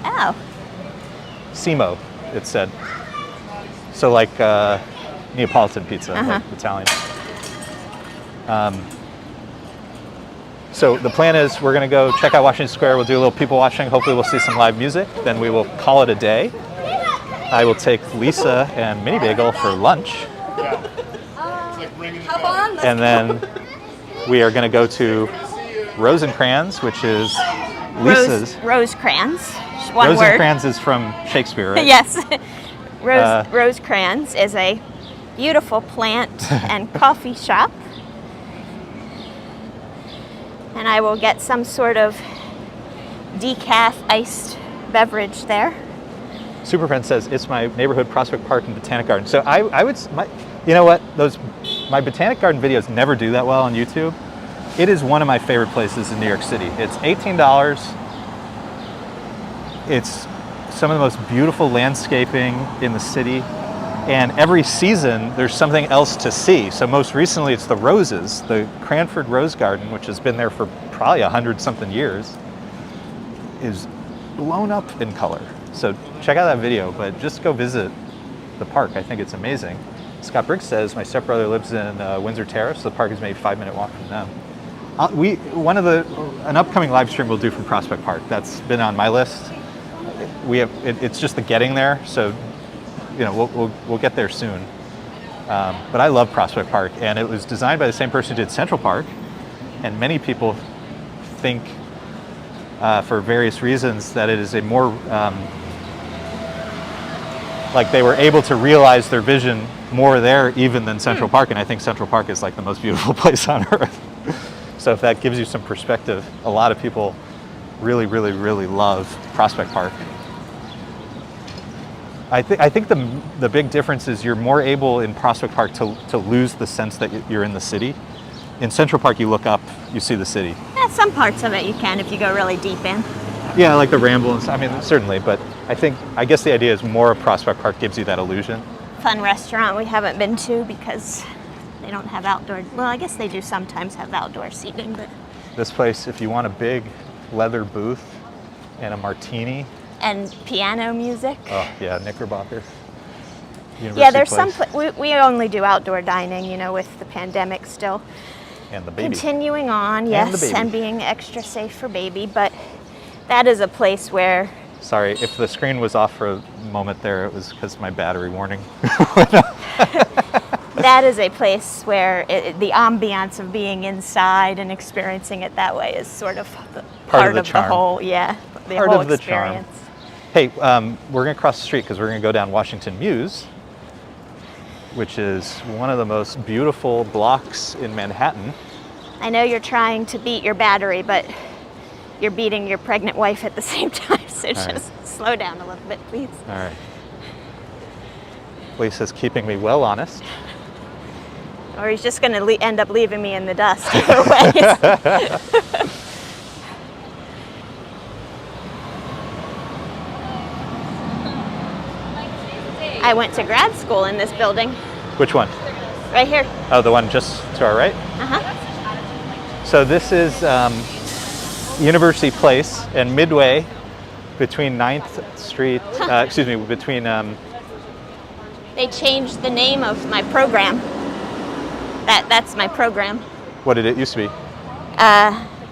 Oh, Simo, it said. So like Neapolitan pizza, like Italian. So the plan is we're going to go check out Washington Square. We'll do a little people watching. Hopefully we'll see some live music. Then we will call it a day. I will take Lisa and Mini Bagel for lunch. And then we are going to go to Rosencrantz, which is Lisa's. Rosecrans. One word. Rosencrantz is from Shakespeare, right? Yes. Rosecrans is a beautiful plant and coffee shop. And I will get some sort of decaf iced beverage there. Superfriend says it's my neighborhood Prospect Park and Botanic Garden. So I would, you know what? My Botanic Garden videos never do that well on YouTube. It is one of my favorite places in New York City. It's $18. It's some of the most beautiful landscaping in the city. And every season, there's something else to see. So most recently, it's the roses. The Cranford Rose Garden, which has been there for probably 100-something years, is blown up in color. So check out that video, but just go visit the park. I think it's amazing. Scott Briggs says, my stepbrother lives in Windsor Terrace. The park is maybe a 5-minute walk from them. An upcoming live stream we'll do from Prospect Park. That's been on my list. It's just the getting there, so you know we'll get there soon. But I love Prospect Park, and it was designed by the same person who did Central Park. And many people think, for various reasons, that it is a more like they were able to realize their vision more there even than Central Park. And I think Central Park is like the most beautiful place on earth. So if that gives you some perspective, a lot of people really love Prospect Park. I think the big difference is you're more able in Prospect Park to lose the sense that you're in the city. In Central Park, you look up, you see the city. Yeah, some parts of it you can if you go really deep in. Yeah, like the Ramble and stuff. I mean, certainly, but I guess the idea is more of Prospect Park gives you that illusion. Fun restaurant we haven't been to because they don't have outdoor, well, I guess they do sometimes have outdoor seating, but. This place, if you want a big leather booth and a martini. And piano music. Oh, yeah, Knickerbocker. University Yeah, there's Place. we only do outdoor dining, you know, with the pandemic still. And the baby. Continuing on, And yes, the baby. and being extra safe for baby, but that is a place where. Sorry, if the screen was off for a moment there, it was because my battery warning. That is a place where the ambiance of being inside and experiencing it that way is sort of part of the charm. whole, yeah, the Part whole of the charm. experience. Hey, we're going to cross the street because we're going to go down Washington Muse. which is one of the most beautiful blocks in Manhattan. I know you're trying to beat your battery, but you're beating your pregnant wife at the same time, so All just slow down a little bit, please. All right. Lisa's keeping me well honest. Or he's just going to end up leaving me in the dust either way. I went to grad school in this building, Which one? right here. Oh, the one just to our right? Uh-huh. So this is University Place, and midway between 9th Street, between, They changed the name of my program. That's my program. what did it used to be?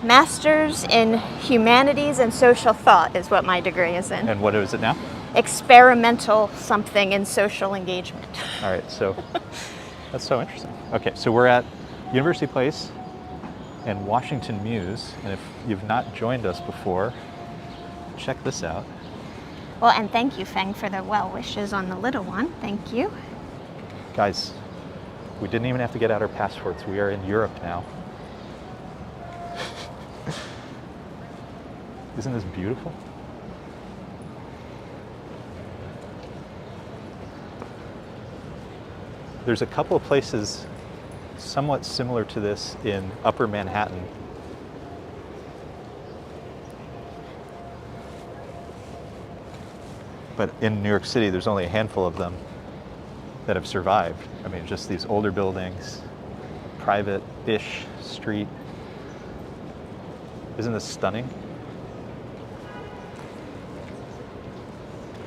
Master's in Humanities and Social Thought is what my degree is in. And what is it now? Experimental something in social engagement. All right, so that's so interesting. Okay, so we're at University Place and Washington Muse, and if you've not joined us before, check this out. Well, and thank you, Feng, for the well wishes on the little one. Thank you. Guys, we didn't even have to get out our passports. We are in Europe now. Isn't this beautiful? There's a couple of places somewhat similar to this in Upper Manhattan. But in New York City, there's only a handful of them that have survived. I mean, just these older buildings, private-ish street. Isn't this stunning?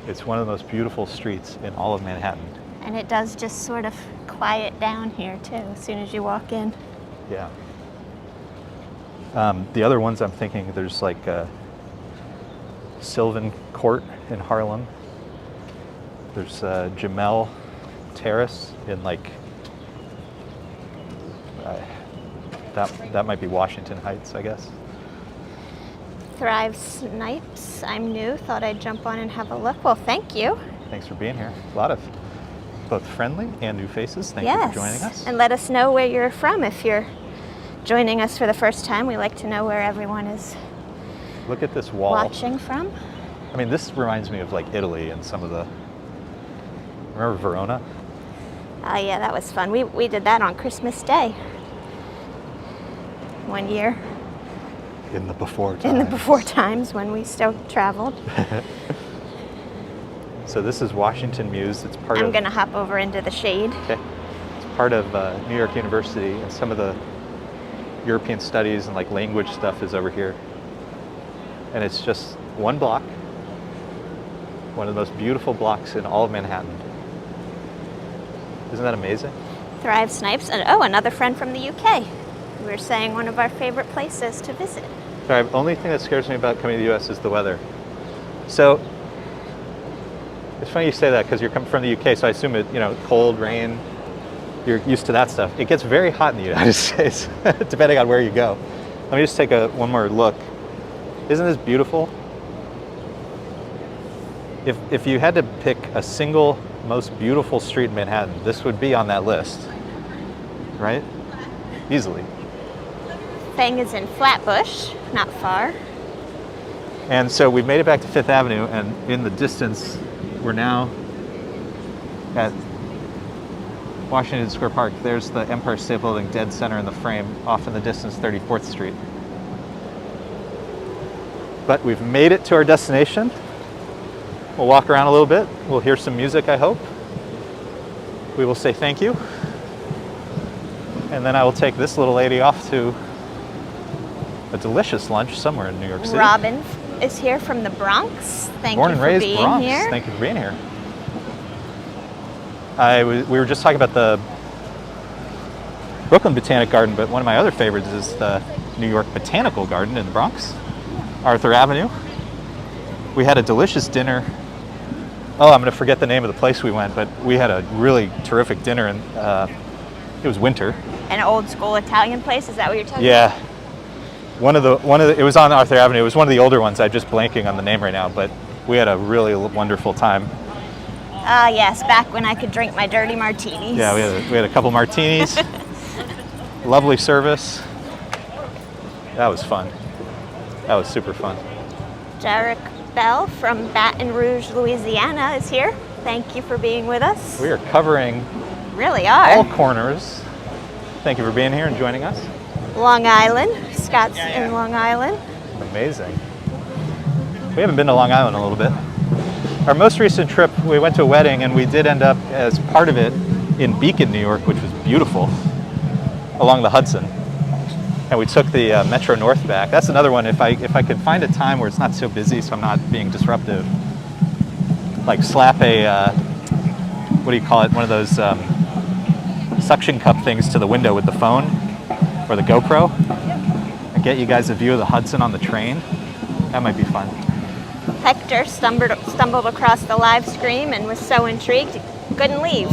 It's one of the most beautiful streets in all of Manhattan. And it does just sort of quiet down here, too, as soon as you walk in. Yeah. The other ones I'm thinking, there's like Sylvan Court in Harlem. There's Jamel Terrace in like, that might be Washington Heights, I guess. Thrive Snipes, I'm new, thought I'd jump on and have a look. Well, thank you. Thanks for being here. A lot of both friendly and new faces. Thank you for joining us. And let us know where you're from if you're joining us for the first time. We like to know where everyone is Look at this wall. watching from. I mean, this reminds me of like Italy and some of the, remember Verona? Oh yeah, that was fun. We did that on Christmas Day one year. In the before times. In the before times when we still traveled. So this is Washington Muse. It's part I'm of, gonna hop over into the shade. okay. It's part of New York University, and some of the European studies and like language stuff is over here. And it's just one block, one of the most beautiful blocks in all of Manhattan. Isn't that amazing? Thrive Snipes, and oh, another friend from the UK. We were saying one of our favorite places to visit. Sorry, the only thing that scares me about coming to the US is the weather. So, it's funny you say that because you're coming from the UK, so I assume it, cold, rain, you're used to that stuff. It gets very hot in the United States, depending on where you go. Let me just take one more look. Isn't this beautiful? If you had to pick a single most beautiful street in Manhattan, this would be on that list, right? Easily. Feng is in Flatbush, not far. And so we've made it back to Fifth Avenue, and in the distance, we're now at Washington Square Park. There's the Empire State Building dead center in the frame, off in the distance, 34th Street. But we've made it to our destination. We'll walk around a little bit. We'll hear some music, I hope. We will say thank you. And then I will take this little lady off to a delicious lunch somewhere in New York City. Robin is here from the Bronx. Thank Born you and for raised being Bronx. here. Thank you for being here. We were just talking about the Brooklyn Botanic Garden, but one of my other favorites is the New York Botanical Garden in the Bronx, Arthur Avenue. We had a delicious dinner. Oh, I'm going to forget the name of the place we went, but we had a really terrific dinner, and it was winter. An old school Italian place, is that what you're talking about? Yeah. One of the it was on Arthur Avenue. It was one of the older ones. I'm just blanking on the name right now, but we had a really wonderful time. Ah, yes, back when I could drink my dirty martinis. Yeah, we had a couple martinis. Lovely service. That was fun. That was super fun. Jarek Bell from Baton Rouge, Louisiana is here. Thank you for being with us. We are covering Really are. all corners. Thank you for being here and joining us. Long Island. Scott's in Long Island. Amazing. We haven't been to Long Island in a little bit. Our most recent trip, we went to a wedding and we did end up as part of it in Beacon, New York, which was beautiful, along the Hudson. And we took the Metro North back. That's another one. If I could find a time where it's not so busy, so I'm not being disruptive, like slap a what do you call it? One of those suction cup things to the window with the phone or the GoPro, and get you guys a view of the Hudson on the train. That might be fun. Hector stumbled across the live stream and was so intrigued he couldn't leave.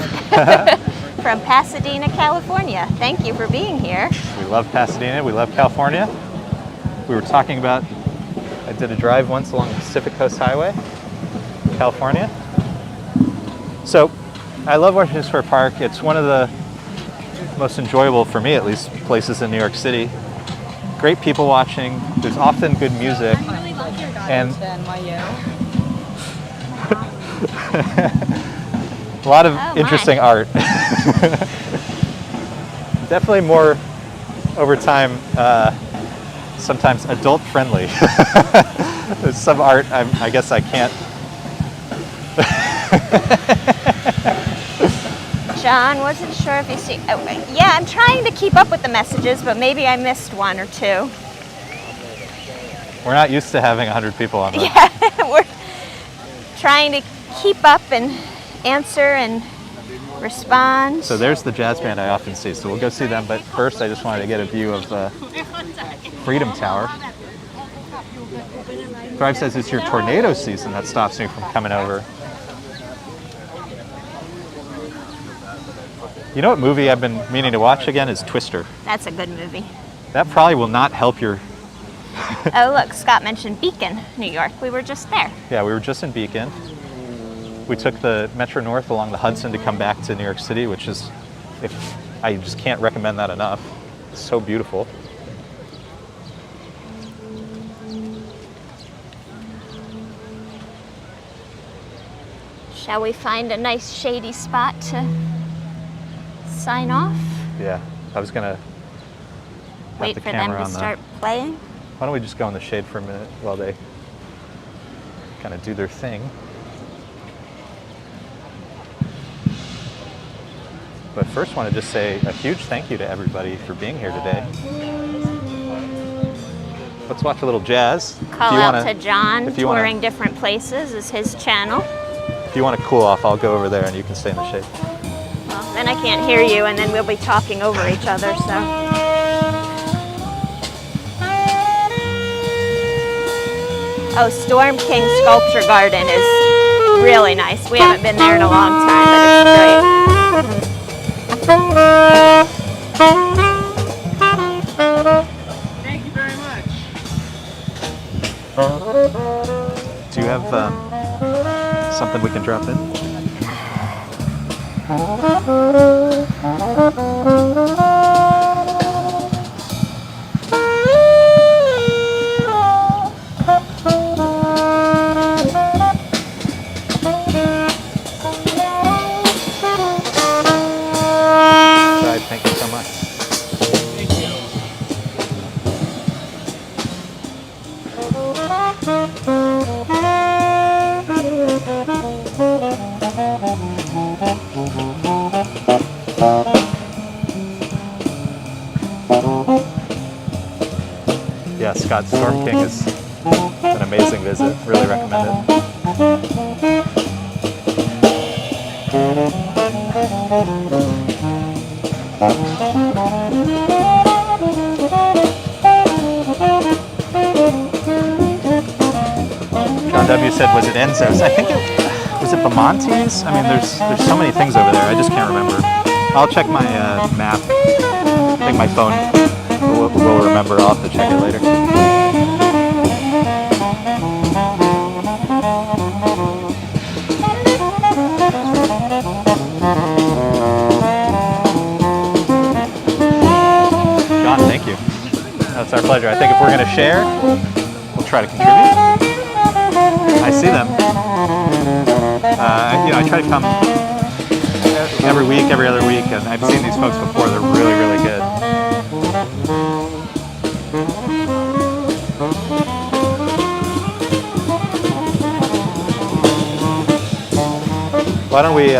From Pasadena, California. Thank you for being here. We love Pasadena. We love California. We were talking about, I did a drive once along the Pacific Coast Highway, California. So I love Washington Square Park. It's one of the most enjoyable, for me at least, places in New York City. Great people watching. There's often good music. I really like your And- guidance to NYU. A lot of Oh, my. interesting art. Definitely more, over time, sometimes adult friendly. There's some art I guess I can't. John, wasn't sure if you see. Oh, yeah, I'm trying to keep up with the messages, but maybe I missed one or two. We're not used to having 100 people on the. Yeah, we're trying to keep up and answer and respond. So there's the jazz band I often see. So we'll go see them. But first, I just wanted to get a view of the Freedom Tower. Thrive says it's your tornado season that stops me from coming over. You know what movie I've been meaning to watch again is Twister. That's a good movie. That probably will not help your. Oh, look, Scott mentioned Beacon, New York. We were just there. Yeah, we were just in Beacon. We took the Metro North along the Hudson to come back to New York City, which is, I just can't recommend that enough. It's so beautiful. Shall we find a nice shady spot to sign off? Yeah, I was gonna Wait for them to start playing? Why don't we just go in the shade for a minute while they kind of do their thing. But first, I want to just say a huge thank you to everybody for being here today. Let's watch a little jazz. Call If you out wanna- to John, if you wanna- touring different places is his channel. If you want to cool off, I'll go over there and you can stay in the shade. Well, then I can't hear you, and then we'll be talking over each other, so. Oh, Storm King Sculpture Garden is really nice. We haven't been there in a long time, but it's Thank you very much. Do you have something we can drop in? Right, thank you so much. Thank you. Yeah, Scott, Storm King is an amazing visit. Really recommend it. John W. said, was it Enzo's? I think it was it Bamonte's? I mean, there's so many things over there. I just can't remember. I'll check my map. I think my phone will remember. I'll have to check it later. we're going to share, we'll try to contribute. I see them. You know, I try to come every week, every other week, and I've seen these folks before. They're really, really good. Why don't we...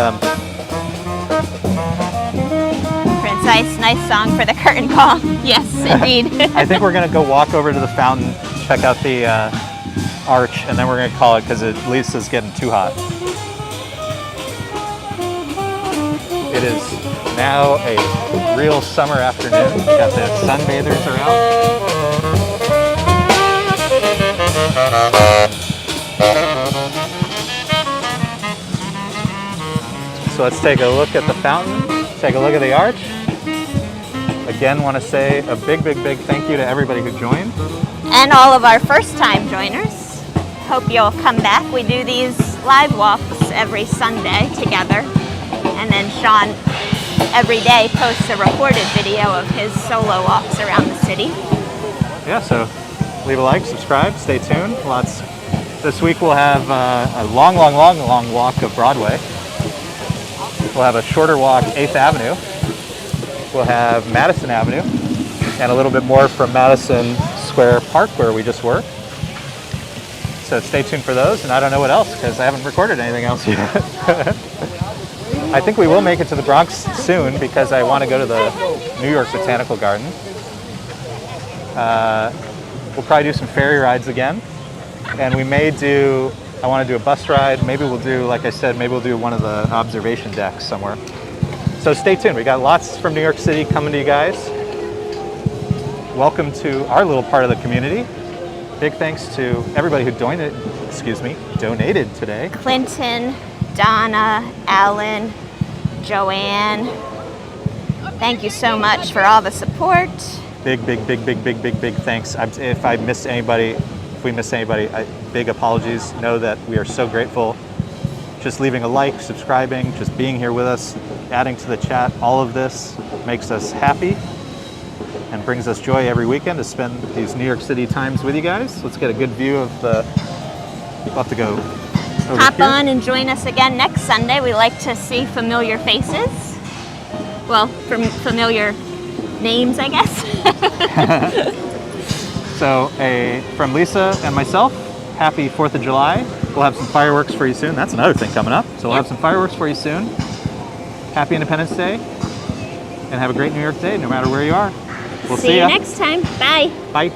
Nice song for the curtain call. Yes, indeed. I think we're going to go walk over to the fountain, check out the arch, and then we're going to call it because Lisa's getting too hot. It is now a real summer afternoon. We've got the sunbathers around. So let's take a look at the fountain, take a look at the arch. Again, want to say a big, big, big thank you to everybody who joined. And all of our first-time joiners. Hope you'll come back. We do these live walks every Sunday together. And then Sean, every day, posts a recorded video of his solo walks around the city. Yeah, so leave a like, subscribe, stay tuned. This week we'll have a long walk of Broadway. We'll have a shorter walk 8th Avenue. We'll have Madison Avenue and a little bit more from Madison Square Park where we just were. So stay tuned for those, and I don't know what else because I haven't recorded anything else yet. I think we will make it to the Bronx soon because I want to go to the New York Botanical Garden. We'll probably do some ferry rides again, and we may do, I want to do a bus ride. Maybe we'll do, like I said, maybe we'll do one of the observation decks somewhere. So stay tuned. We got lots from New York City coming to you guys. Welcome to our little part of the community. Big thanks to everybody who donated today. Clinton, Donna, Alan, Joanne. Thank you so much for all the support. Big thanks. If I missed anybody, if we missed anybody, big apologies. Know that we are so grateful. Just leaving a like, subscribing, just being here with us, adding to the chat, all of this makes us happy and brings us joy every weekend to spend these New York City times with you guys. Let's get a good view of the, we'll have to go over Hop here. on and join us again next Sunday. We like to see familiar faces. Well, familiar names, I guess. So from Lisa and myself, happy 4th of July. We'll have some fireworks for you soon. That's another thing coming up. So we'll have some fireworks for you soon. Happy Independence Day. And have a great New York Day, no matter where you are. We'll see you ya. next time. Bye. Bye.